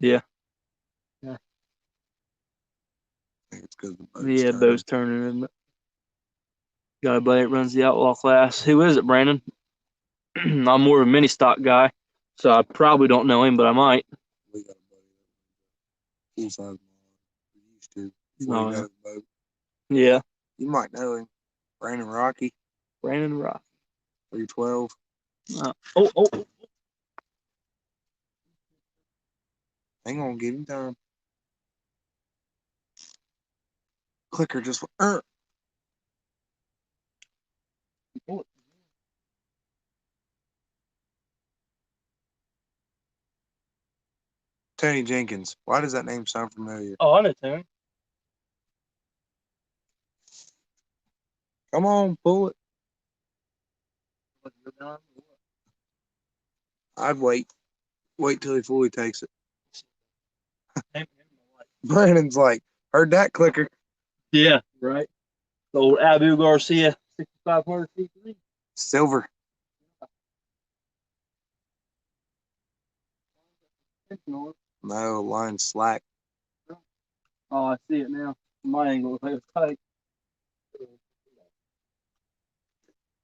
Yeah. I think it's because the boat's Yeah, turning. boat's turning, isn't it? Got a buddy that runs the outlaw class. Who is it, Brandon? I'm more of a mini stock guy, so I probably don't know him, but I might. We got a buddy that full size. We used to before he got his boat. Yeah. You might know him, Brandon Rocky, Brandon Rock. 312. Oh. Hang on, give him time. Clicker just went. Tony Jenkins. Why does that name sound familiar? Oh, I know Tony. Come on, pull it. I'd wait. Wait till he fully takes it. Brandon's like, heard that clicker. Yeah, right. The old Abu Garcia 6500 C3. Silver. No, line slack. Oh, I see it now. From my angle, it looks like it's tight.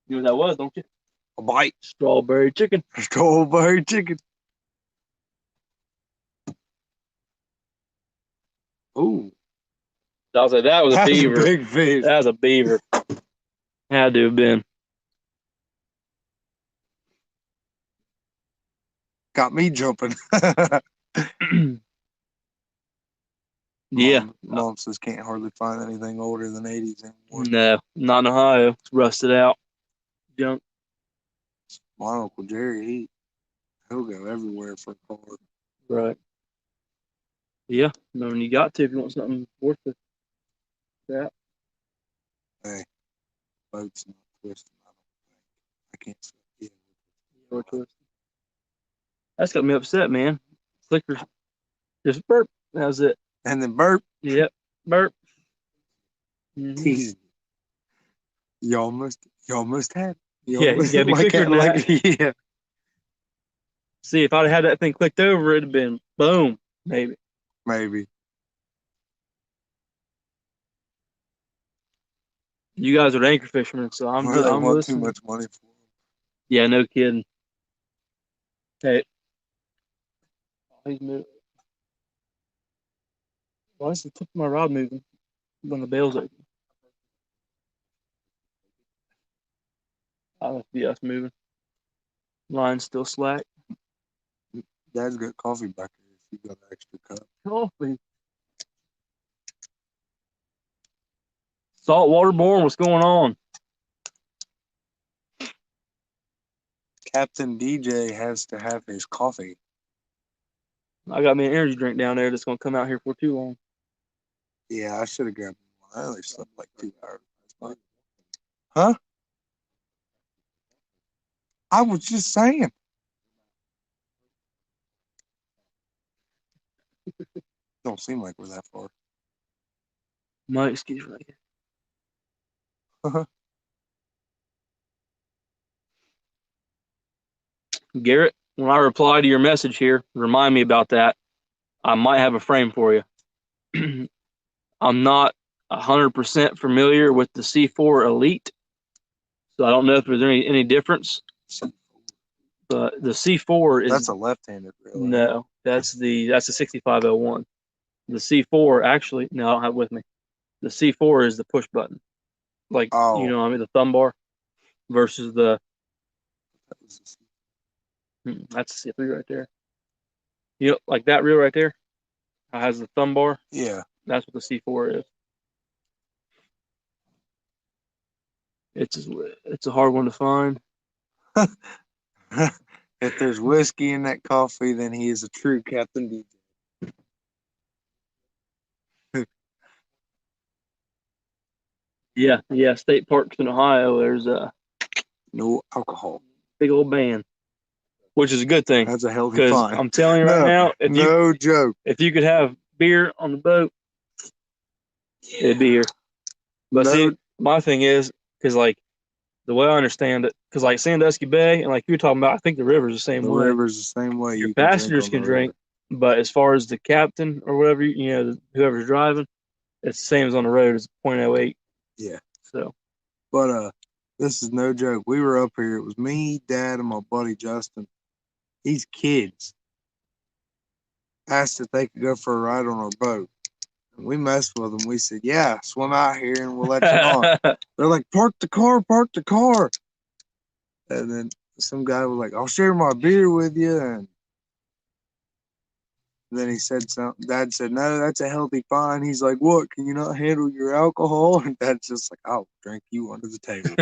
You know what that was, don't you? A bite. Strawberry chicken. Strawberry chicken. Ooh. I was like, that was a That's beaver. a big fish. That was a beaver. Had to have been. Got me jumping. Yeah. Mom says can't hardly find anything older than 80s anymore. No, not in Ohio. It's rusted out. Junk. My Uncle Jerry, he'll go everywhere for a car. Right. Yeah. No, when you got to, if you want something worth it. That. Hey, boat's not twisting, I don't think. I can't see it. Or twist. That's got me upset, man. Flickers. Just burp. That was it. And then burp. Yep. Burp. Mm-hmm. You almost had it. Yeah, you gotta be quicker than that. Yeah. See, if I'd had that thing clicked over, it'd have been boom, maybe. Maybe. You guys are anchor fishermen, so I'm Well, they I'm want listening. too much money for them. Yeah, no kidding. Hey, he's moving. Why is the tip of my rod moving when the bail's open? I must be us moving. Line's still slack. Dad's got coffee back there if you got an extra cup. Coffee. Saltwater born, what's going on? Captain DJ has to have his coffee. I got me an energy drink down there that's gonna come out here for too long. Yeah, I should have grabbed one. I only slept like 2 hours last night. Huh? I was just saying. Don't seem like we're that far. My excuse right here. Garrett, when I reply to your message here, remind me about that. I might have a frame for you. I'm not 100% familiar with the C4 Elite, so I don't know if there's any difference. But the C4 is That's a left-handed reel. no, that's the 6501. The C4 actually, no, I don't have it with me. The C4 is the push button. like Oh. you know, I mean the thumb bar versus the that's the C3 right there. You know, like that reel right there has the thumb bar. Yeah. That's what the C4 is. It's a hard one to find. If there's whiskey in that coffee, then he is a true Captain DJ. Yeah. State parks in Ohio. There's a No alcohol. big old band, which is a good thing. That's a healthy Because fine. I'm telling you right now, no joke. If you could have beer on the boat, it'd be here. But see, my thing is, because like the way I understand it, because like Sandusky Bay and like you were talking about, I think the river's the same way. The river's the same way. Your passengers can drink, but as far as the captain or whatever, you know, whoever's driving, it's the same as on the road. It's 0.08. Yeah. So. But this is no joke. We were up here. It was me, Dad, and my buddy Justin. These kids asked if they could go for a ride on our boat. And we messed with them. We said, yeah, swim out here and we'll let you on. They're like, park the car. And then some guy was like, I'll share my beer with you. And then he said something. Dad said, no, that's a healthy fine. He's like, what? Can you not handle your alcohol? And Dad's just like, I'll drink you under the table.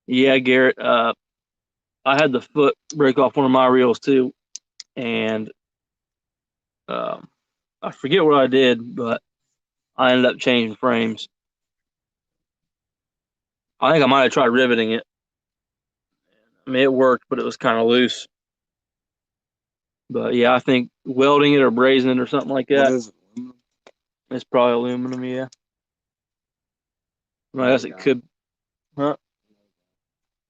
Yeah, Garrett. I had the foot break off one of my reels too, and I forget what I did, but I ended up changing frames. I think I might have tried riveting it. I mean, it worked, but it was kind of loose. But yeah, I think welding it or brazing it or something like that. What is it? It's probably aluminum, yeah. I guess it could. Huh?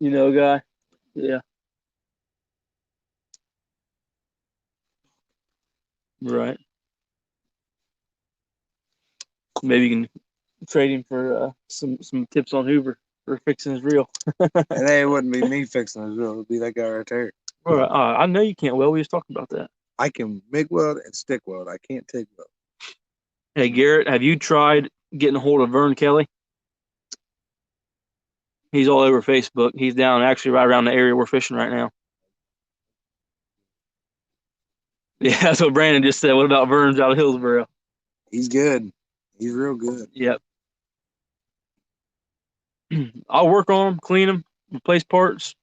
You know, guy? Yeah. Right. Maybe you can trade him for some tips on Hoover for fixing his reel. And it wouldn't be me fixing his reel. It'd be that guy right there. I know you can't weld. We just talked about that. I can MIG weld and stick weld. I can't TIG weld. Hey, Garrett, have you tried getting a hold of Vern Kelly? He's all over Facebook. He's down actually right around the area we're fishing right now. Yeah, that's what Brandon just said. What about Vern's out of Hillsboro? He's good. He's real good. Yep. I'll work on them, clean them, replace parts,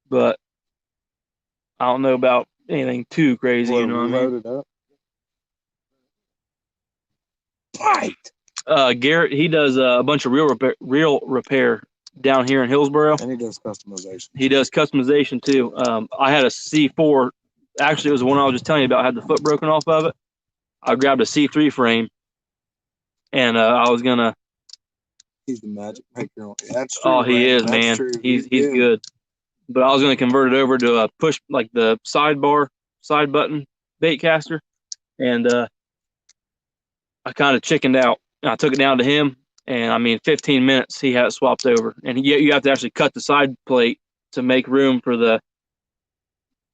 but I don't know about anything too crazy. You know what I mean? Loaded up. Garrett, he does a bunch of reel repair down here in Hillsboro. And he does customization. He does customization too. I had a C4. Actually, it was the one I was just telling you about. I had the foot broken off of it. I grabbed a C3 frame, and I was gonna. He's the magic maker. That's true. Oh, he is, man. True. He's good. But I was gonna convert it over to a push, like the side button bait caster, and I kind of chickened out. I took it down to him, and I mean, 15 minutes he had it swapped over. And you have to actually cut the side plate to make room for the.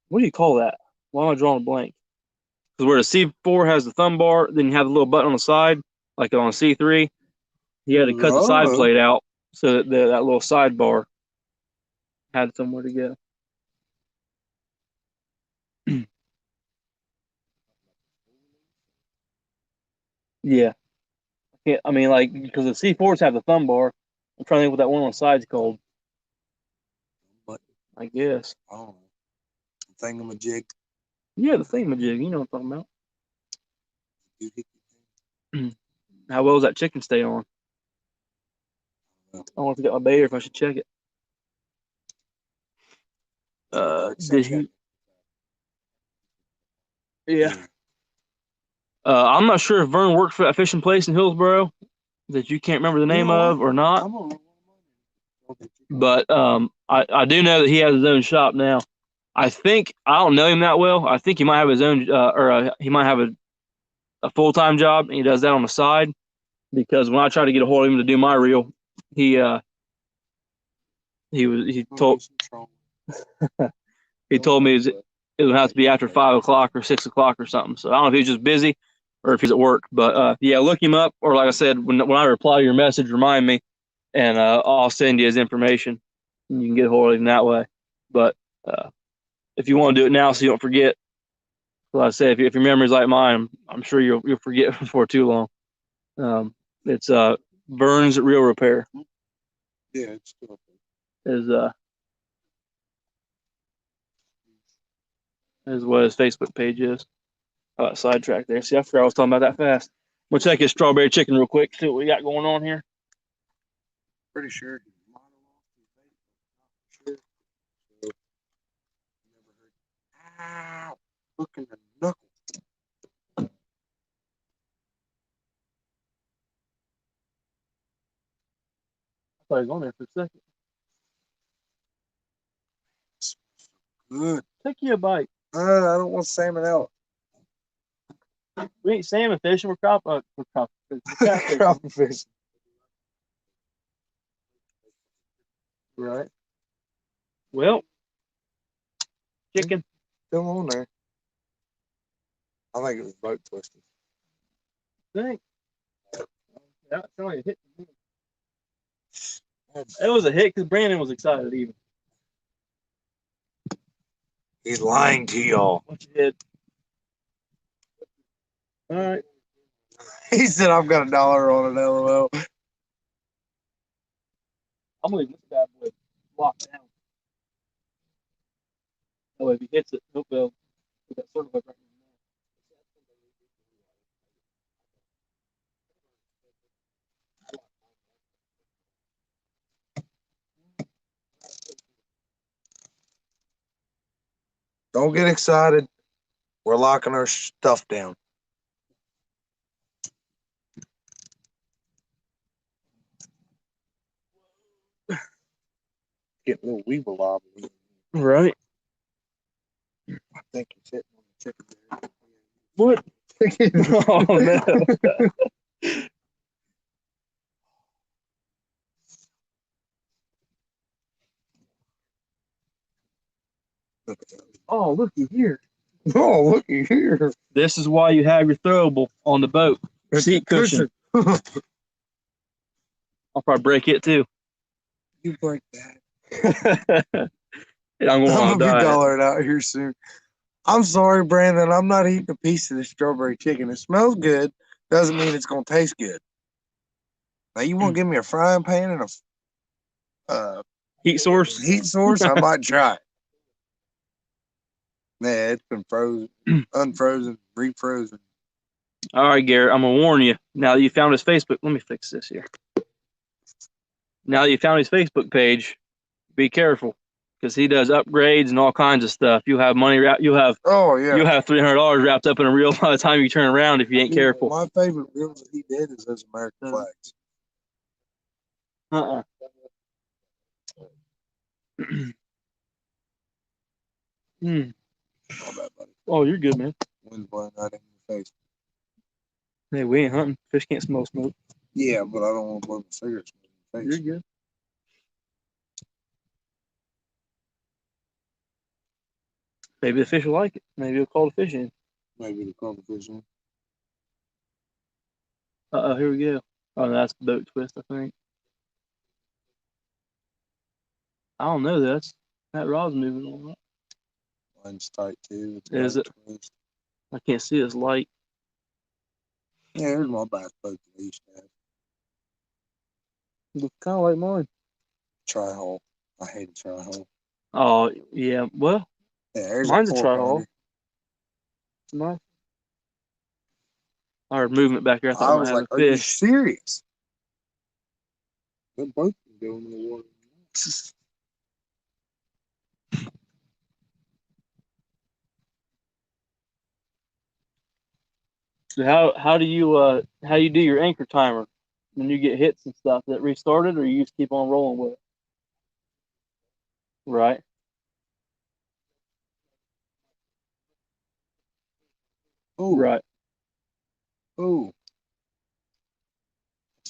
What do you call that? Why am I drawing a blank? Because where the C4 has the thumb bar, then you have the little button on the side, like on a C3. He had to cut the side plate out so that that little sidebar had somewhere to go. Yeah. I mean, like, because the C4s have the thumb bar. I'm trying to think what that one on the side's called. What? I guess. Oh, thingamajig. Yeah, the thingamajig. You know what I'm talking about. How well does that chicken stay on? I don't know if I got my bait or if I should check it. Did he? Yeah. I'm not sure if Vern worked for that fishing place in Hillsboro that you can't remember the name of or not. But I do know that he has his own shop now. I think I don't know him that well. I think he might have his own, he might have a full-time job, and he does that on the side. Because when I tried to get a hold of him to do my reel, he told he told me it would have to be after 5 o'clock or 6 o'clock or something. So I don't know if he was just busy, or if he's at work. But yeah, look him up, or like I said, when I reply to your message, remind me, and I'll send you his information. And you can get a hold of him that way. But if you want to do it now, so you don't forget, like I say, if your memory's like mine, I'm sure you'll forget before too long. It's Burns Real Repair. Yeah, it's still is what his Facebook page is. Sidetrack there. See, I forgot I was talking about that fast. We'll check his strawberry chicken real quick, see what we got going on here. pretty sure. Ow! Look in the knuckle. I thought he was on there for a second. Good. Take you a bite. I don't want salmon out. We ain't salmon fishing. We're crop fishing. Crappie fish. Right. Well, chicken. Still on there. I think it was boat twisting. Think. That's only a hit. It was a hit because Brandon was excited even. He's lying to y'all. What you did. All right. He said I've got $1 on it, LOL. I'm gonna leave this bad boy locked down. That way if he hits it, he'll go with that sort of like right Don't get excited. We're locking our stuff down. Get a little weevil wobbly. Right. I think he's hitting on the chicken there. What? Oh no. Oh, looky here. Oh, looky here. This is why you have your throwable on the boat. Seat cushion. I'll probably break it too. You break that. I'm gonna be die. dollared out here soon. I'm sorry, Brandon. I'm not eating a piece of this strawberry chicken. It smells good. Doesn't mean it's gonna taste good. Now you want to give me a frying pan and a Heat source. heat source? I might try it. Yeah, it's been frozen, unfrozen, refrozen. All right, Garrett. I'm gonna warn you. Now that you found his Facebook, let me fix this here. Now that you found his Facebook page, be careful because he does upgrades and all kinds of stuff. You'll have money. You'll have $300 wrapped up in a reel by the time you turn around if you ain't careful. My favorite reel that he did is those American flags. Oh, you're good, man. Wind blowing right in your face. Hey, we ain't hunting. Fish can't smell smoke. Yeah, but I don't want to blow my cigarettes in your face. You're good. Maybe the fish will like it. Maybe he'll call the fish in. Maybe the call the fish in. Here we go. Oh, no, that's the boat twist, I think. I don't know. That rod's moving a lot. Line's tight too. Is it? Twist. I can't see this light. Yeah, here's my bass boat that I used to have. Looks kind of like mine. Tri-hole. I hate a tri-hole. Oh, yeah. Well, Yeah, mine's a tri-hole. It's nice. I heard movement back here. I thought I was like, are you serious? They're both going in the water. So how do you do your anchor timer when you get hits and stuff? That restarted, or you just keep on rolling with it? Right. Oh, right. Oh,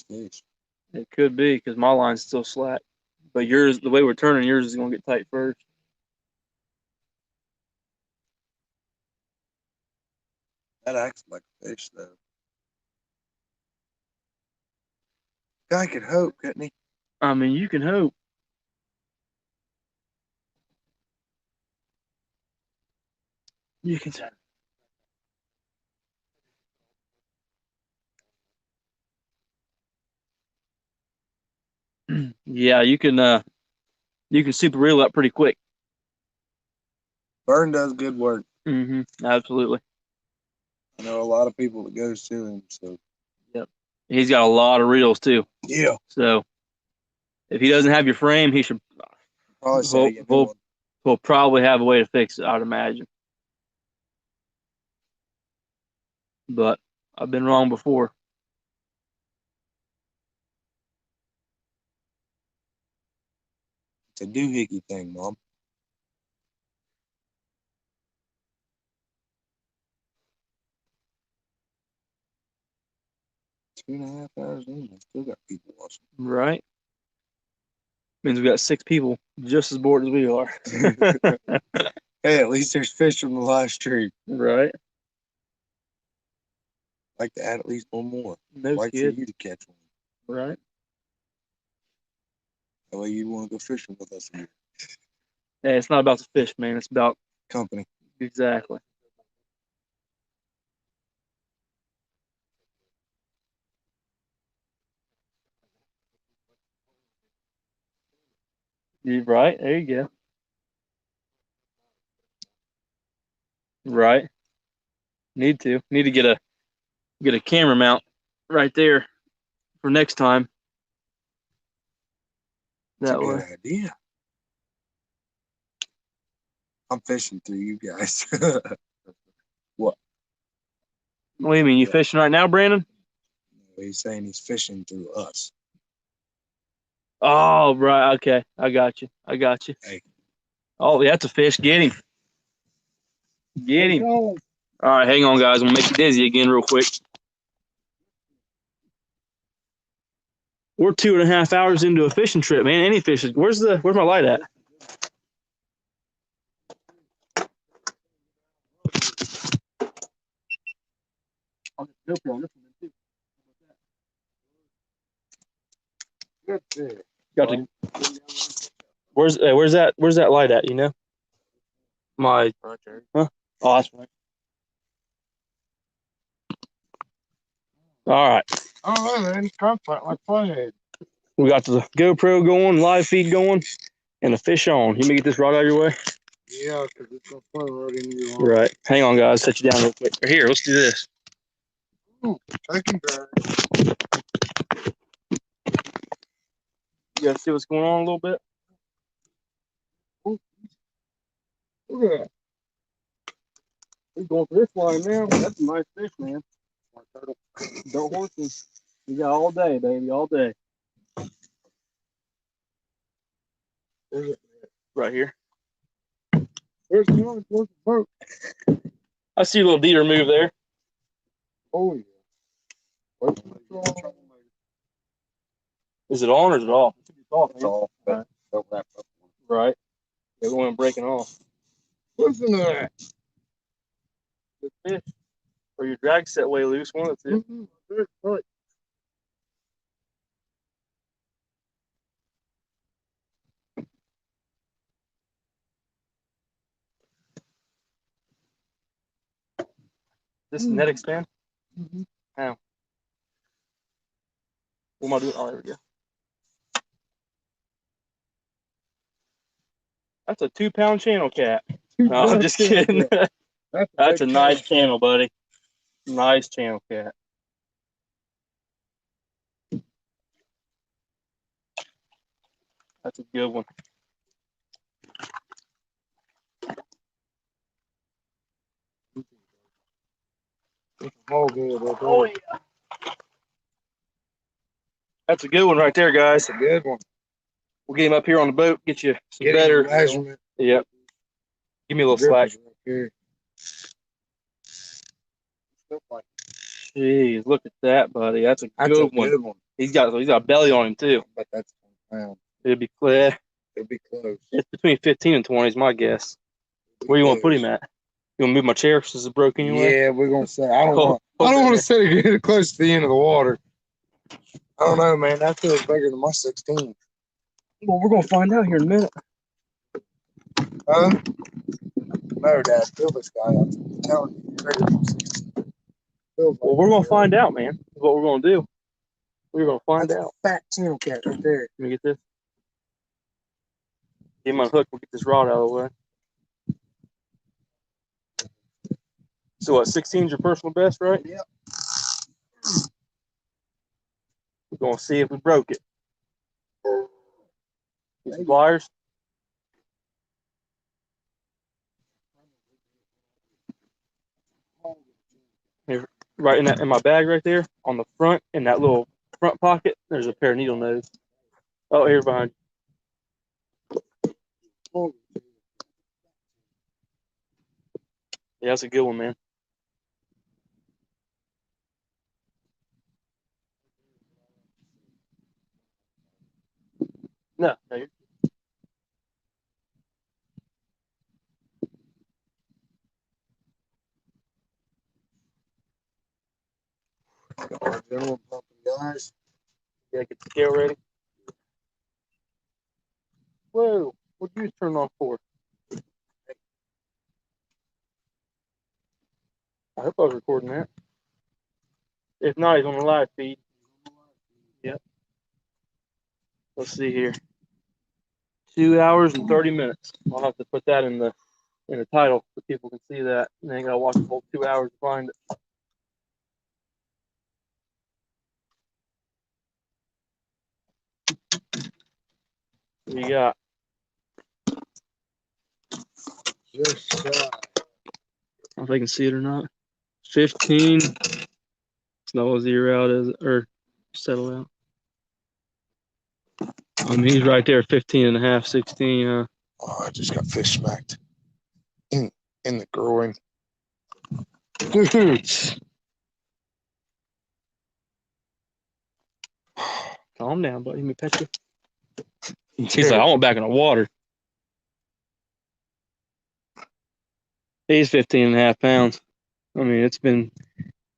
fish. It could be because my line's still slack, but yours, the way we're turning, yours is gonna get tight first. That acts like a fish, though. Guy could hope, couldn't he? I mean, you can hope. You can. Yeah, you can super reel up pretty quick. Vern does good work. Absolutely. I know a lot of people that goes to him, so. Yep. He's got a lot of reels too. Yeah. So if he doesn't have your frame, he should Probably we'll probably have a way to fix it, I'd imagine. But I've been wrong before. It's a doohickey thing, Mom. Two and a half hours in, I still got people watching. Right. Means we got 6 people just as bored as we are. Hey, at least there's fish from the live stream. Right. I'd like to add at least one more. No like kid. for you to catch one. Right. That way you want to go fishing with us here. Hey, it's not about the fish, man. It's about Company. exactly. You're right. There you go. Right. Need to get a camera mount right there for next time. That's That a way. good idea. I'm fishing through you guys. What? What do you mean? You fishing right now, Brandon? He's saying he's fishing through us. Oh, right. Okay. I got you. Hey. Oh, that's a fish. Get him. Get him. All right, hang on, guys. I'm gonna make you dizzy again real quick. We're 2.5 hours into a fishing trip, man. Any fishing. Where's my light at? Good fish. Got to. Where's that light at? You know. My. Huh? Oh, that's right. All right. Oh, man, comfort like fun. We got the GoPro going, live feed going, and the fish on. You may get this rod out of your way. Yeah, because it's going to play right in your arm. Right. Hang on, guys. Set you down real quick. Here, let's do this. Ooh, second drag. You guys see what's going on a little bit? Ooh. Look at that. We're going for this line now. That's a nice fish, man. Don't horse him. You got all day, baby, all day. Right here. Where's the boat? I see a little deer move there. Oh, yeah. Is it on or is it off? It's off. Right. Right. Right. They're going breaking off. Listen to that. Good fish. Or your drag set way loose, one of the two. Right. This net expand? Mm-hmm. How? What am I doing? Oh, there we go. That's a 2-pound channel cat. No, I'm just kidding. That's a nice channel, buddy. Nice channel cat. That's a good one. Oh, yeah. That's a good one right there, guys. That's a good one. We'll get him up here on the boat, get you some better measurement. Yep. Give me a little slack. Right. Jeez, look at that, buddy. That's a good one. He's got a belly on him too. But that's 20 pounds. It'd be clear. It'd be close. It's between 15 and 20 is my guess. Where you want to put him at? You want to move my chair because it's broken anyway? Yeah, we're gonna say I don't Hold want that to sit it close to the end of the water. I don't know, man. That feels bigger than my 16. Well, we're gonna find out here in a minute. Huh? No, Dad. Feel this guy. I'm telling you, you're bigger than 16. Feels like Well, we're gonna find out, man. That's what we're gonna do. We're gonna find That's out. a fat channel cat right there. Let me get this. Get my hook. We'll get this rod out of the way. So what? 16 is your personal best, right? Yep. We're gonna see if we broke it. Get some pliers. Here, right in my bag right there on the front in that little front pocket. There's a pair of needle nose. Oh, here behind. Yeah, that's a good one, man. No, you're Gentlemen, pumping guys. yeah, get the scale ready. Whoa, what'd you turn off for? I hope I was recording that. If not, he's on the live feed. Yep. Let's see here. 2 hours and 30 minutes. I'll have to put that in the title so people can see that. And they gotta watch the whole 2 hours to find it. What do you got? Just shy. I don't know if they can see it or not. 15. It's not a zero out, is it? Or settle out. I mean, he's right there, 15 and a half, 16. Oh, I just got fish smacked in the groin. Dude. Calm down, buddy. Let me pet you. He's like, I want back in the water. He's 15 and a half pounds. I mean, it's been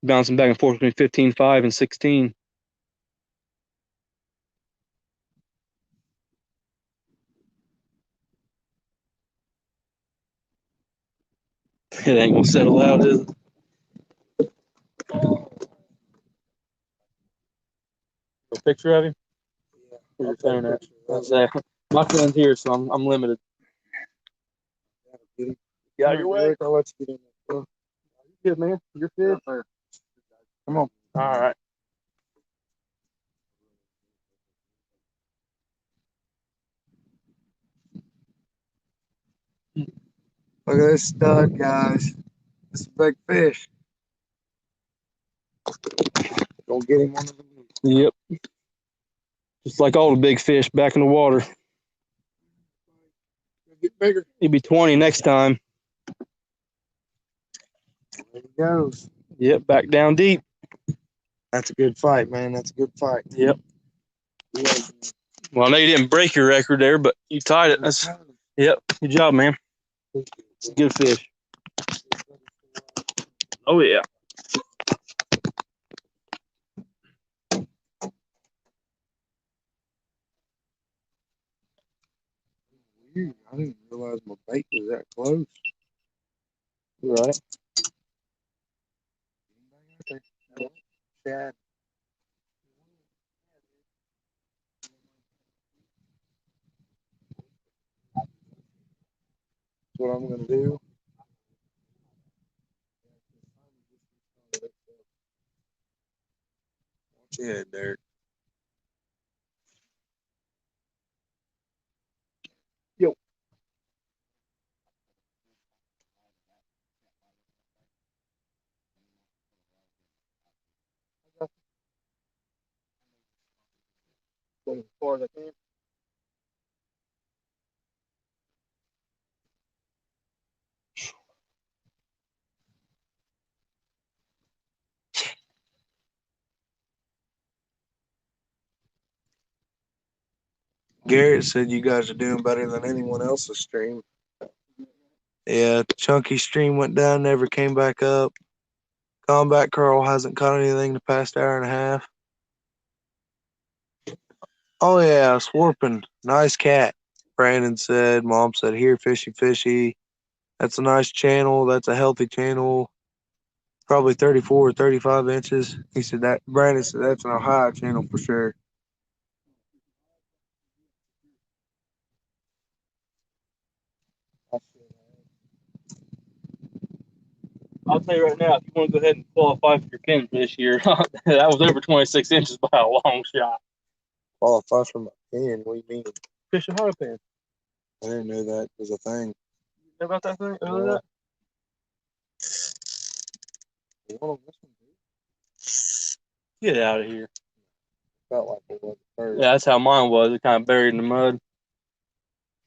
bouncing back and forth between 15.5 and 16. It ain't gonna settle out, is it? A picture of him? Where's your phone at? My phone's here, so I'm limited. Get out of your way. I'll let you get in there. You're good, man. You're good. Come on. All right. Look at this stud, guys. This is a big fish. Don't get him on the Yep. Just like all the big fish back in the water. get bigger. He'll be 20 next time. There he goes. Yep, back down deep. That's a good fight, man. That's a good fight. Yep. Well, I know you didn't break your record there, but you tied it. That's yep. Good job, man. It's a good fish. Oh yeah. I didn't realize my bait was that close. You right. Chad. That's what I'm gonna do. Watch your head, Derek. Yo. Going as far as I can. Garrett said you guys are doing better than anyone else's stream. Yeah, chunky stream went down, never came back up. Combat Carl hasn't caught anything the past hour and a half. Oh yeah, Swarping. Nice cat. Brandon said, Mom said, here, fishy, fishy. That's a nice channel. That's a healthy channel. Probably 34 or 35 inches. He said that. Brandon said that's an Ohio channel for sure. I'll tell you right now, if you want to go ahead and qualify for your pin for this year, that was over 26 inches by a long shot. Qualify for my pin? What do you mean? Fish Ohio pin. I didn't know that was a thing. You know about that thing? Yeah. Get out of here. Felt like it was first. Yeah, that's how mine was. It kind of buried in the mud.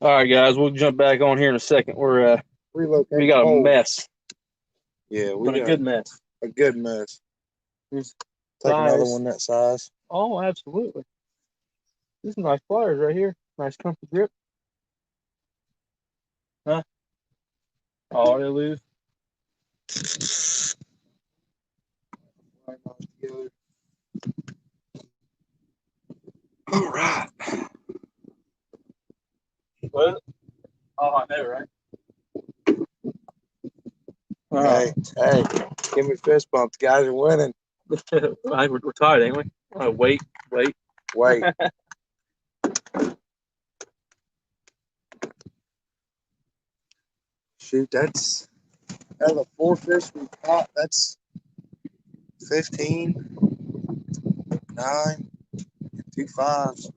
All right, guys, we'll jump back on here in a second. We got a mess. Yeah, But a good mess. A good mess. Here's Take another size. one that size. Oh, absolutely. These are nice pliers right here. Nice comfy grip. Huh? Oh, they lose. All right. What is it? Oh, I know, right? Hey, give me fist bumps. Guys are winning. I think we're tired, ain't we? Oh, wait. Wait. Shoot, that's out of the 4 fish we caught, that's 15, 9, 2 5s.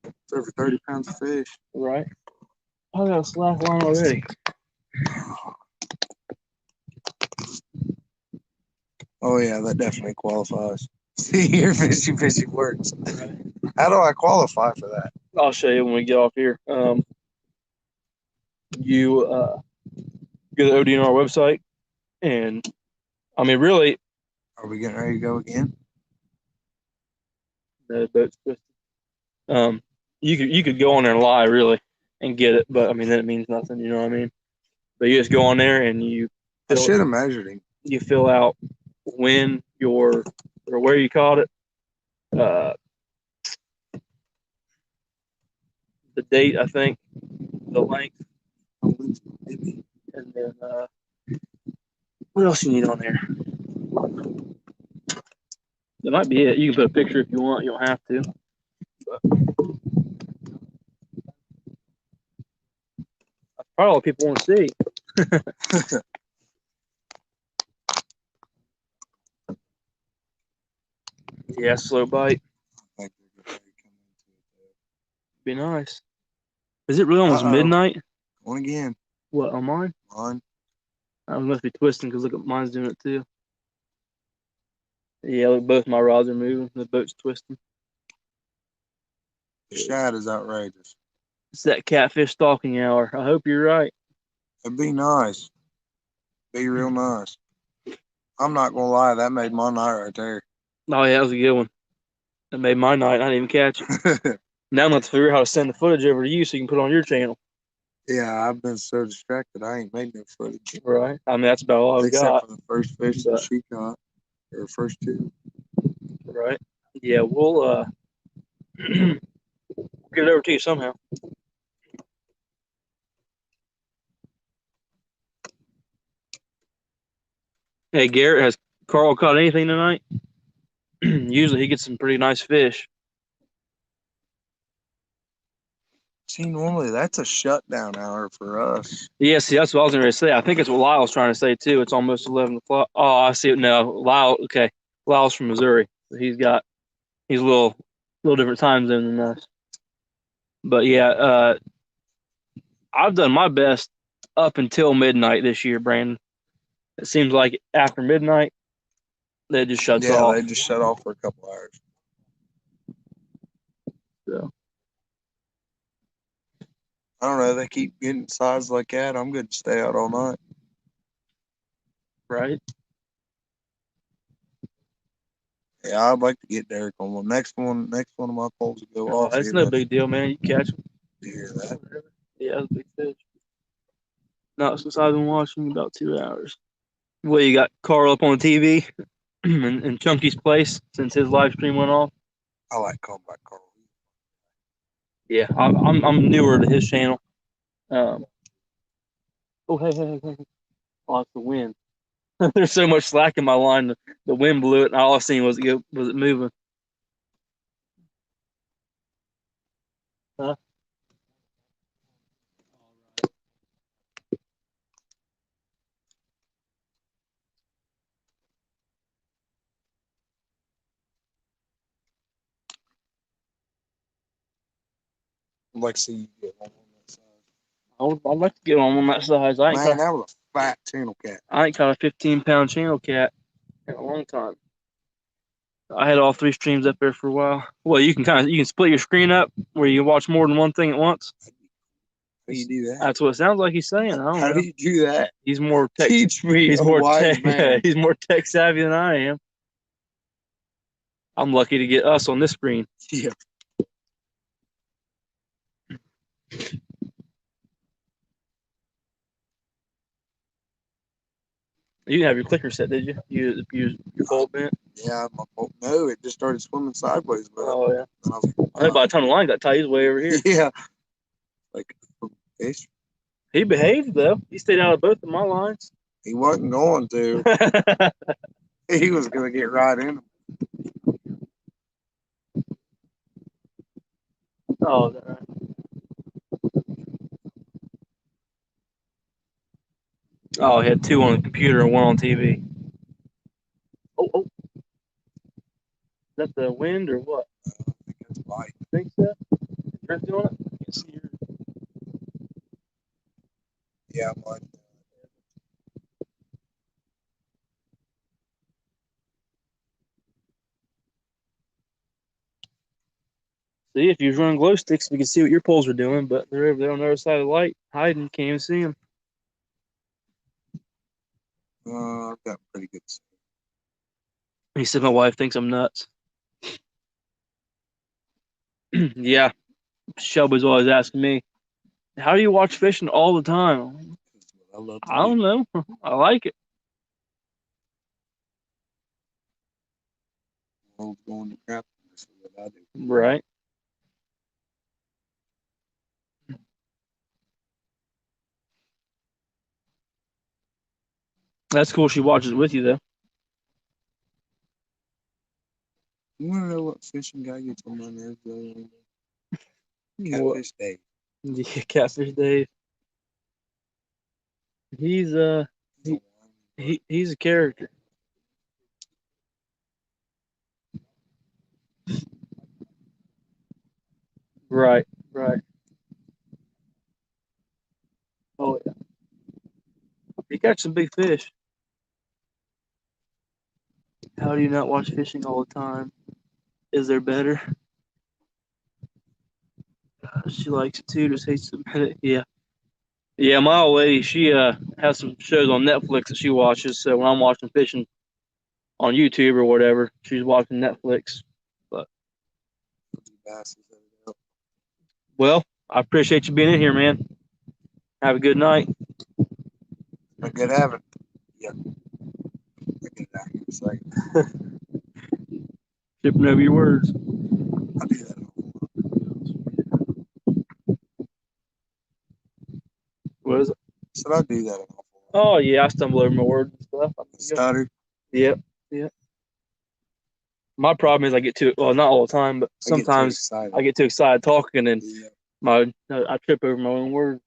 It's over 30 pounds of fish. Right. I got a slack line already. Oh yeah, that definitely qualifies. See, your fishy works. Right. How do I qualify for that? I'll show you when we get off here. You go to the ODNR website, and I mean, really, Are we getting ready to go again? the boat's twisted. You could go on there and lie, really, and get it, but I mean, then it means nothing. You know what I mean? But you just go on there and I should have measured him. You fill out when or where you caught it, the date, I think, the length, and then what else you need on there? That might be it. You can put a picture if you want. You don't have to. But that's probably all people want to see. Yeah, slow bite. Be nice. Is it really almost midnight? One again. What, on mine? On. I must be twisting because look, mine's doing it too. Yeah, look, both my rods are moving. The boat's twisting. The shad is outrageous. It's that catfish stalking hour. I hope you're right. It'd be nice. Be real nice. I'm not gonna lie, that made my night right there. Oh yeah, that was a good one. That made my night. I didn't even catch it. Now I'm going to figure out how to send the footage over to you so you can put it on your channel. Yeah, I've been so distracted. I ain't made no footage. Right. I mean, that's about all I've Except got. for the first fish that she caught, or first 2. Right. Yeah, we'll get it over to you somehow. Hey, Garrett, has Carl caught anything tonight? Usually he gets some pretty nice fish. See, normally that's a shutdown hour for us. Yeah, see, that's what I was going to say. I think it's what Lyle's trying to say, too. It's almost 11 o'clock. Oh, I see it now. Lyle, okay. Lyle's from Missouri. He's a little different time zone than us. But yeah, I've done my best up until midnight this year, Brandon. It seems like after midnight, they just shuts off. Yeah, they just shut off for a couple hours. So I don't know. They keep getting size like that. I'm good to stay out all night. right? Yeah, I'd like to get Derek on one. Next one of my poles will go off. It's no big deal, man. You catch them. You hear that? Yeah, that's a big fish. Not since I've been watching about 2 hours. Well, you got Carl up on the TV in Chunky's place since his live stream went off. I like Combat Carl. Yeah, I'm newer to his channel. Oh, hey. Oh, it's the wind. There's so much slack in my line. The wind blew it, and all I seen was it moving. Huh? I'd like to see you get one on that side. I'd like to get on that size. Man, that was a fat channel cat. I ain't caught a 15-pound channel cat in a long time. I had all 3 streams up there for a while. Well, you can split your screen up where you watch more than one thing at once. How do you do that? That's what it sounds like he's saying. I don't How know. do you do that? He's more tech. Teach me. He's a more wise tech. man. He's more tech savvy than I am. I'm lucky to get us on this screen. Yeah. You didn't have your clicker set, did you? You use your bolt bent? Yeah, my boat. No, it just started swimming sideways. But Oh yeah. I I know by the time the line got tight, he's way over here. Yeah. Like fish. He behaved though. He stayed out of both of my lines. He wasn't going to. He was gonna get right in them. Oh, is that right? Oh, he had 2 on the computer and 1 on TV. Oh. Is that the wind or what? I think it's light. I think so. Trent doing it? You can see your... Yeah, mine. See, if you was running glow sticks, we can see what your poles are doing, but they're over there on the other side of the light, hiding. Can't even see them. I've got pretty good. He said my wife thinks I'm nuts. Yeah, Shelby's always asking me, how do you watch fishing all the time? I love. I don't know. I like it. World's going to crap. This is what I do. Right. That's cool. She watches with you though. You want to know what fishing guy gets on my nerves though? What? Catfish Dave. Yeah, Catfish Dave. He's he's a character. Right. Oh yeah. He catch some big fish. How do you not watch fishing all the time? Is there better? She likes it too. Just hates it. Yeah. Yeah, my old lady, she has some shows on Netflix that she watches. So when I'm watching fishing on YouTube or whatever, she's watching Netflix. But well, I appreciate you being in here, man. Have a good night. A good having. Yeah. I get it out here in a second. Tipping over your words. I do that. What is it? Should I do that? Oh yeah, I stumble over my words and stuff. Stutter. Yep. My problem is I get too not all the time, but sometimes I get too excited talking and I trip over my own words.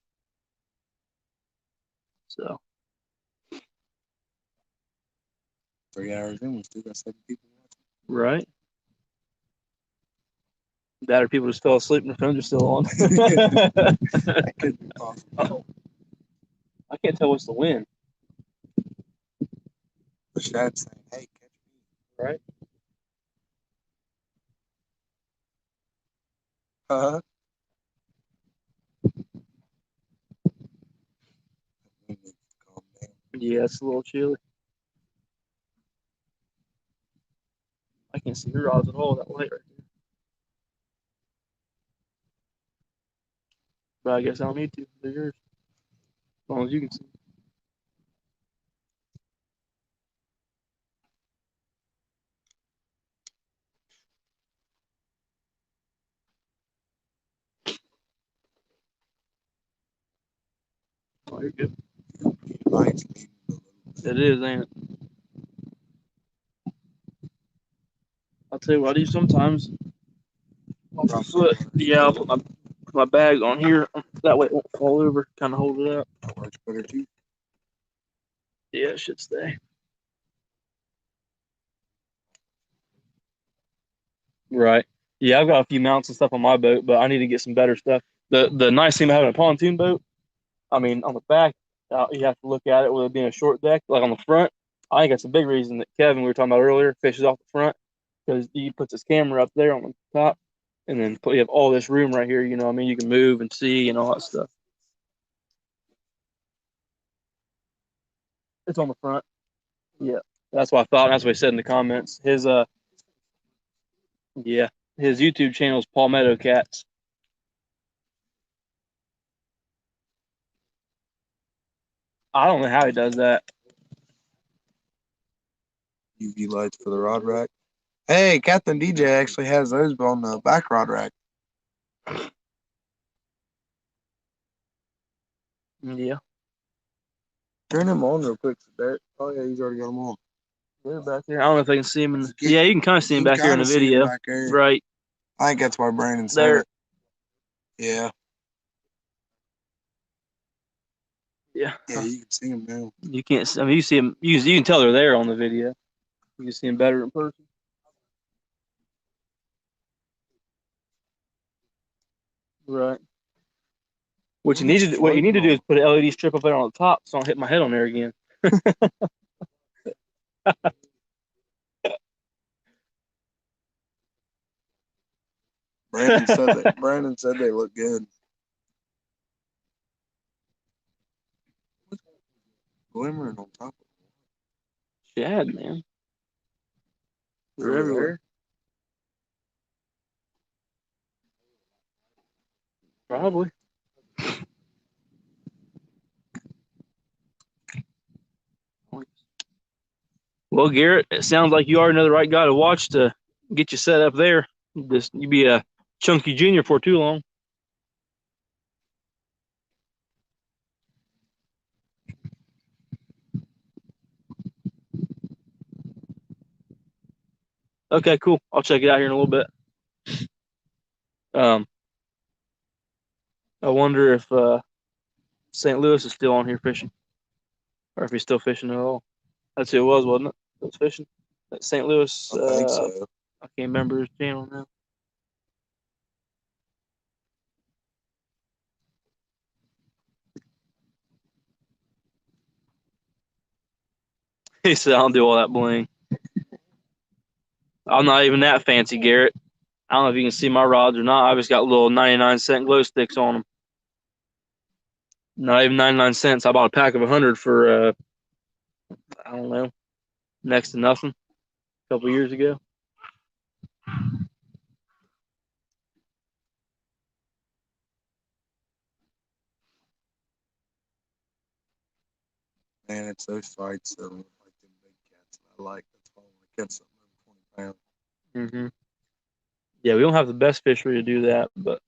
So 3 hours in, we still got 7 people watching. right. That or people just fell asleep and the phones are still on. That could be possible. Oh. I can't tell what's the wind. The Shad's saying, hey, catch me. Right. Uh-huh. Yeah, it's a little chilly. I can't see your rods at all, that light right there. But I guess I don't need to. They're yours. long as you can see. Oh, you're good. Lights. It is, ain't it? I'll tell you what I do sometimes. Off the foot. Yeah, I'll put my bag on here. That way it won't fall over. Kind of hold it up. That works better too. Yeah, it should stay. Right. Yeah, I've got a few mounts and stuff on my boat, but I need to get some better stuff. The nice thing about having a pontoon boat, I mean, on the back, you have to look at it with it being a short deck. Like on the front, I think that's a big reason that Kevin, we were talking about earlier, fishes off the front because he puts his camera up there on the top, and then you have all this room right here. You know what I mean? You can move and see and all that stuff. It's on the front. Yeah. That's what I thought. That's what he said in the comments. Yeah, his YouTube channel is Palmetto Cats. I don't know how he does that. UV lights for the rod rack. Hey, Captain DJ actually has those on the back rod rack. Yeah. Turn them on real quick, Derek. Oh yeah, he's already got them on. They're back there. I don't know if I can see him. Yeah, you can kind of see him You back here in the kinda see 'em video. back there. Right I think that's why Brandon said there. it. Yeah. Yeah. Yeah, you can see them now. You can't. I mean, you see him. You can tell they're there on the video. You can see him better in person. Right. What you need to do is put an LED strip up there on the top, so I don't hit my head on there again. Brandon said they look good. What's glimmering on top of it? Shad, man. They're Over everywhere. there? Probably. Well, Garrett, it sounds like you already know the right guy to watch to get you set up there. You be a chunky junior for too long. Okay, cool. I'll check it out here in a little bit. I wonder if St. Louis is still on here fishing, or if he's still fishing at all. That's who it was, wasn't it? That was fishing. That St. Louis. I think so. I can't remember his channel now. He said, "I don't do all that bling. I'm not even that fancy, Garrett. I don't know if you can see my rods or not. I've just got little 99-cent glow sticks on them. Not even 99 cents. I bought a pack of 100 for I don't know, next to nothing a couple years ago. Man, it's those fights that look like them big cats. I like that's why I want to catch something over 20 pounds. Mm-hmm. Yeah, we don't have the best fishery to do that, but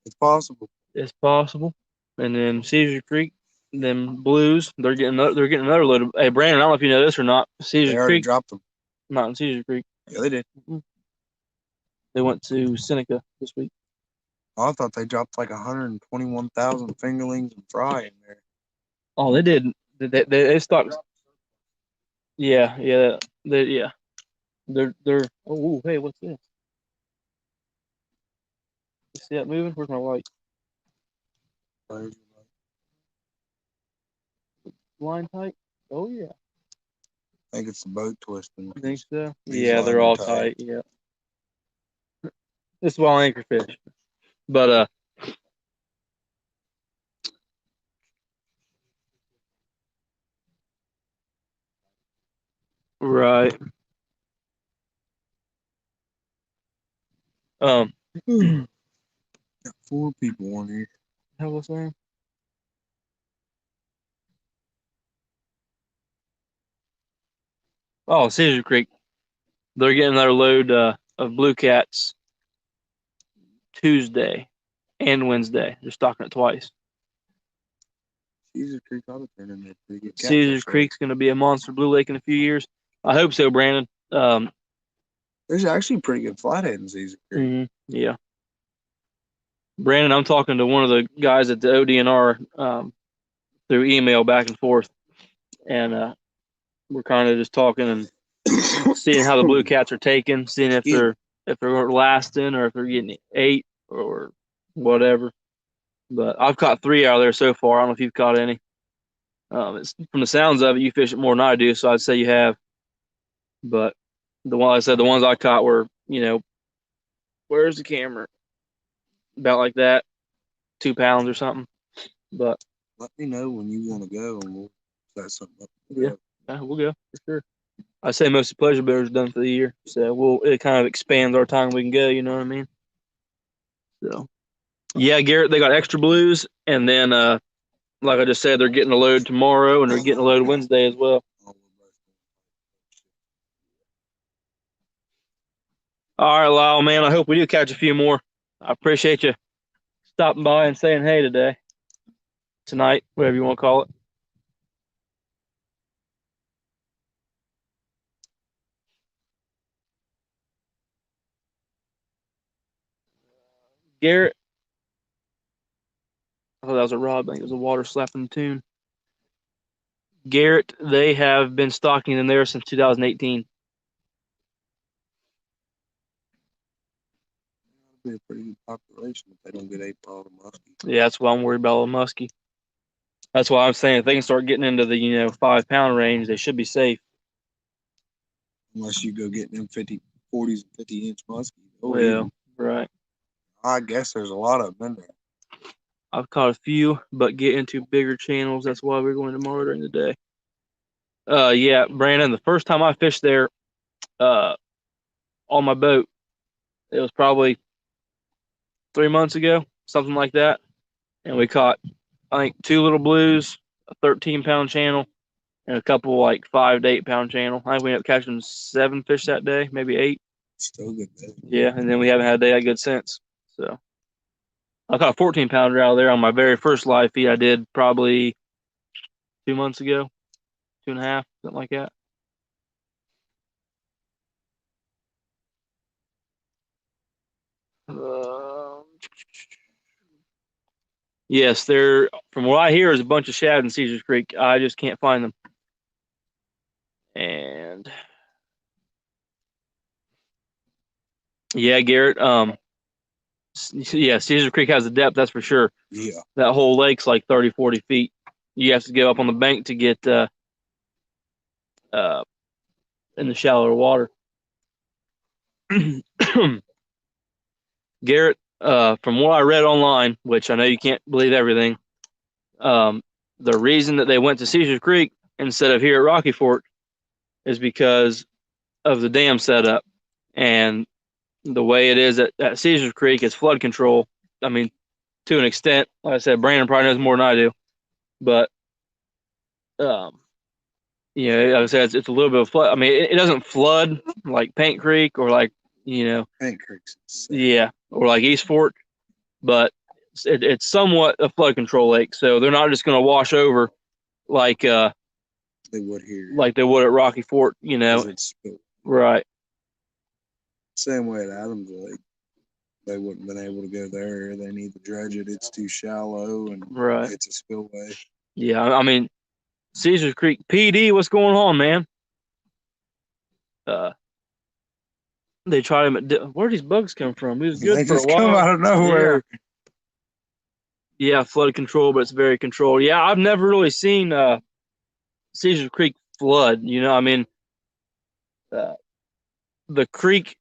It's possible. it's possible. And then Caesar Creek, them blues, they're getting another load of. Hey, Brandon, I don't know if you know this or not. They Caesar already Creek, dropped them. not in Caesar Creek. Yeah, they did. They went to Seneca this week. Oh, I thought they dropped like 121,000 fingerlings and fry in there. Oh, they did. They stopped. Yeah, yeah, yeah. They're. Oh, hey, what's this? You see that moving? Where's my light? Line tight? Oh yeah. I think it's the boat twisting. I think so. These Yeah, they're all lines are tight. Yeah. This is wild anchor fish. But right. Um Got 4 people on here. how was that? Oh, Caesar Creek. They're getting their load of blue cats Tuesday and Wednesday. They're stocking it twice. Caesar Creek ought to turn into a pretty good Caesar catfish Creek's going to be a monster blue lake in a few years. I hope so, Brandon. There's actually pretty good flathead in Caesar Creek. Yeah. Brandon, I'm talking to one of the guys at the ODNR through email back and forth, and we're kind of just talking and seeing how the blue cats are taken, seeing if they're lasting or if they're getting 8 or whatever. But I've caught 3 out of there so far. I don't know if you've caught any. It's from the sounds of it, you fish it more than I do, so I'd say you have. But the ones I caught were, where's the camera? About like that, 2 pounds or something. But let me know when you want to go, and we'll set something up. Yeah, we'll go for sure. I say most of the pleasure boaters done for the year, so it kind of expands our time we can go. You know what I mean? So, yeah, Garrett, they got extra blues, and then like I just said, they're getting a load tomorrow, and they're getting a load Wednesday as well. All right, Lyle, man. I hope we do catch a few more. I appreciate you stopping by and saying hey today, tonight, whatever you want to call it. Garrett, I thought that was a rod. I think it was a water slapping the tune. Garrett, they have been stocking in there since 2018. Be a pretty good population if they don't get 8 ball muskie. Yeah, that's why I'm worried about a muskie. That's why I'm saying if they can start getting into the 5 pound range, they should be safe. Unless you go getting them 40s and 50-inch muskie. Well, right. I guess there's a lot of them in there. I've caught a few, but get into bigger channels. That's why we're going tomorrow during the day. Yeah, Brandon, the first time I fished there on my boat, it was probably 3 months ago, something like that. And we caught, I think, 2 little blues, a 13-pound channel, and a couple like 5 to 8 pound channel. I think we ended up catching 7 fish that day, maybe 8. Still good day. Yeah, and then we haven't had a day that good since. So I caught a 14-pounder out of there on my very first live feed I did probably 2 months ago, 2.5, something like that. Yes, there. From what I hear, is a bunch of shad in Caesars Creek. I just can't find them. And yeah, Garrett. Yeah, Caesar Creek has a depth, that's for sure. Yeah. That whole lake's like 30, 40 feet. You have to go up on the bank to get in the shallower water. Garrett, from what I read online, which I know you can't believe everything, the reason that they went to Caesar Creek instead of here at Rocky Fort is because of the dam setup. And the way it is at Caesar Creek is flood control. I mean, to an extent, like I said, Brandon probably knows more than I do, but like I said, it's a little bit of flood. I mean, it doesn't flood like Paint Creek or like Paint Creek's insane. Yeah, or like East Fork, but it's somewhat a flood control lake, so they're not just going to wash over like they would here, like they would at Rocky Fort, Right. Same way at Adams Lake. They wouldn't have been able to go there. They need to dredge it. It's too shallow and it's a spillway. Yeah, I mean, Caesar Creek PD, what's going on, man? They tried him at. Where did these bugs come from? He was good they for a just while. Come out of nowhere. Yeah, flood control, but it's very controlled. Yeah, I've never really seen Caesar Creek flood. I mean, the creek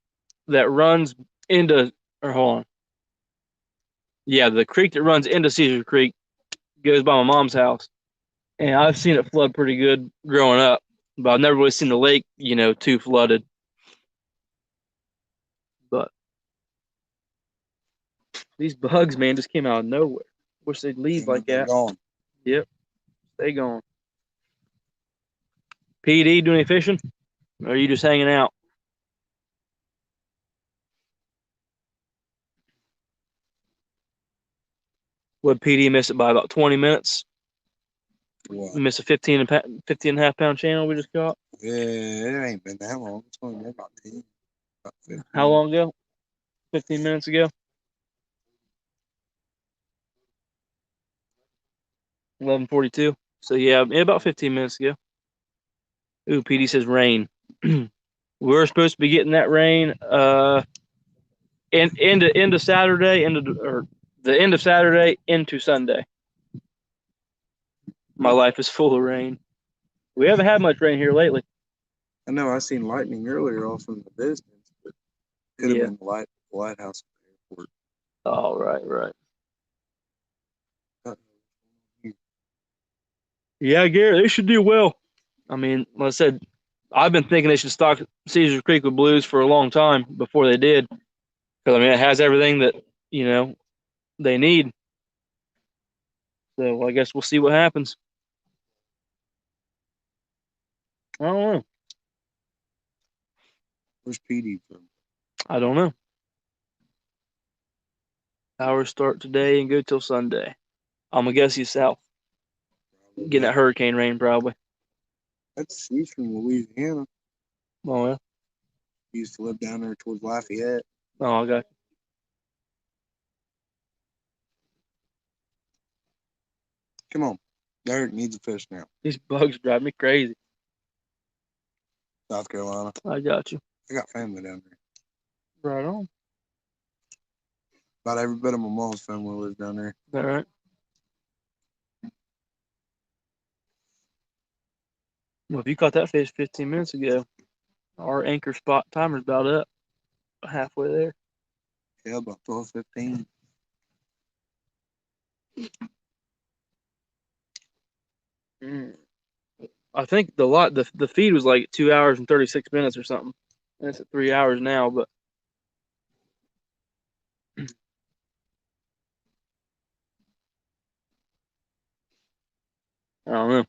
that runs into, or hold on. Yeah, the creek that runs into Caesar Creek goes by my mom's house, and I've seen it flood pretty good growing up, but I've never really seen the lake, too flooded. But these bugs, man, just came out of nowhere. Wish they'd leave like that. Gone. Yep, stay gone. PD, do any fishing? Or are you just hanging out? What PD missed it by about 20 minutes? What? We missed a 15 and a half pound channel we just caught. Yeah, it ain't been that long. It's only been about 10. About 15. How long ago? 15 minutes ago. 11:42. So yeah, about 15 minutes ago. Ooh, PD says rain. We're supposed to be getting that rain. Into Saturday, or the end of Saturday into Sunday. My life is full of rain. We haven't had much rain here lately. I know I seen lightning earlier off in the distance, but could have been the lighthouse at the airport. Oh, right. Yeah, Gary, they should do well. I mean, like I said, I've been thinking they should stock Caesars Creek with blues for a long time before they did. Because, I mean, it has everything that, they need. So I guess we'll see what happens. I don't know. Where's PD from? I don't know. Hours start today and go till Sunday. I'm going to guess he's south. Getting that hurricane rain, probably. He's from Louisiana. Oh, yeah. He used to live down there towards Lafayette. Oh, I got you. Come on. Derek needs a fish now. These bugs drive me crazy. South Carolina. I got you. I got family down there. Right on. About every bit of my mom's family lives down there. All right. Well, if you caught that fish 15 minutes ago, our anchor spot timer's about up. Halfway there. Yeah, about 12:15. I think the feed was like 2 hours and 36 minutes or something. And it's at 3 hours now, but I don't know.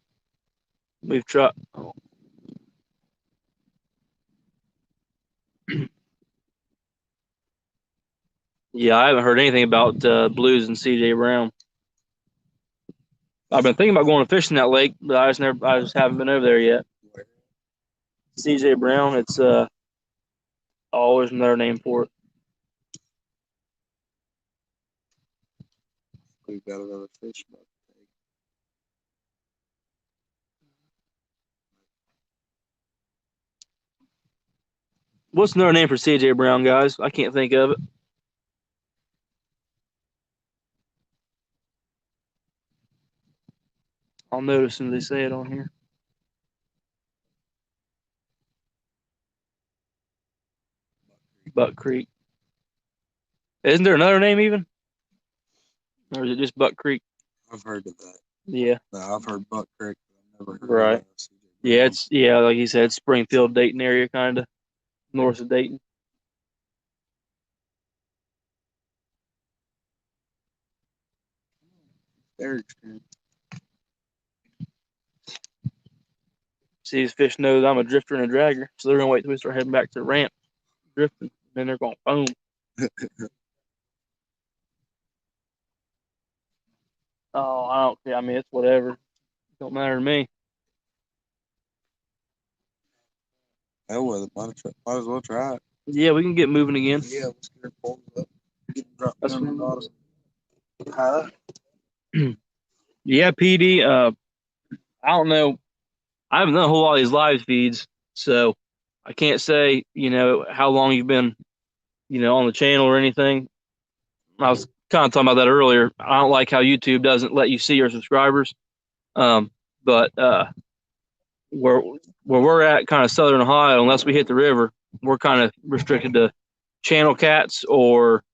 We've tried. Yeah, I haven't heard anything about blues and CJ Brown. I've been thinking about going fishing that lake, but I just haven't been over there yet. CJ Brown, it's always another name for it. We've got another fish. What's another name for CJ Brown, guys? I can't think of it. I'll notice as soon as they say it on here. Buck Creek. Isn't there another name even? Or is it just Buck Creek? I've heard of that. Yeah. No, I've heard Buck Creek, but I've never heard Right. of CJ Brown. Yeah, it's like you said, Springfield, Dayton area, kind of north of Dayton. Eric's turn. See, these fish know I'm a drifter and a dragger, so they're gonna wait till we start heading back to the ramp, drifting. Then they're gonna boom. Oh, I don't care. I mean, it's whatever. Don't matter to me. Hell with it. Might as well try it. Yeah, we can get moving again. Yeah, let's get her pulled up. Get dropped That's down the bottom. Huh? Yeah, PD. I don't know. I haven't done a whole lot of these live feeds, so I can't say how long you've been on the channel or anything. I was kind of talking about that earlier. I don't like how YouTube doesn't let you see your subscribers. But where we're at, kind of southern Ohio, unless we hit the river, we're kind of restricted to channel cats or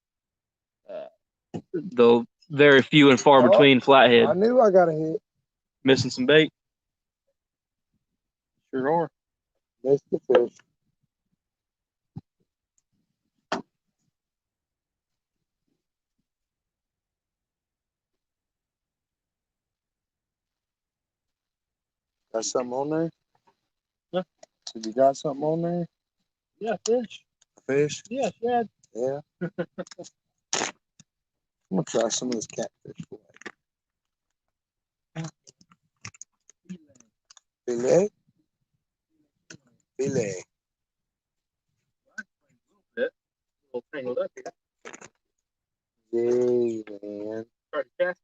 the very few and far between flathead. I knew I got a hit. Missing some bait. Sure are. Missed the fish. Got something on there? Yeah. So you got something on there? Yeah, fish. Fish? Yeah, shad. Yeah. I'm gonna try some of this catfish fillet. Filet. Bit. A little tangled up here. Yay, man. Try to cast.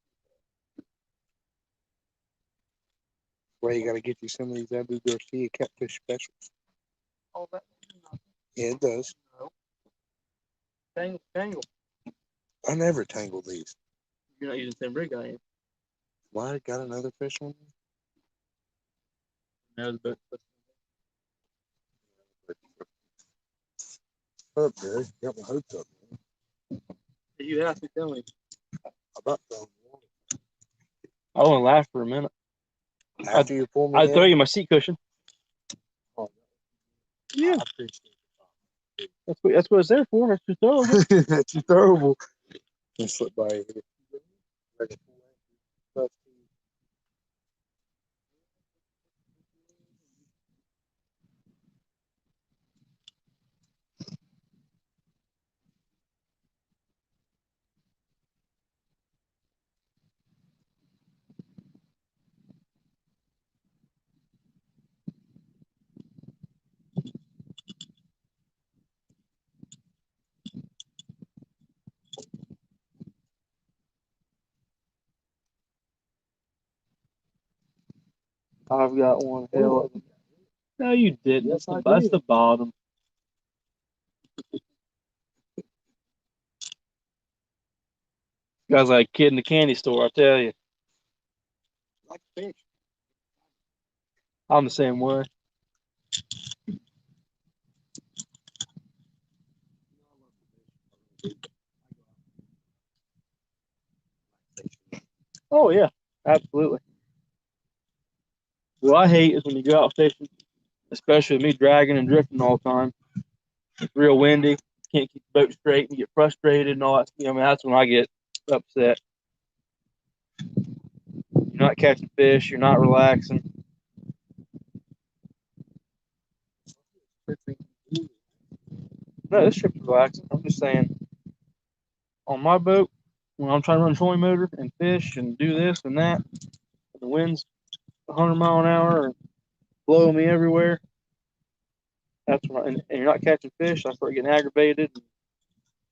Well, you gotta get you some of these Abu Garcia catfish specials. All that. Yeah, it does. No. Tangle. I never tangle these. You're not using the same rig I am. Why? Got another fish on No, the boat. there? Up there. Got my hopes up, man. You have to tell me. About throwing one. I want to laugh for a minute. After you pull me I'd in? throw you my seat cushion. Oh, Yeah. I appreciate it. That's what it's there for. It's just throwable. That's throwable. Can slip by here. I've got one hell of a. No, you didn't. Yes, That's the bottom. Guys like a kid in the candy store, I tell you. Like fish. I'm the same way. Oh yeah, absolutely. What I hate is when you go out fishing, especially with me dragging and drifting all the time. It's real windy, can't keep the boat straight, and you get frustrated and all that. I mean, that's when I get upset. You're not catching fish. You're not relaxing. No, this trip's relaxing. I'm just saying, on my boat, when I'm trying to run trolling motor and fish and do this and that, and the wind's 100 mile an hour and blowing me everywhere. That's when and you're not catching fish. I start getting aggravated. And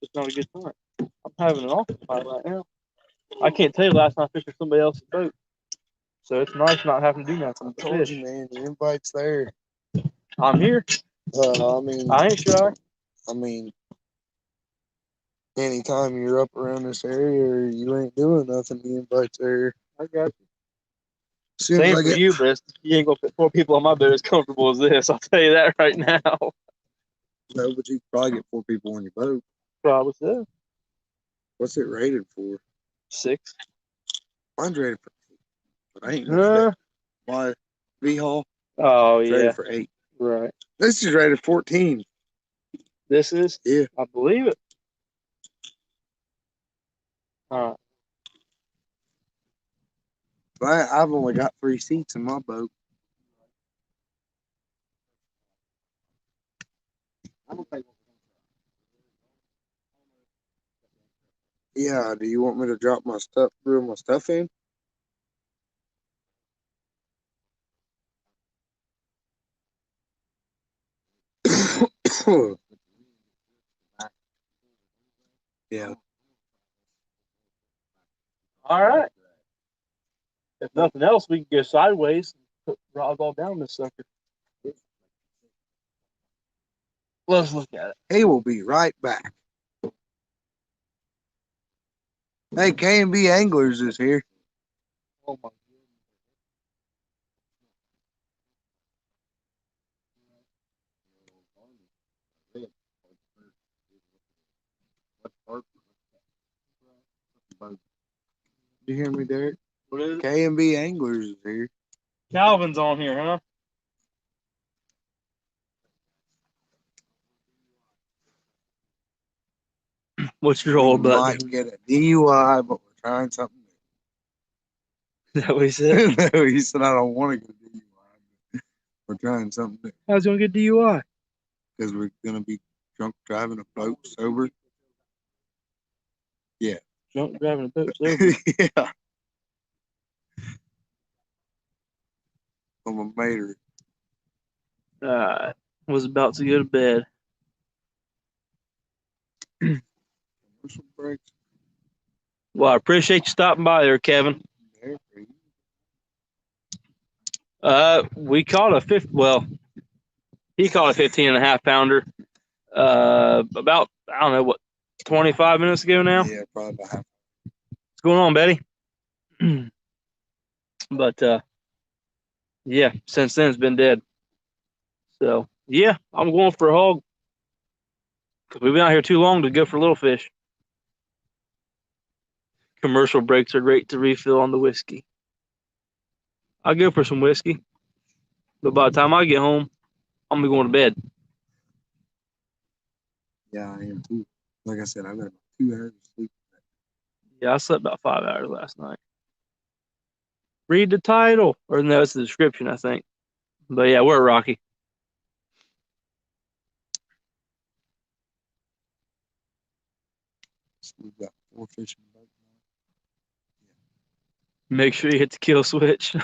it's not a good time. I'm having an awful time right now. I can't tell you the last time I fished with somebody else's boat. So it's nice not having to do nothing but Told fish. you, man. The invite's there. I'm here. I ain't shy. I mean, anytime you're up around this area or you ain't doing nothing, the invite's there. I got you. Soon Same as I for get, you, but you ain't gonna fit 4 people on my boat as comfortable as this. I'll tell you that right now. no, but you probably get 4 people on your boat. Probably so. What's it rated for? 6. Mine's rated for 8. But I ain't gonna fit. My V-Haul Oh is yeah. rated for 8. Right. This is rated 14. This is? Yeah. I believe it. All right. But I've only got 3 seats in my boat. I don't think. Yeah, do you want me to drop my stuff, reel my stuff in? Yeah. All right. If nothing else, we can go sideways and put rods all down this sucker. Let's look at it. He will be right back. Hey, K&B Anglers is here. Oh my Did you hear me, Derek? What is it? K&B Anglers is here. Calvin's on here, huh? What's your old We button? might get a DUI, but we're trying something Is that what he said? new. No, he said I don't want to get a DUI. We're trying something new. How's he gonna get DUI? Because we're gonna be drunk driving a boat sober. Yeah. Drunk driving a boat sober. Yeah. I'm a mater. Was about to go to bed. Commercial breaks. Well, I appreciate you stopping by there, Kevin. There for you. We caught a fifth. Well, he caught a 15 and a half pounder. About, I don't know, what, 25 minutes ago now? Yeah, probably about half. What's going on, Betty? But, yeah, since then it's been dead. So, yeah, I'm going for a hog. Because we've been out here too long to go for little fish. Commercial breaks are great to refill on the whiskey. I'll go for some whiskey. But by the time I get home, I'm going to be going to bed. Yeah, I am too. Like I said, I've got about 2 hours of sleep. Yeah, I slept about 5 hours last night. Read the title. Or no, it's the description, I think. But yeah, we're at Rocky. We've got 4 fish in the boat now. Make sure you hit the kill switch.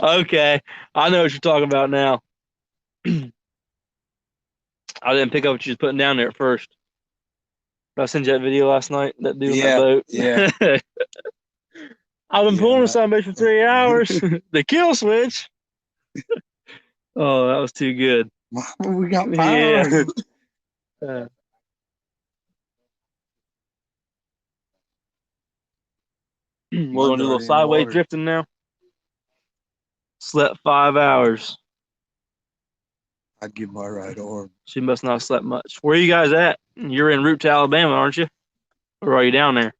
Okay, I know what you're talking about now. I didn't pick up what you was putting down there at first. Did I send you that video last night? That dude on that boat. Yeah. I've been pulling this on for 3 hours. The kill switch. Oh, that was too good. Mama, we got Yeah. power. We're gonna do a little sideways drifting now. Slept 5 hours. I'd give my right arm. She must not have slept much. Where are you guys at? You're en route to Alabama, aren't you? Or are you down there?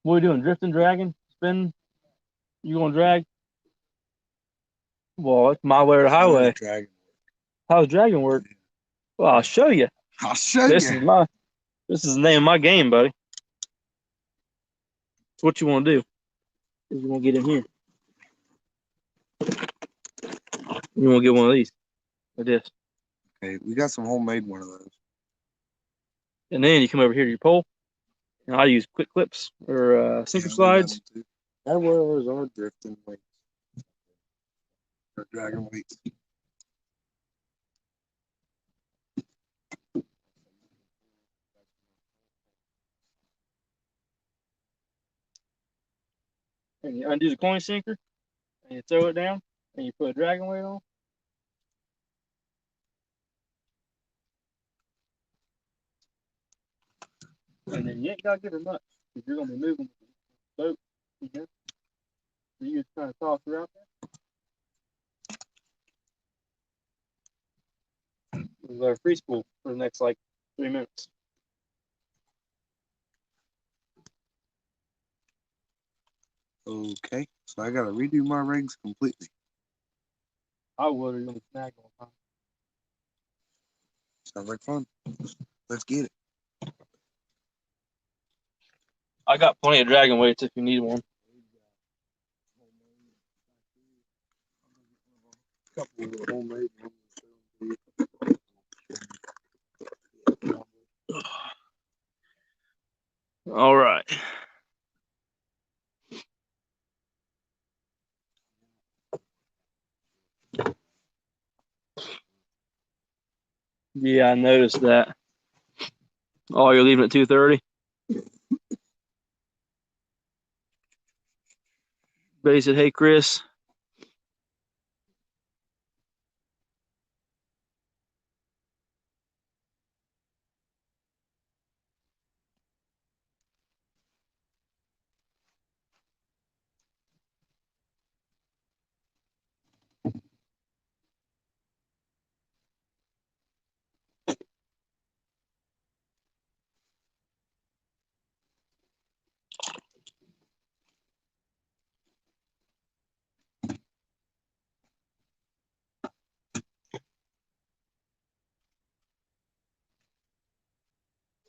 What are we doing? Drifting, dragging, spinning? You gonna drag? Well, it's my way or the highway. How's dragging work? Well, I'll show you. I'll show This you. is the name of my game, buddy. So what you want to do is you want to get in here. You want to get one of these, like this. Okay, we got some homemade one of those. And then you come over here to your pole. And I use quick clips or sinker slides. That was our drifting weights. Or dragging weights. And you undo the coin sinker, and you throw it down, and you put a dragon weight on. And then you ain't got to give her much, because you're going to be moving the boat. You know? So you just kind of toss her out there. We'll let her free spool for the next, like, 3 minutes. Okay, so I gotta redo my rigs completely. I would, or you're going to snag all the time. Sounds like fun. Let's get it. I got plenty of dragon weights if you need one. Couple of homemade All right. Yeah, I noticed that. Oh, you're leaving at 2:30? Betty said, hey, Chris.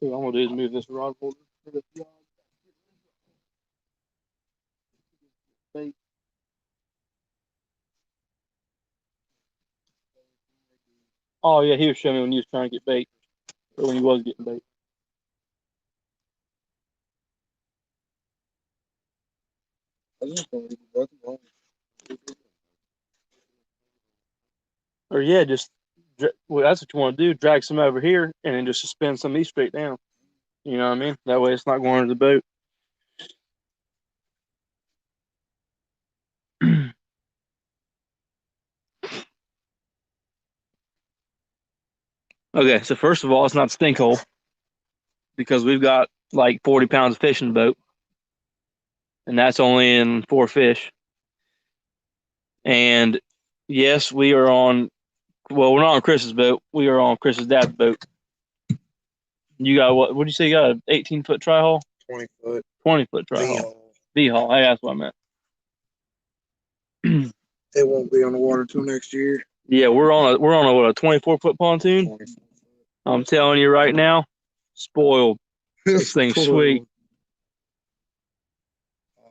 So what I'm going to do is move this rod holder. bait. Oh yeah, he was showing me when he was trying to get bait, or when he was getting bait. Or yeah, just well, that's what you want to do. Drag some over here, and then just suspend some of these straight down. You know what I mean? That way, it's not going under the boat. Okay, so first of all, it's not stink hole because we've got like 40 pounds of fish in the boat, and that's only in 4 fish. And yes, we are on. Well, we're not on Chris's boat. We are on Chris's dad's boat. You got what? What did you say? You got an 18-foot tri haul? 20-foot. 20-foot tri haul. V haul. Hey, that's what I meant. It won't be on the water till next year. Yeah, we're on a what, a 24-foot pontoon. 24. I'm telling you right now, spoiled. This thing's sweet.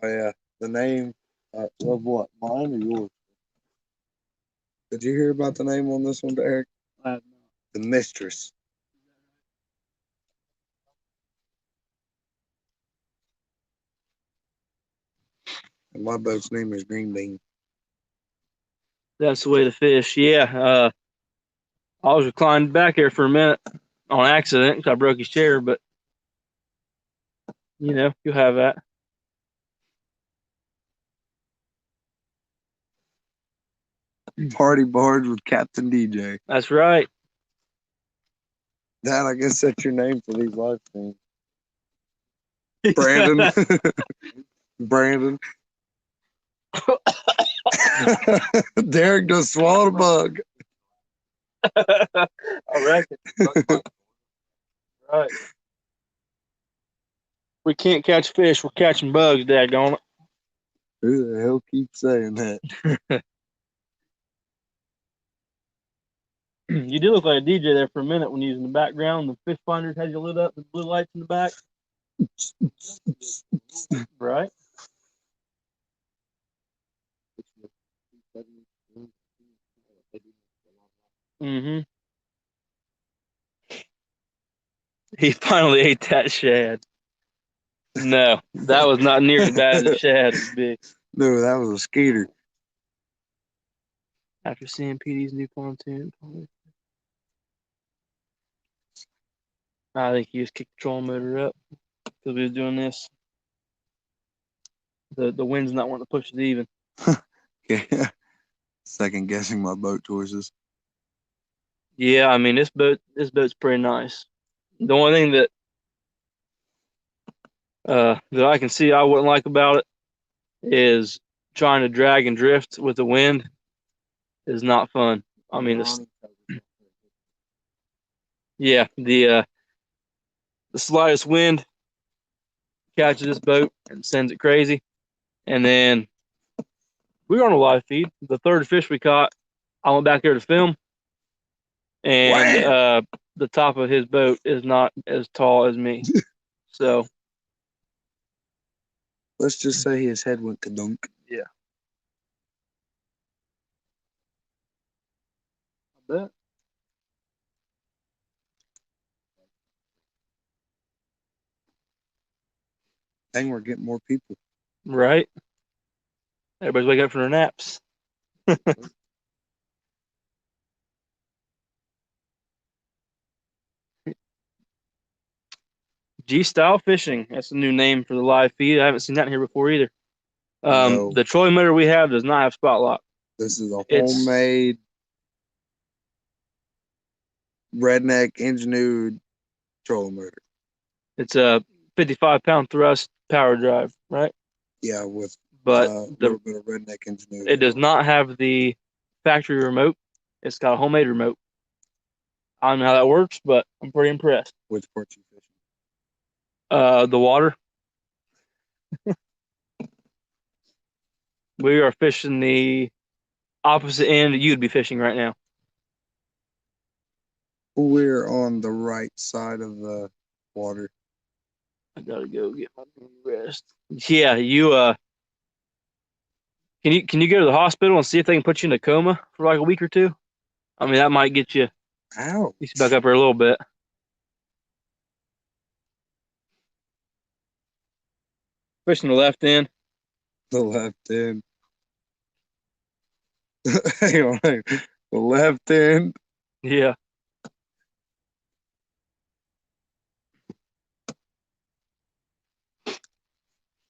Oh yeah, the name of what? Mine or yours? Did you hear about the name on this one, Derek? The Mistress. And my boat's name is Green Bean. That's the way to fish. Yeah. I was reclined back here for a minute on accident because I broke his chair, but you'll have that. Party barge with Captain DJ. That's right. Dad, I guess that's your name for these live streams. Brandon. Brandon. Derek just swallowed a bug. I reckon. Right. We can't catch fish. We're catching bugs, daggone it. Who the hell keeps saying that? You did look like a DJ there for a minute when you was in the background. The fish finders had you lit up with blue lights in the back. Right? Mm-hmm. He finally ate that shad. No, that was not near as bad as the shad would be. No, that was a skeeter. After seeing PD's new pontoon, I think he just kicked the trolling motor up because we was doing this. The wind's not wanting to push it even. Yeah. Second guessing my boat choices. Yeah, I mean this boat's pretty nice. The only thing that I can see I wouldn't like about it is trying to drag and drift with the wind is not fun. I mean, yeah, the slightest wind catches this boat and sends it crazy. And then we were on a live feed. The third fish we caught, I went back there to film, and the top of his boat is not as tall as me. So let's just say his head went to dunk. Yeah. I bet. Dang, we're getting more people. Right? Everybody's waking up from their naps. G-style fishing. That's a new name for the live feed. I haven't seen that in here before either. No. The trolling motor we have does not have spot lock. This is a homemade redneck engineered trolling motor. It's a 55-pound thrust power drive, right? Yeah, with But a little bit of redneck engineering. It does not have the factory remote. It's got a homemade remote. I don't know how that works, but I'm pretty impressed. Which part you fishing? The water. We are fishing the opposite end you'd be fishing right now. We're on the right side of the water. I gotta go get my rest. Yeah, you Can you go to the hospital and see if they can put you in a coma for like a week or two? I mean, that might get you Ow. back up here a little bit. Fishing the left end. The left end. Hang on. The left end. Yeah.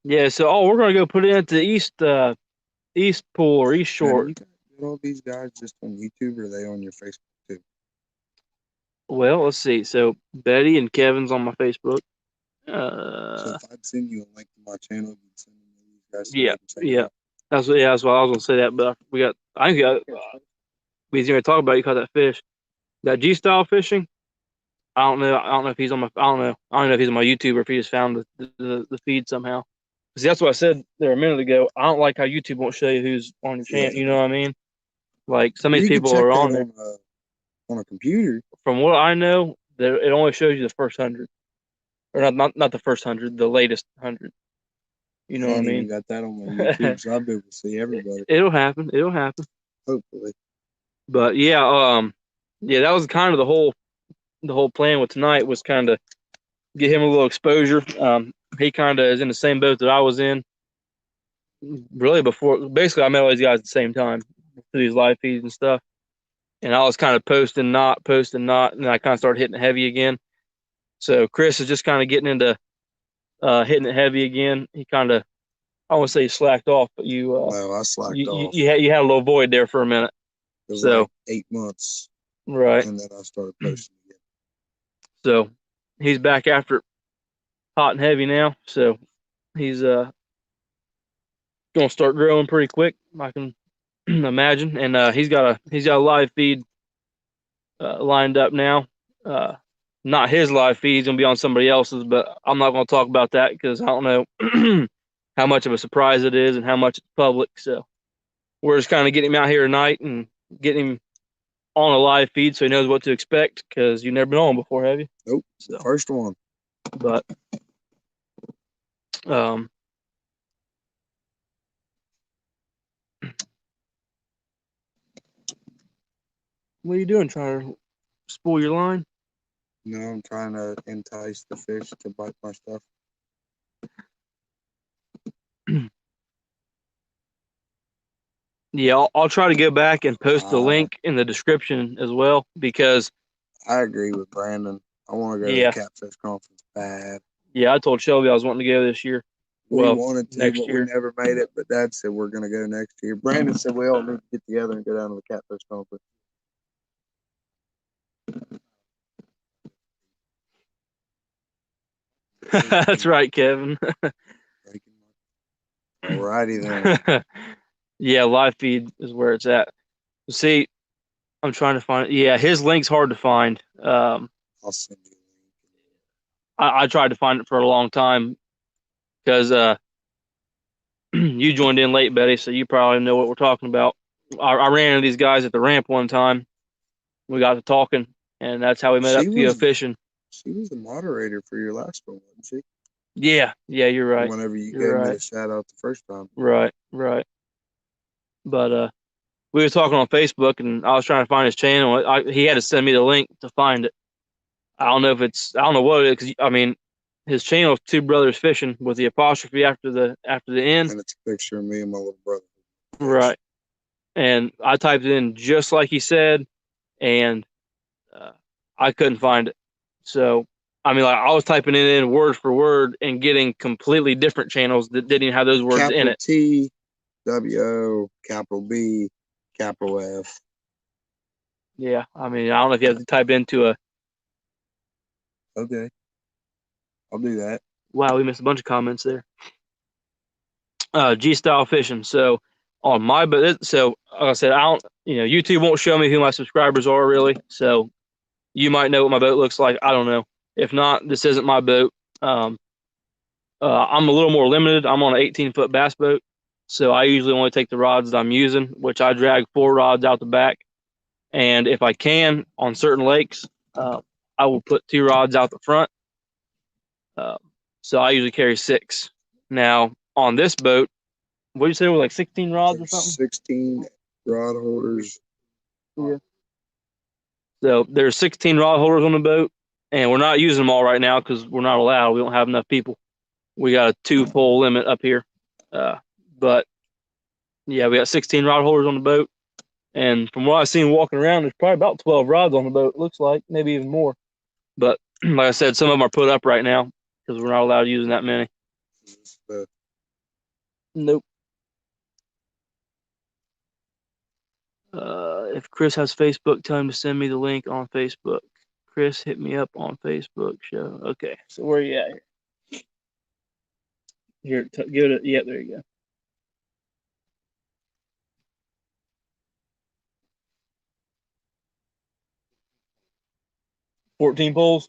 Yeah, so we're gonna go put it into east pool or east Now, shore. you got all these guys just on YouTube, or are they on your Facebook too? Well, let's see. So Betty and Kevin's on my Facebook. So if I'd send you a link to my channel, you'd send me these guys. So Yeah, they can check it yeah. out? That's what I was gonna say that, but I think we was gonna talk about you caught that fish. That G style fishing. I don't know. I don't know if he's on my. I don't know. I don't know if he's on my YouTube or if he just found the feed somehow. See, that's what I said there a minute ago. I don't like how YouTube won't show you who's on your channel. Yeah. You know what I mean? Like some of these You can people check are that on there. on a computer. From what I know, it only shows you the first 100, or not the first 100, the latest 100. You know I what I ain't even mean? got that on my YouTube, so I'll be able to see everybody. It'll happen. It'll happen. Hopefully. But yeah, yeah, that was kind of the whole plan with tonight was kind of get him a little exposure. He kind of is in the same boat that I was in. Really, basically, I met all these guys at the same time through these live feeds and stuff. And I was kind of posting not, and I kind of started hitting it heavy again. So Chris is just kind of getting into hitting it heavy again. He kind of, I won't say he slacked off, but Well, I slacked off. you had a little void there for a minute. It was So like 8 months, right. and then I started posting again. So he's back after it hot and heavy now. So he's gonna start growing pretty quick, I can imagine. And he's got a live feed lined up now. Not his live feed; he's gonna be on somebody else's, but I'm not gonna talk about that because I don't know how much of a surprise it is and how much it's public. So we're just kind of getting him out here tonight and getting him on a live feed so he knows what to expect because you've never been on before, have you? Nope. So, First one. but what are you doing? Trying to spoil your line? No, I'm trying to entice the fish to bite my stuff. Yeah, I'll try to go back and post the link in the description as well because I agree with Brandon. I want to go to the Catfish conference bad. Yeah, I told Shelby I was wanting to go this year. We wanted to, next but year. we never made it. But Dad said we're going to go next year. Brandon said we all need to get together and go down to the Catfish conference. That's right, Kevin. Alrighty then. Yeah, live feed is where it's at. See, I'm trying to find it. Yeah, his link's hard to find. I'll send you a link. I tried to find it for a long time because you joined in late, Betty, so you probably know what we're talking about. I ran into these guys at the ramp one time. We got to talking, and that's how we met up to go fishing. She was the moderator for your last one, wasn't she? Yeah, you're right. Whenever you gave me the shout out the first time. Right. But we were talking on Facebook, and I was trying to find his channel. He had to send me the link to find it. I don't know what it is, because I mean, his channel is Two Brothers Fishing with the apostrophe after the end. And it's a picture of me and my little brother. Right. And I typed it in just like he said, and I couldn't find it. So, I mean, like I was typing it in word for word and getting completely different channels that didn't even have those words in it. T, W-O, capital B, capital F. Yeah, I mean, I don't know if you have to type into a. Okay, I'll do that. Wow, we missed a bunch of comments there. G style fishing. So on my, but so like I said, I don't. YouTube won't show me who my subscribers are really. So you might know what my boat looks like. I don't know. If not, this isn't my boat. I'm a little more limited. I'm on an 18-foot bass boat, so I usually only take the rods that I'm using, which I drag 4 rods out the back. And if I can, on certain lakes, I will put 2 rods out the front. So I usually carry 6. Now, on this boat, What did you say? With like 16 rods or something? 16 rod holders. Yeah. So there's 16 rod holders on the boat, and we're not using them all right now because we're not allowed. We don't have enough people. We got a 2 pole limit up here. But yeah, we got 16 rod holders on the boat. And from what I've seen walking around, there's probably about 12 rods on the boat, it looks like, maybe even more. But like I said, some of them are put up right now because we're not allowed using that many. Nope. If Chris has Facebook, tell him to send me the link on Facebook. Chris, hit me up on Facebook. Show. Okay, so where are you at here? Here, give it. Yeah, there you go. 14 poles.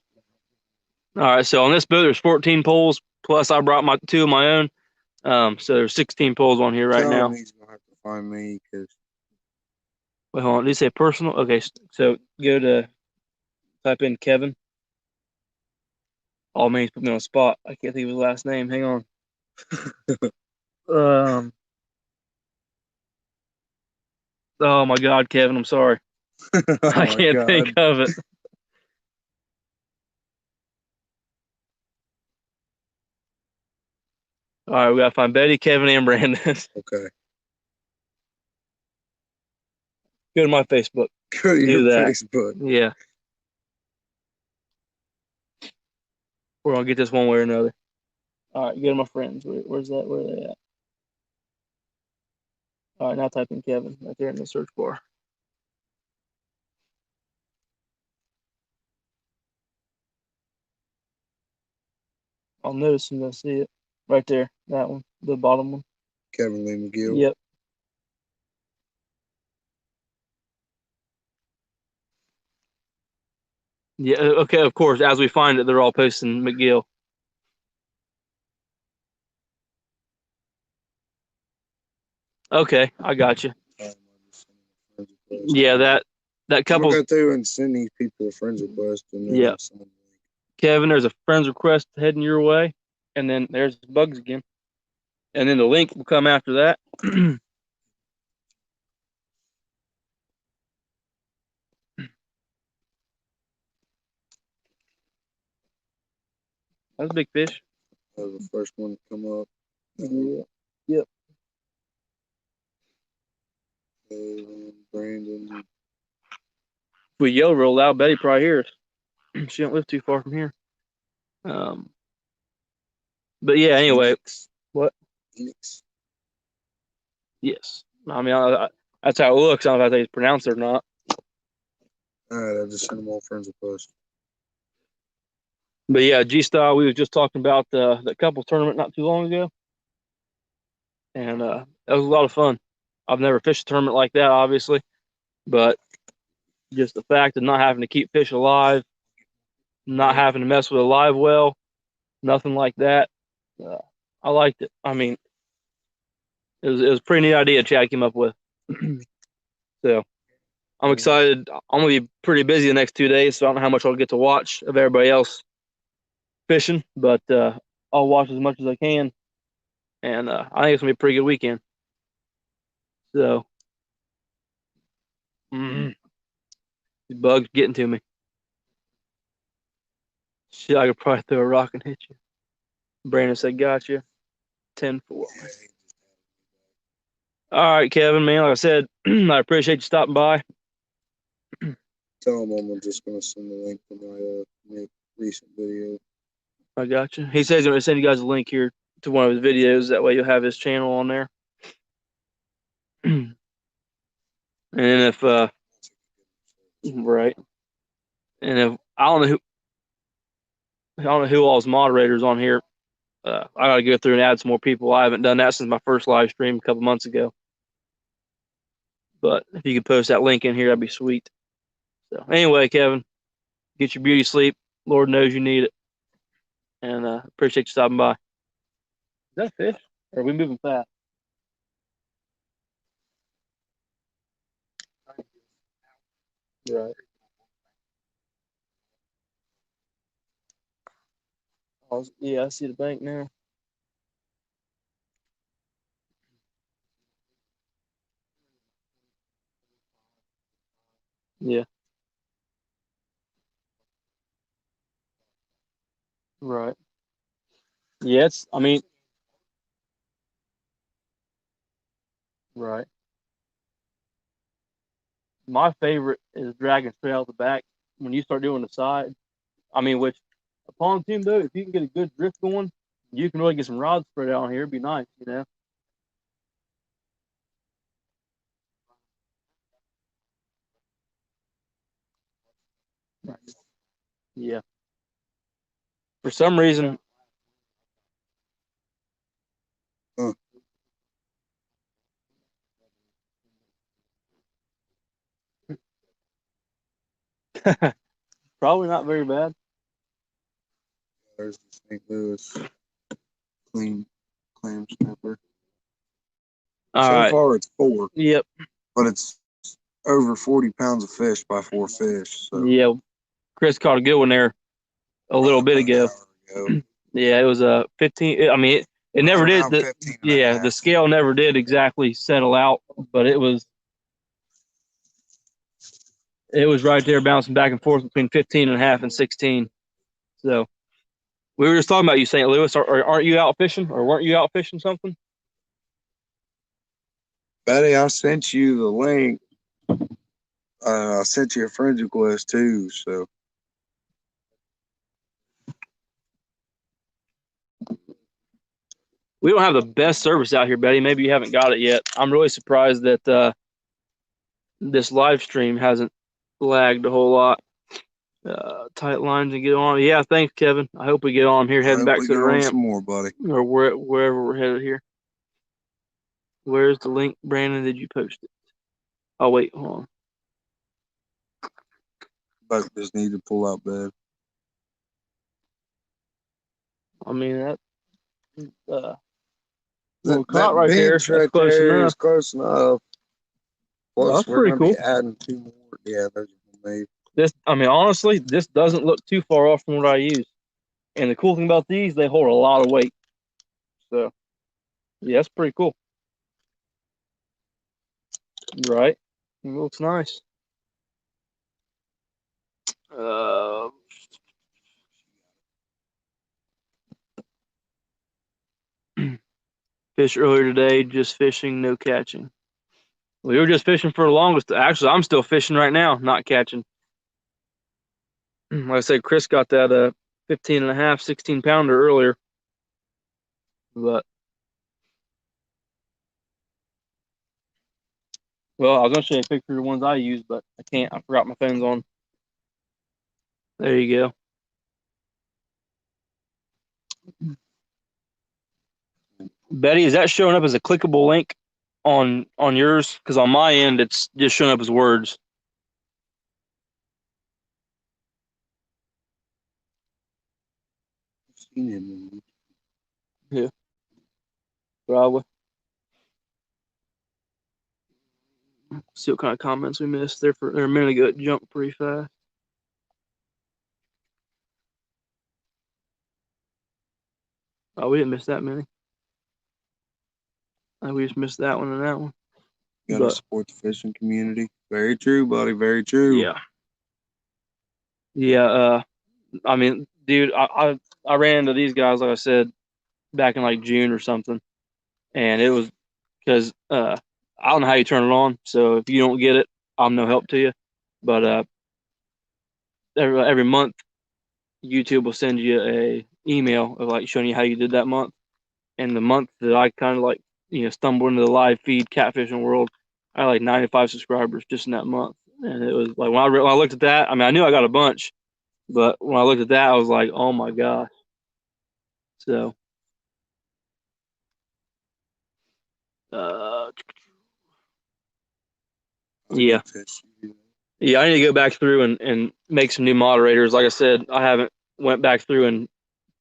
All right, so on this boat, there's 14 poles. Plus, I brought my 2 of my own. So there's 16 poles on here right now. He's gonna have to find me because. Wait, hold on. Did you say personal? Okay, so go to type in Kevin. Oh man, he's put me on the spot. I can't think of his last name. Hang on. Oh my God, Kevin, I'm sorry. I can't think of it. All right, we gotta find Betty, Kevin, and Brandon. Okay. Go to my Facebook. Go to Do your that. Facebook. Yeah. We're gonna get this one way or another. All right, go to my friends. Where's that? Where are they at? All right, now type in Kevin right there in the search bar. I'll notice as soon as I see it. Right there, that one, the bottom one. Kevin Lee McGill. Yep. Yeah, okay, of course. As we find it, they're all posting McGill. Okay, I got you. Yeah, that couple. I'll go through and send these people a friends request. And then Yeah. Kevin, there's a friends request heading your way, and then there's Bugs again, and then the link will come after that. That's a big fish. That was the first one to come up. Yeah. Yep. Brandon. If we yell real loud, Betty probably hears. She don't live too far from here. But yeah. Anyway, Phoenix. what? Phoenix. Yes. I mean, that's how it looks. I don't know if I think it's pronounced or not. All right, I just sent them all friends request. But yeah, G Style. We was just talking about the couples tournament not too long ago, and that was a lot of fun. I've never fished a tournament like that, obviously, but just the fact of not having to keep fish alive, not having to mess with a live well, nothing like that. I liked it. I mean, it was a pretty neat idea Chad came up with. So I'm excited. I'm gonna be pretty busy the next 2 days, so I don't know how much I'll get to watch of everybody else fishing, but I'll watch as much as I can, and I think it's gonna be a pretty good weekend. So, these bugs getting to me. Shit, I could probably throw a rock and hit you. Brandon said, "Gotcha." 10-4. All right, Kevin, man. Like I said, I appreciate you stopping by. Tell him I'm just gonna send the link to my recent video. I got you. He says he's gonna send you guys a link here to one of his videos. That way you'll have his channel on there. And if right, and if I don't know who all his moderators on here. I gotta go through and add some more people. I haven't done that since my first live stream a couple months ago. But if you could post that link in here, that'd be sweet. So anyway, Kevin, get your beauty sleep. Lord knows you need it. And appreciate you stopping by. Is that a fish? Or are we moving fast? Right. Yeah, I see the bank now. Yeah. Right. Yeah, I mean, right. My favorite is dragging straight out the back when you start doing the side. I mean, which a pontoon boat, if you can get a good drift going, you can really get some rods spread out here. It'd be nice, you know. Right. Yeah. For some reason, Huh. probably not very bad. There's the St. Louis clean clam snapper. All So right. far, it's 4, Yep. but it's over 40 pounds of fish by 4 fish. So Yeah. Chris caught a good one there a little bit about an ago. hour ago. Yeah, it was a 15. I mean, it never did. Around 15 and a Yeah, half. the scale never did exactly settle out, but it was right there bouncing back and forth between 15 and a half and 16. So we were just talking about you, St. Louis. Aren't you out fishing, or weren't you out fishing something? Betty, I sent you the link. I sent you a friend request too. So We don't have the best service out here, Betty. Maybe you haven't got it yet. I'm really surprised that this live stream hasn't lagged a whole lot. Tight lines and get on. Yeah, thanks, Kevin. I hope we get on here I heading hope back we to the get on ramp some more, buddy. or wherever we're headed here. Where's the link, Brandon? Did you post it? Oh, wait, hold on. But just need to pull out bed. I mean, that That, little cot right there, bench that's right close there enough. is close enough. Plus, That's we're pretty going to cool. be adding 2 more. Yeah, those are made. I mean, honestly, this doesn't look too far off from what I use. And the cool thing about these, they hold a lot of weight. So, yeah, that's pretty cool. Right? It looks nice. Fish earlier today, just fishing, no catching. We were just fishing for the longest. Actually, I'm still fishing right now, not catching. Like I said, Chris got that 15 and a half, 16 pounder earlier. But, well, I was going to show you a picture of the ones I use, but I can't. I forgot my phone's on. There you go. Betty, is that showing up as a clickable link on yours? Because on my end, it's just showing up as words. Seen him. Yeah, probably. See what kind of comments we missed there for a minute ago. It jumped pretty fast. Oh, we didn't miss that many. We just missed that one and that one. Got to But support the fishing community. Very true, buddy. Very true. yeah, yeah. I mean, dude, I ran into these guys, like I said, back in like June or something, and it was because I don't know how you turn it on. So if you don't get it, I'm no help to you. But every month, YouTube will send you a email of like showing you how you did that month. And the month that I kind of like, stumbled into the live feed catfishing world, I had like 95 subscribers just in that month. And it was like when I looked at that, I mean, I knew I got a bunch, but when I looked at that, I was like, oh my gosh. So, uh, yeah. Yeah, I need to go back through and make some new moderators. Like I said, I haven't went back through and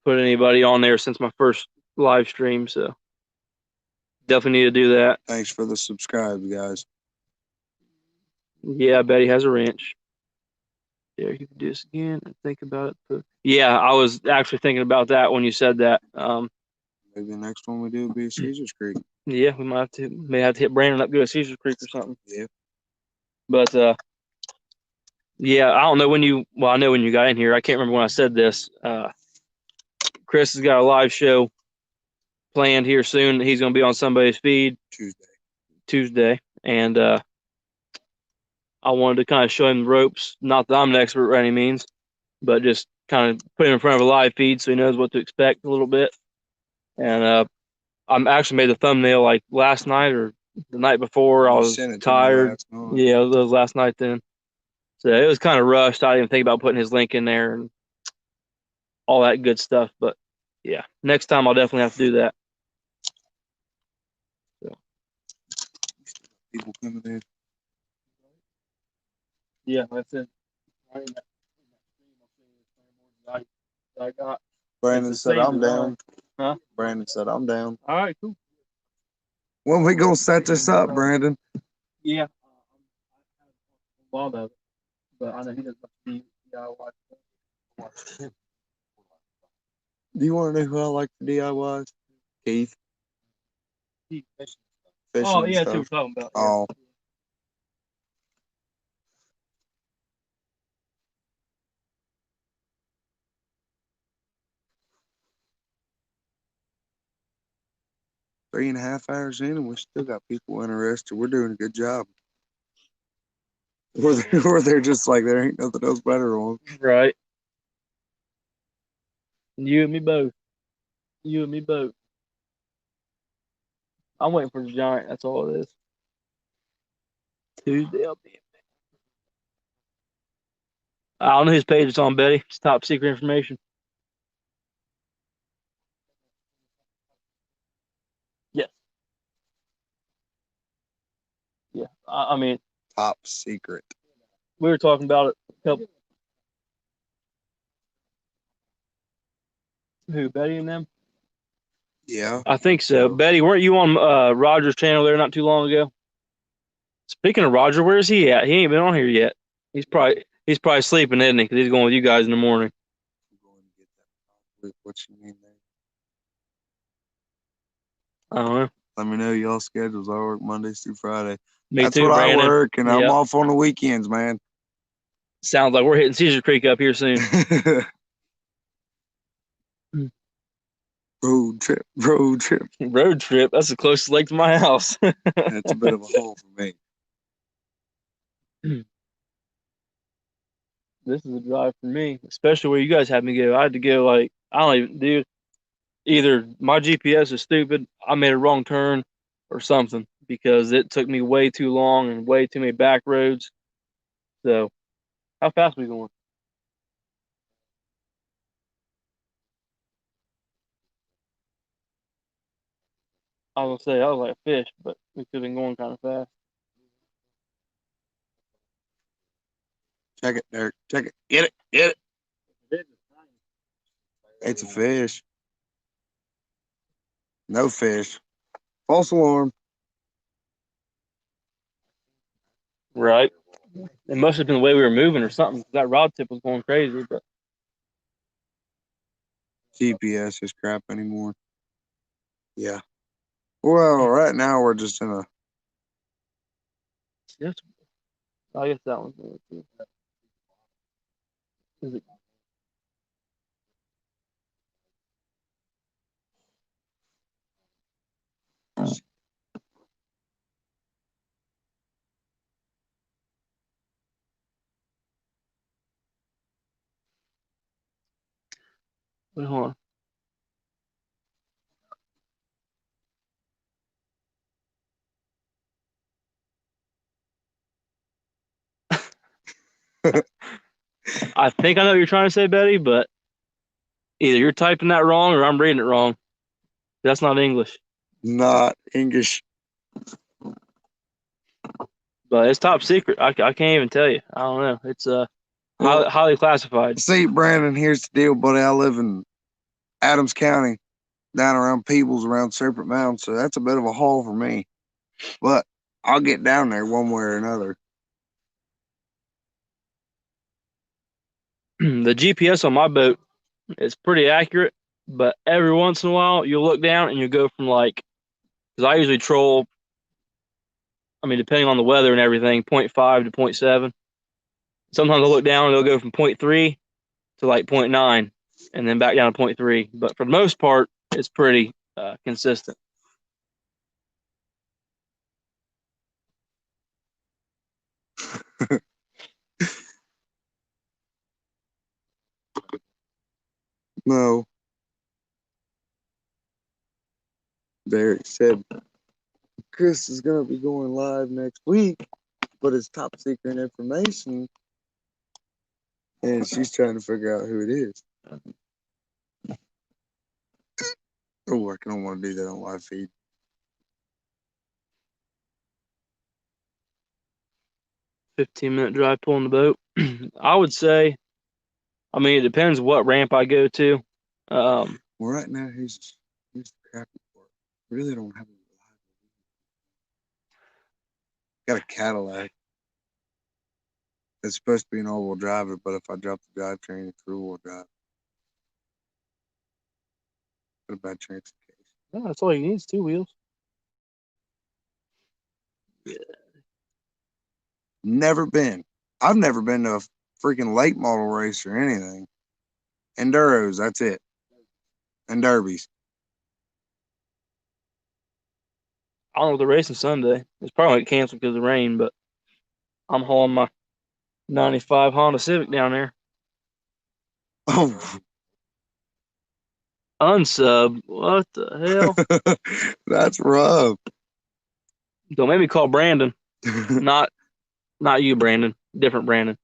put anybody on there since my first live stream, so definitely need to do that. Thanks for the subscribe, guys. Yeah, Betty has a wrench. Yeah, you can do this again and think about it. Yeah, I was actually thinking about that when you said that. Maybe the next one we do will be Caesar's Creek. Yeah, we may have to hit Brandon up, go to Caesar Creek or something. Yeah. But Yeah, I don't know when you. Well, I know when you got in here. I can't remember when I said this. Chris has got a live show planned here soon. He's going to be on somebody's feed Tuesday, and I wanted to kind of show him the ropes. Not that I'm an expert by any means, but just kind of put him in front of a live feed so he knows what to expect a little bit. And I'm actually made the thumbnail like last night or the night before. I was tired. Yeah, it was last night then. So it was kind of rushed. I didn't even think about putting his link in there and all that good stuff. But yeah, next time I'll definitely have to do that. So. People coming in. Yeah, that's it. I got. Brandon said I'm down. Huh? Brandon said I'm down. All right, cool. When we gonna set this up, Brandon? Yeah. A lot of it, but I know he doesn't DIY. Do you want to know who I like for DIYs? Keith. Fishing Oh yeah, that's what we're talking about. Oh. Yeah. Three and a half hours in, and we still got people interested. We're doing a good job. Or they're just like, there ain't nothing else better on. Right. You and me both. You and me both. I'm waiting for the giant. That's all it is. Tuesday, I'll be. I don't know whose page it's on, Betty. It's top secret information. Yes. Yeah. I mean, Top secret. we were talking about it. Who, Betty and them? Yeah. I think so. Betty, weren't you on Roger's channel there not too long ago? Speaking of Roger, where's he at? He ain't been on here yet. He's probably sleeping, isn't he? Because he's going with you guys in the morning. What you mean there? I don't know. Let me know y'all schedules. I work Mondays through Friday. Me That's too, what Brandon. I work, and I'm Yep. off on the weekends, man. Sounds like we're hitting Caesar Creek up here soon. Road trip. Road trip. That's the closest lake to my house. That's a bit of a hole for me. This is a drive for me, especially where you guys had me go. I had to go like I don't even, dude. Either my GPS is stupid, I made a wrong turn, or something because it took me way too long and way too many back roads. So, how fast are we going? I was gonna say I was like a fish, but we could have been going kind of fast. Check it, Derek. Check it. Get it. Get it. It's a fish. No fish. False alarm. Right. It must have been the way we were moving or something. That rod tip was going crazy, but GPS is crap anymore. Yeah. Well, right now we're just in a. yes, I guess that one's there too. Is it? Wait, hold on. I think I know what you're trying to say, Betty, but either you're typing that wrong or I'm reading it wrong. That's not English. Not English. But it's top secret. I can't even tell you. I don't know. It's highly classified. See, Brandon, here's the deal, buddy. I live in Adams County, down around Peebles, around Serpent Mound, so that's a bit of a haul for me. But I'll get down there one way or another. The GPS on my boat is pretty accurate, but every once in a while you'll look down and you go from like, because I usually troll, I mean, depending on the weather and everything, 0.5 to 0.7. sometimes I'll look down and it'll go from 0.3 to like 0.9 and then back down to 0.3. But for the most part, it's pretty consistent. No. Derek said Chris is going to be going live next week, but it's top secret information. And she's trying to figure out who it is. Oh, I don't want to do that on live feed. 15-minute drive pulling the boat. I would say, I mean, it depends what ramp I go to. Well, right now, here's the crappy part. Really don't have a got a Cadillac. It's supposed to be an all-wheel driver, but if I drop the drivetrain, it's rear-wheel drive. Got a bad transfer case. No, that's all you need is 2 wheels. Yeah. Never been. I've never been to a freaking late model race or anything. Enduros, that's it. And derbies. I don't know if they're racing Sunday. It's probably get canceled because of the rain, but I'm hauling my 95 Honda Civic down there. Oh. Unsub. What the hell? That's rough. Don't make me call Brandon. Not you, Brandon. Different Brandon.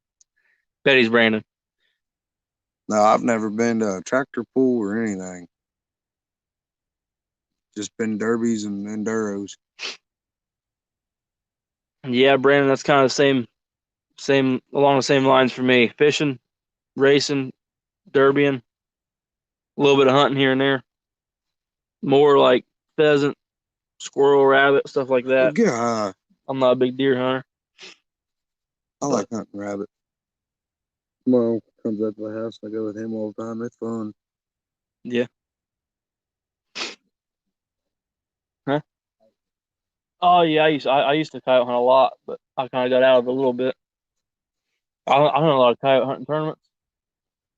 Betty's Brandon. No, I've never been to a tractor pool or anything. Just been derbies and enduros. Yeah, Brandon, that's kind of the same along the same lines for me. Fishing, racing, derbying, a little bit of hunting here and there. More like pheasant, squirrel, rabbit, stuff like that. Yeah. I'm not a big deer hunter. I like hunting rabbit. My uncle comes up to the house and I go with him all the time. It's fun. Yeah. Huh? Oh yeah, I used to coyote hunt a lot, but I kind of got out of it a little bit. I hunt a lot of coyote hunting tournaments,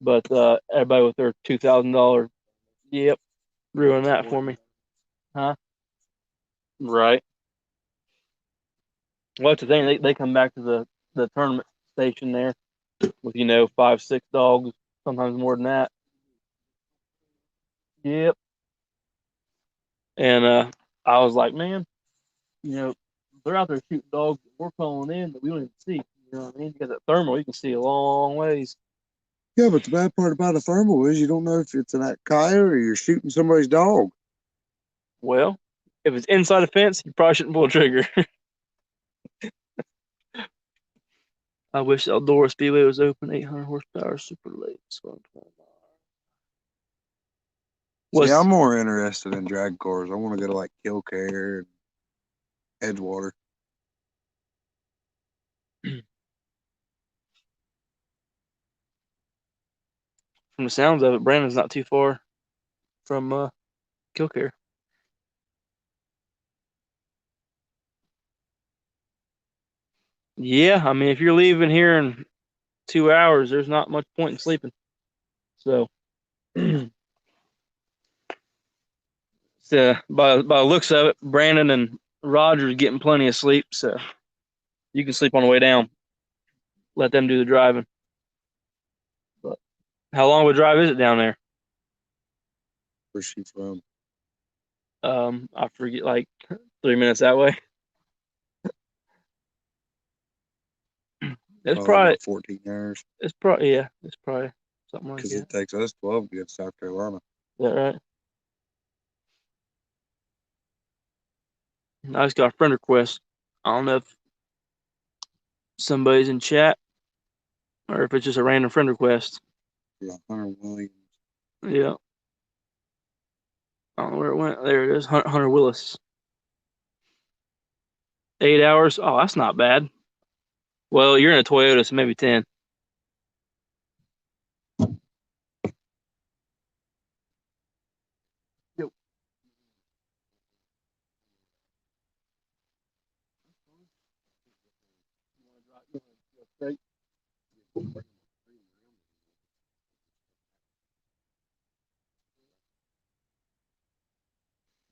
but everybody with their $2,000, yep, ruined that for me. Huh? Right. Well, that's the thing. They come back to the tournament station there with 5-6 dogs, sometimes more than that. Yep. And I was like, man, they're out there shooting dogs that we're calling in that we don't even see. You know what I mean? Because that thermal, you can see a long ways. Yeah, but the bad part about a thermal is you don't know if it's an coyote or you're shooting somebody's dog. Well, if it's inside a fence, you probably shouldn't pull a trigger. I wish Eldora Speedway was open. 800 horsepower, super late. See, I'm more interested in drag cars. I want to go to like Killcare and Edgewater. From the sounds of it, Brandon's not too far from Killcare. Yeah, I mean, if you're leaving here in 2 hours, there's not much point in sleeping. So, by the looks of it, Brandon and Roger's getting plenty of sleep, so you can sleep on the way down. Let them do the driving. But how long of a drive is it down there? Where's she from? I forget, like 3 minutes that way. It's probably 14 hours. It's probably It's probably something like Because that. it takes us 12 to get to South Carolina. Is that right? I just got a friend request. I don't know if somebody's in chat or if it's just a random friend request. Yeah, Hunter Williams. Yeah. I don't know where it went. There it is. Hunter Willis. 8 hours. Oh, that's not bad. Well, you're in a Toyota, so maybe 10. Yep.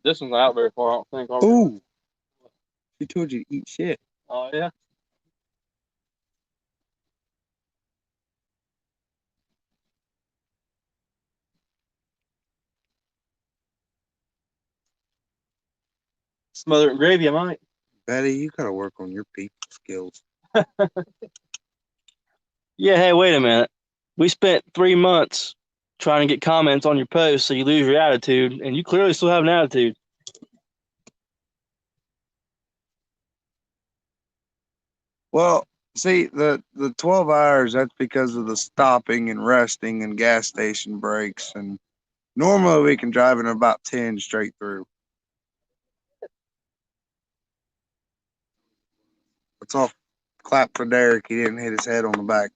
This one's not out very far, I don't think. are we? Ooh. She told you to eat shit. Oh, yeah. Smother it in gravy, I might. Betty, you gotta work on your people skills. Yeah, hey, wait a minute. We spent 3 months trying to get comments on your post so you lose your attitude, and you clearly still have an attitude. Well, see, the 12 hours, that's because of the stopping and resting and gas station breaks. And normally we can drive in about 10 straight through. It's all clap for Derek. He didn't hit his head on the back.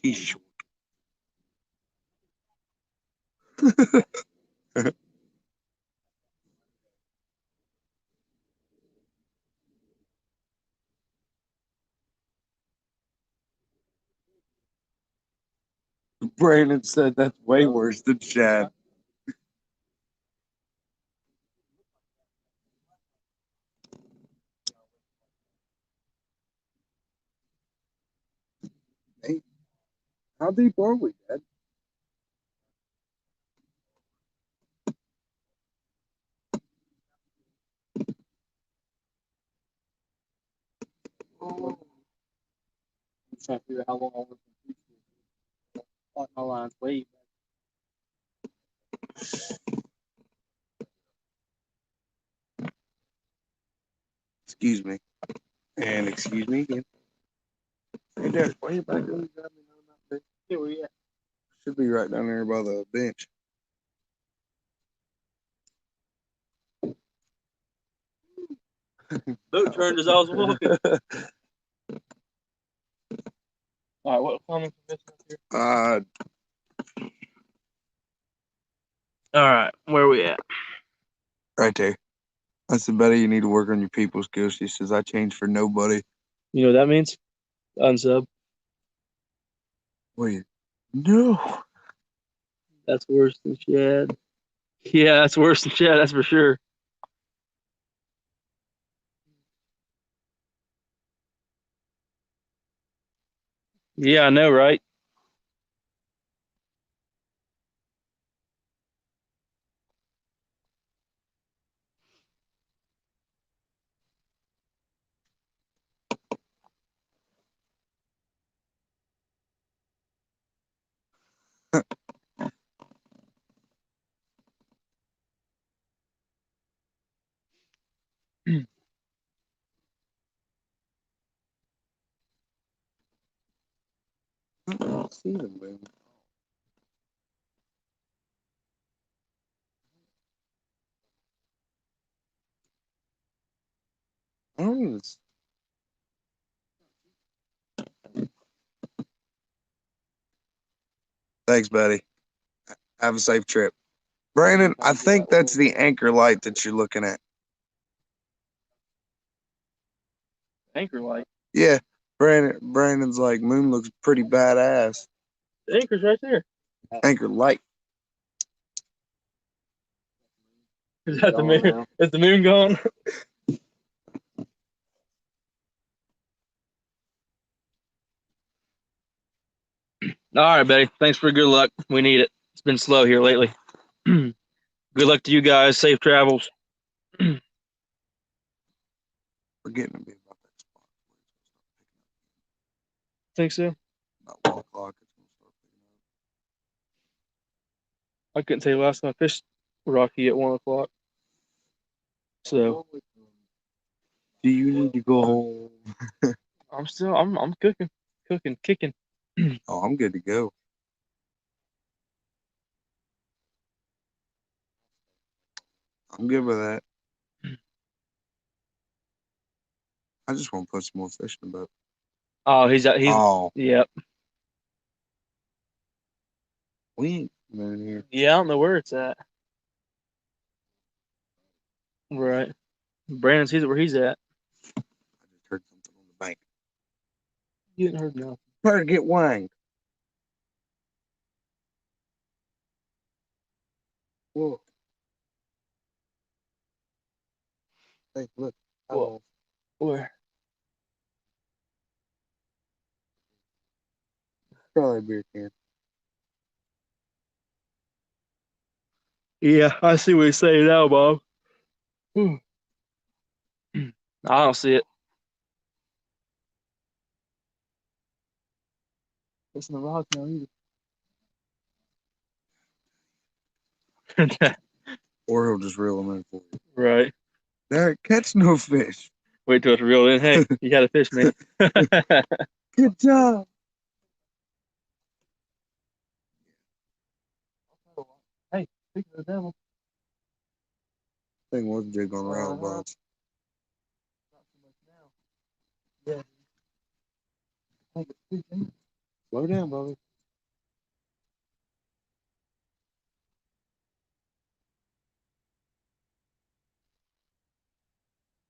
He's short. Brandon said that's way worse than Shad. Hey, how deep are we, Dad? I'm trying to figure out how long I was in the future. My line's way Excuse me. And excuse me again. Hey, Derek, why you back there? back. Where you at? Should be right down there by the bench. Boat turned as I was walking. All right, what comments are missing up here? All right, where are we at? Right there. I said, Betty, you need to work on your people skills. She says, I changed for nobody. You know what that means? Unsub. Wait, no. That's worse than Chad. Yeah, that's worse than Chad, that's for sure. Yeah, I know, right? I don't see them, man. I don't even. Thanks, buddy. Have a safe trip. Brandon, I think that's the anchor light that you're looking at. Anchor light. Yeah, Brandon's like, moon looks pretty badass. The anchor's right there. Anchor light. Is that the moon? Is the moon gone? All right, buddy. Thanks for good luck. We need it. It's been slow here lately. Good luck to you guys. Safe travels. We're getting to be about that spot. Think so? About 1 o'clock. It's gonna start picking up. I couldn't tell you last time I fished Rocky at 1 o'clock. So Do you need to go home? I'm cooking, kicking. Oh, I'm good to go. I'm good with that. I just want to put some more fish in the boat. Oh, he's Oh, yep. we ain't moving here. Yeah, I don't know where it's at. Right. Brandon sees it where he's at. I bank. You didn't heard nothing. Try to get wanged. Whoa. Hey, look. Whoa. Where? Probably a beer can. Yeah, I see what you're saying now, Bob. I don't see it. It's in the rock now either. Or he'll just reel them in for you. Right. Derek, catch no fish. Wait till it's reeled in. Hey, you had a fish, man. Good job. Hey, speaking of the devil. Thing was jig on round box. Not so much now. Yeah. Slow down, brother.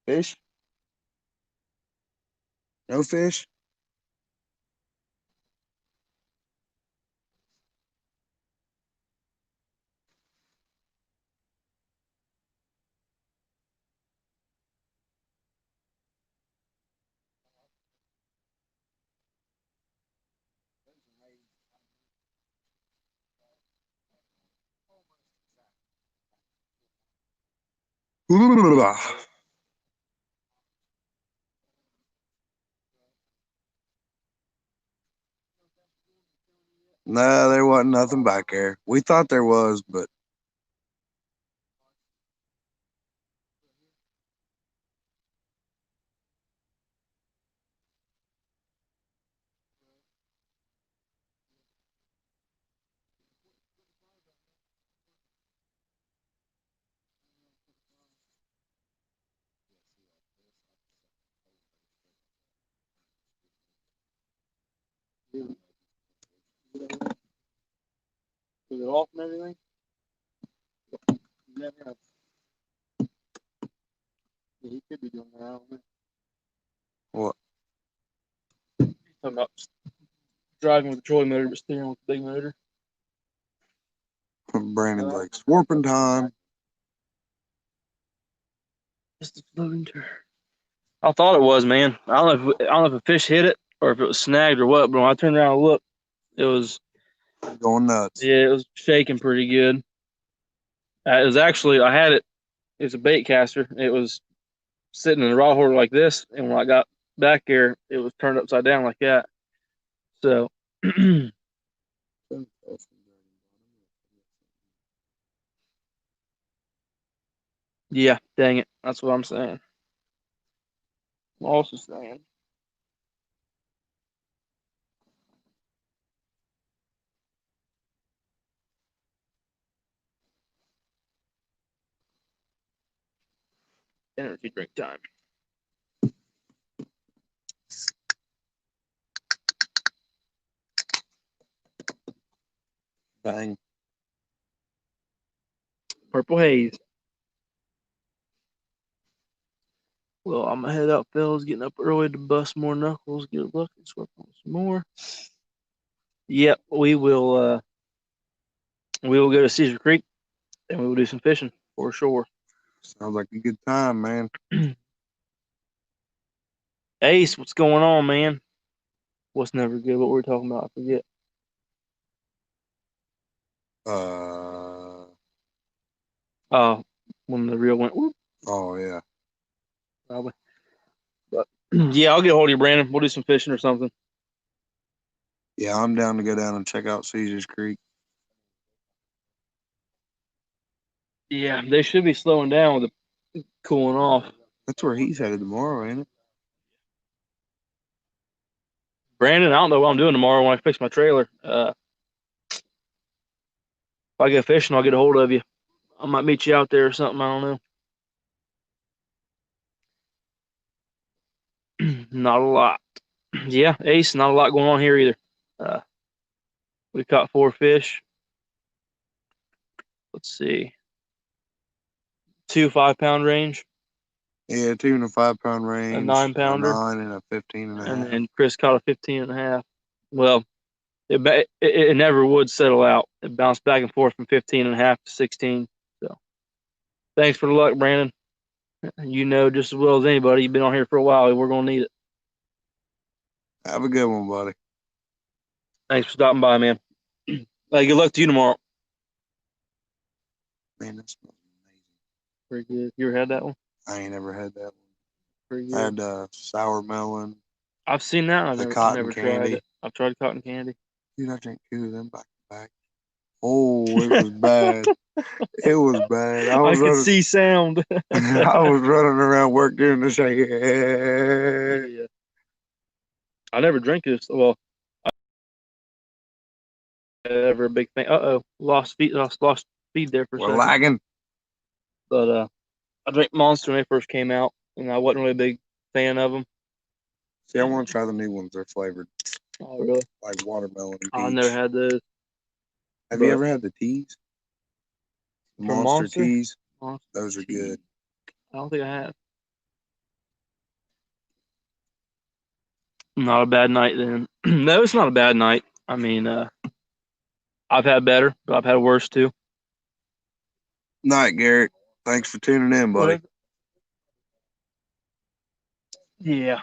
Fish? No fish? Nah, there wasn't nothing back there. We thought there was, but Was it off and everything? Yeah, he could be doing that. I don't know. what? Talking about driving with the trolling motor, but steering with the big motor. Brandon's like, swarping time. Just a floating turn. I thought it was, man. I don't know if a fish hit it or if it was snagged or what. But when I turned around and looked, it was Going nuts. it was shaking pretty good. It was actually I had it. It was a bait caster. It was sitting in the rod holder like this, and when I got back there, it was turned upside down like that. So, yeah, dang it, that's what I'm saying. I'm also saying. Energy drink time. Bang. Purple haze. Well, I'm gonna head out, fellas. Getting up early to bust more knuckles, get a look and sweat on some more. Yep, we will go to Cedar Creek and we will do some fishing for sure. Sounds like a good time, man. Ace, what's going on, man? What's never good? What were we talking about? I forget. Oh, when the reel went whoop, Oh yeah. probably. But yeah, I'll get a hold of you, Brandon. We'll do some fishing or something. Yeah, I'm down to go down and check out Caesar's Creek. Yeah, they should be slowing down with the cooling off. That's where he's headed tomorrow, ain't it? Brandon, I don't know what I'm doing tomorrow when I fix my trailer. If I go fishing, I'll get a hold of you. I might meet you out there or something. I don't know. Not a lot. Yeah, Ace, not a lot going on here either. We caught 4 fish. Let's see. 2 5-pound range. Yeah, 2 in a 5-pound range, 9-pounder, a 9 and a 15 and a and half. then Chris caught a 15 and a half. Well, it never would settle out. It bounced back and forth from 15 and a half to 16. So thanks for the luck, Brandon. You know just as well as anybody. You've been on here for a while. We're going to need it. Have a good one, buddy. Thanks for stopping by, man. Hey, good luck to you tomorrow. Man, that smells amazing. Pretty good. You ever had that one? I ain't never had that one. Pretty I good. had sour melon. I've seen that. I've the never cotton tried candy. it. I've tried cotton candy. Dude, I drank 2 of them back to back. Oh, it was bad. It was bad. I could see sound. I was running around work doing the shake. Yeah. I never drank this. Well, I ever a big fan. Lost speed there for a We're second. lagging. But I drank Monster when they first came out, and I wasn't really a big fan of them. See, I want to try the new ones. They're flavored Oh, really? like watermelon and peach. I never had those. Have you ever had the teas? From Monster teas? Monster Those are good. I don't think I have. Not a bad night then. No, it's not a bad night. I mean, I've had better, but I've had worse too. Night, Garrett. Thanks for tuning in, buddy. Yeah.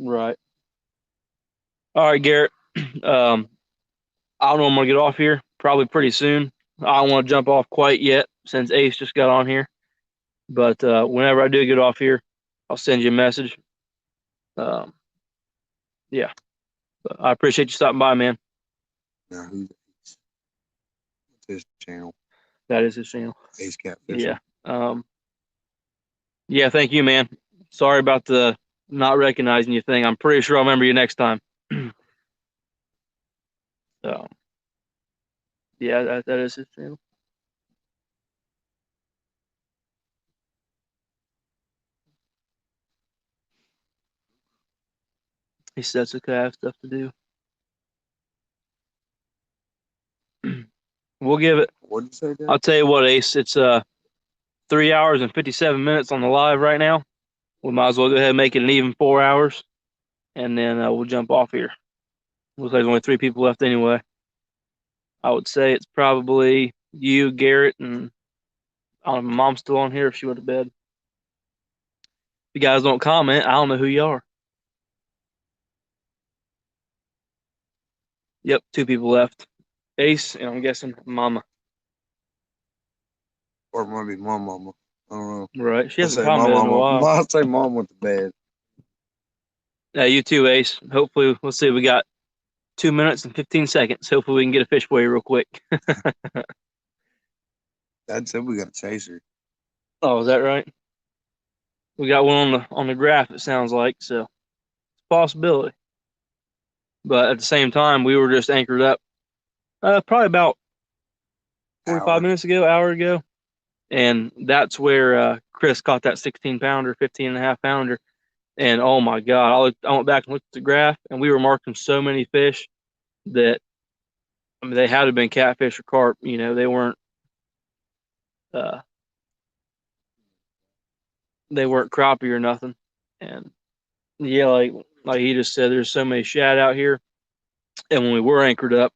Right. All right, Garrett. I don't know when I'm gonna get off here. Probably pretty soon. I don't want to jump off quite yet since Ace just got on here. But whenever I do get off here, I'll send you a message. Yeah. But I appreciate you stopping by, man. Now, who's Ace? What's his channel? That is his channel. Ace Catfish. Yeah. Yeah, thank you, man. Sorry about the not recognizing you thing. I'm pretty sure I'll remember you next time. So, yeah, that is his channel. He says okay, I have stuff to do. We'll give it. What did you say, Dad? I'll tell you what, Ace. It's 3 hours and 57 minutes on the live right now. We might as well go ahead and make it an even 4 hours, and then we'll jump off here. Looks like there's only 3 people left anyway. I would say it's probably you, Garrett, and I don't know, my mom's still on here if she went to bed. If you guys don't comment, I don't know who you are. Yep, 2 people left. Ace, and I'm guessing Mama. Or maybe my mama. I don't know. Right. She I'll hasn't say my commented in a mama. while. I'll say mom went to bed. Yeah, you too, Ace. Hopefully, let's see. We got 2 minutes and 15 seconds. Hopefully, we can get a fish for you real quick. Dad said we got a chaser. Oh, is that right? We got one on the graph. It sounds like so. It's a possibility. But at the same time, we were just anchored up. Probably about 45 minutes ago, hour ago, and that's where Chris caught that 16-pounder, 15 and a half pounder. And oh my God, I went back and looked at the graph, and we were marking so many fish that, I mean, they had to have been catfish or carp. You know, they weren't crappie or nothing. And yeah, like he just said, there's so many shad out here, and when we were anchored up,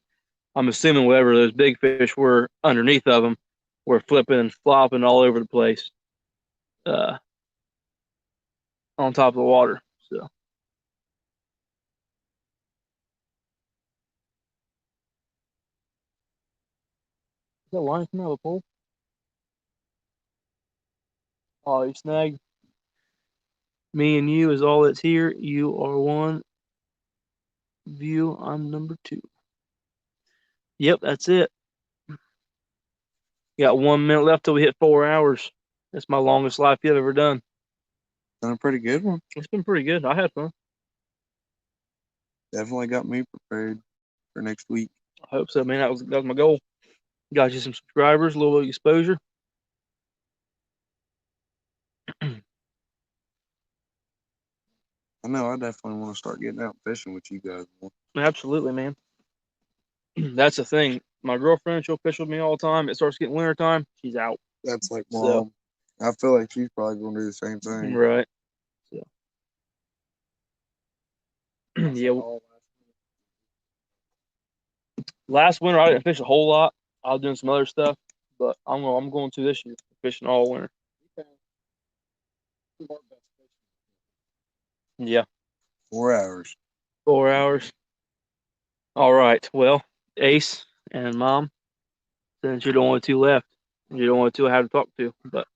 I'm assuming whatever those big fish were underneath of them were flipping and flopping all over the place, on top of the water. So. Is that line from out of the pole? Oh, you snagged. Me and you is all that's here. You are one view. I'm number 2. Yep, that's it. Got 1 minute left till we hit 4 hours. That's my longest live feed I've ever done. Done a pretty good one. It's been pretty good. I had fun. Definitely got me prepared for next week. I hope so, man. That was my goal. Got you some subscribers, a little bit of exposure. I know I definitely want to start getting out fishing with you guys more. Absolutely, man. That's the thing. My girlfriend, she'll fish with me all the time. It starts getting winter time, she's out. That's like mom. So- I feel like she's probably gonna do the same thing. Right. So. Yeah. Last winter I didn't fish a whole lot. I was doing some other stuff, but I'm going to this year fishing all winter. Yeah. 4 hours. 4 hours. All right. Well, Ace and Mom, since you're the only two left, you're the only two I have to talk to. But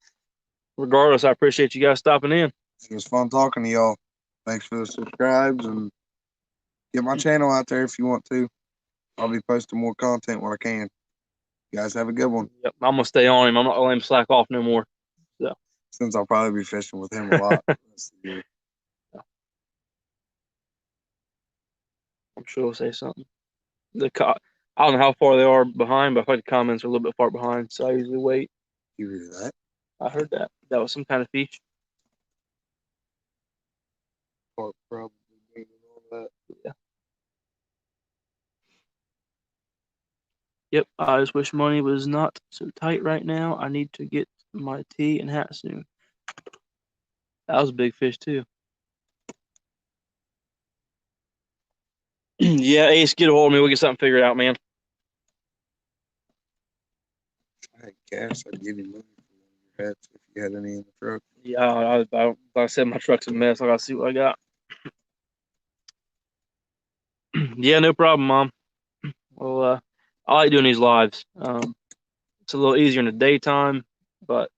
regardless, I appreciate you guys stopping in. It was fun talking to y'all. Thanks for the subscribes and get my channel out there if you want to. I'll be posting more content when I can. You guys have a good one. Yep, I'm gonna stay on him. I'm not gonna let him slack off no more. Since I'll probably be fishing with him a lot the rest of the year. I'm sure he'll say something. I don't know how far they are behind, but I feel like the comments are a little bit far behind, so I usually wait. You hear that? I heard that. That was some kind of fish. Part probably being all that. Yeah. Yep. I just wish money was not so tight right now. I need to get my tea and hat soon. That was a big fish too. Yeah, Ace, get a hold of me. We'll get something figured out, man. If I had cash, I'd give you money for one of your hats if you had any in the truck. Yeah, like I said, my truck's a mess. I gotta see what I got. Yeah, no problem, Mom. Well, I like doing these lives. It's a little easier in the daytime, but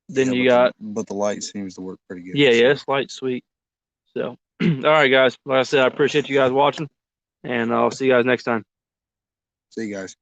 then you got but the light seems to work pretty good. yeah, so. it's light sweet. So, all right, guys. Like I said, I appreciate you guys watching, and I'll see you guys next time. See you guys.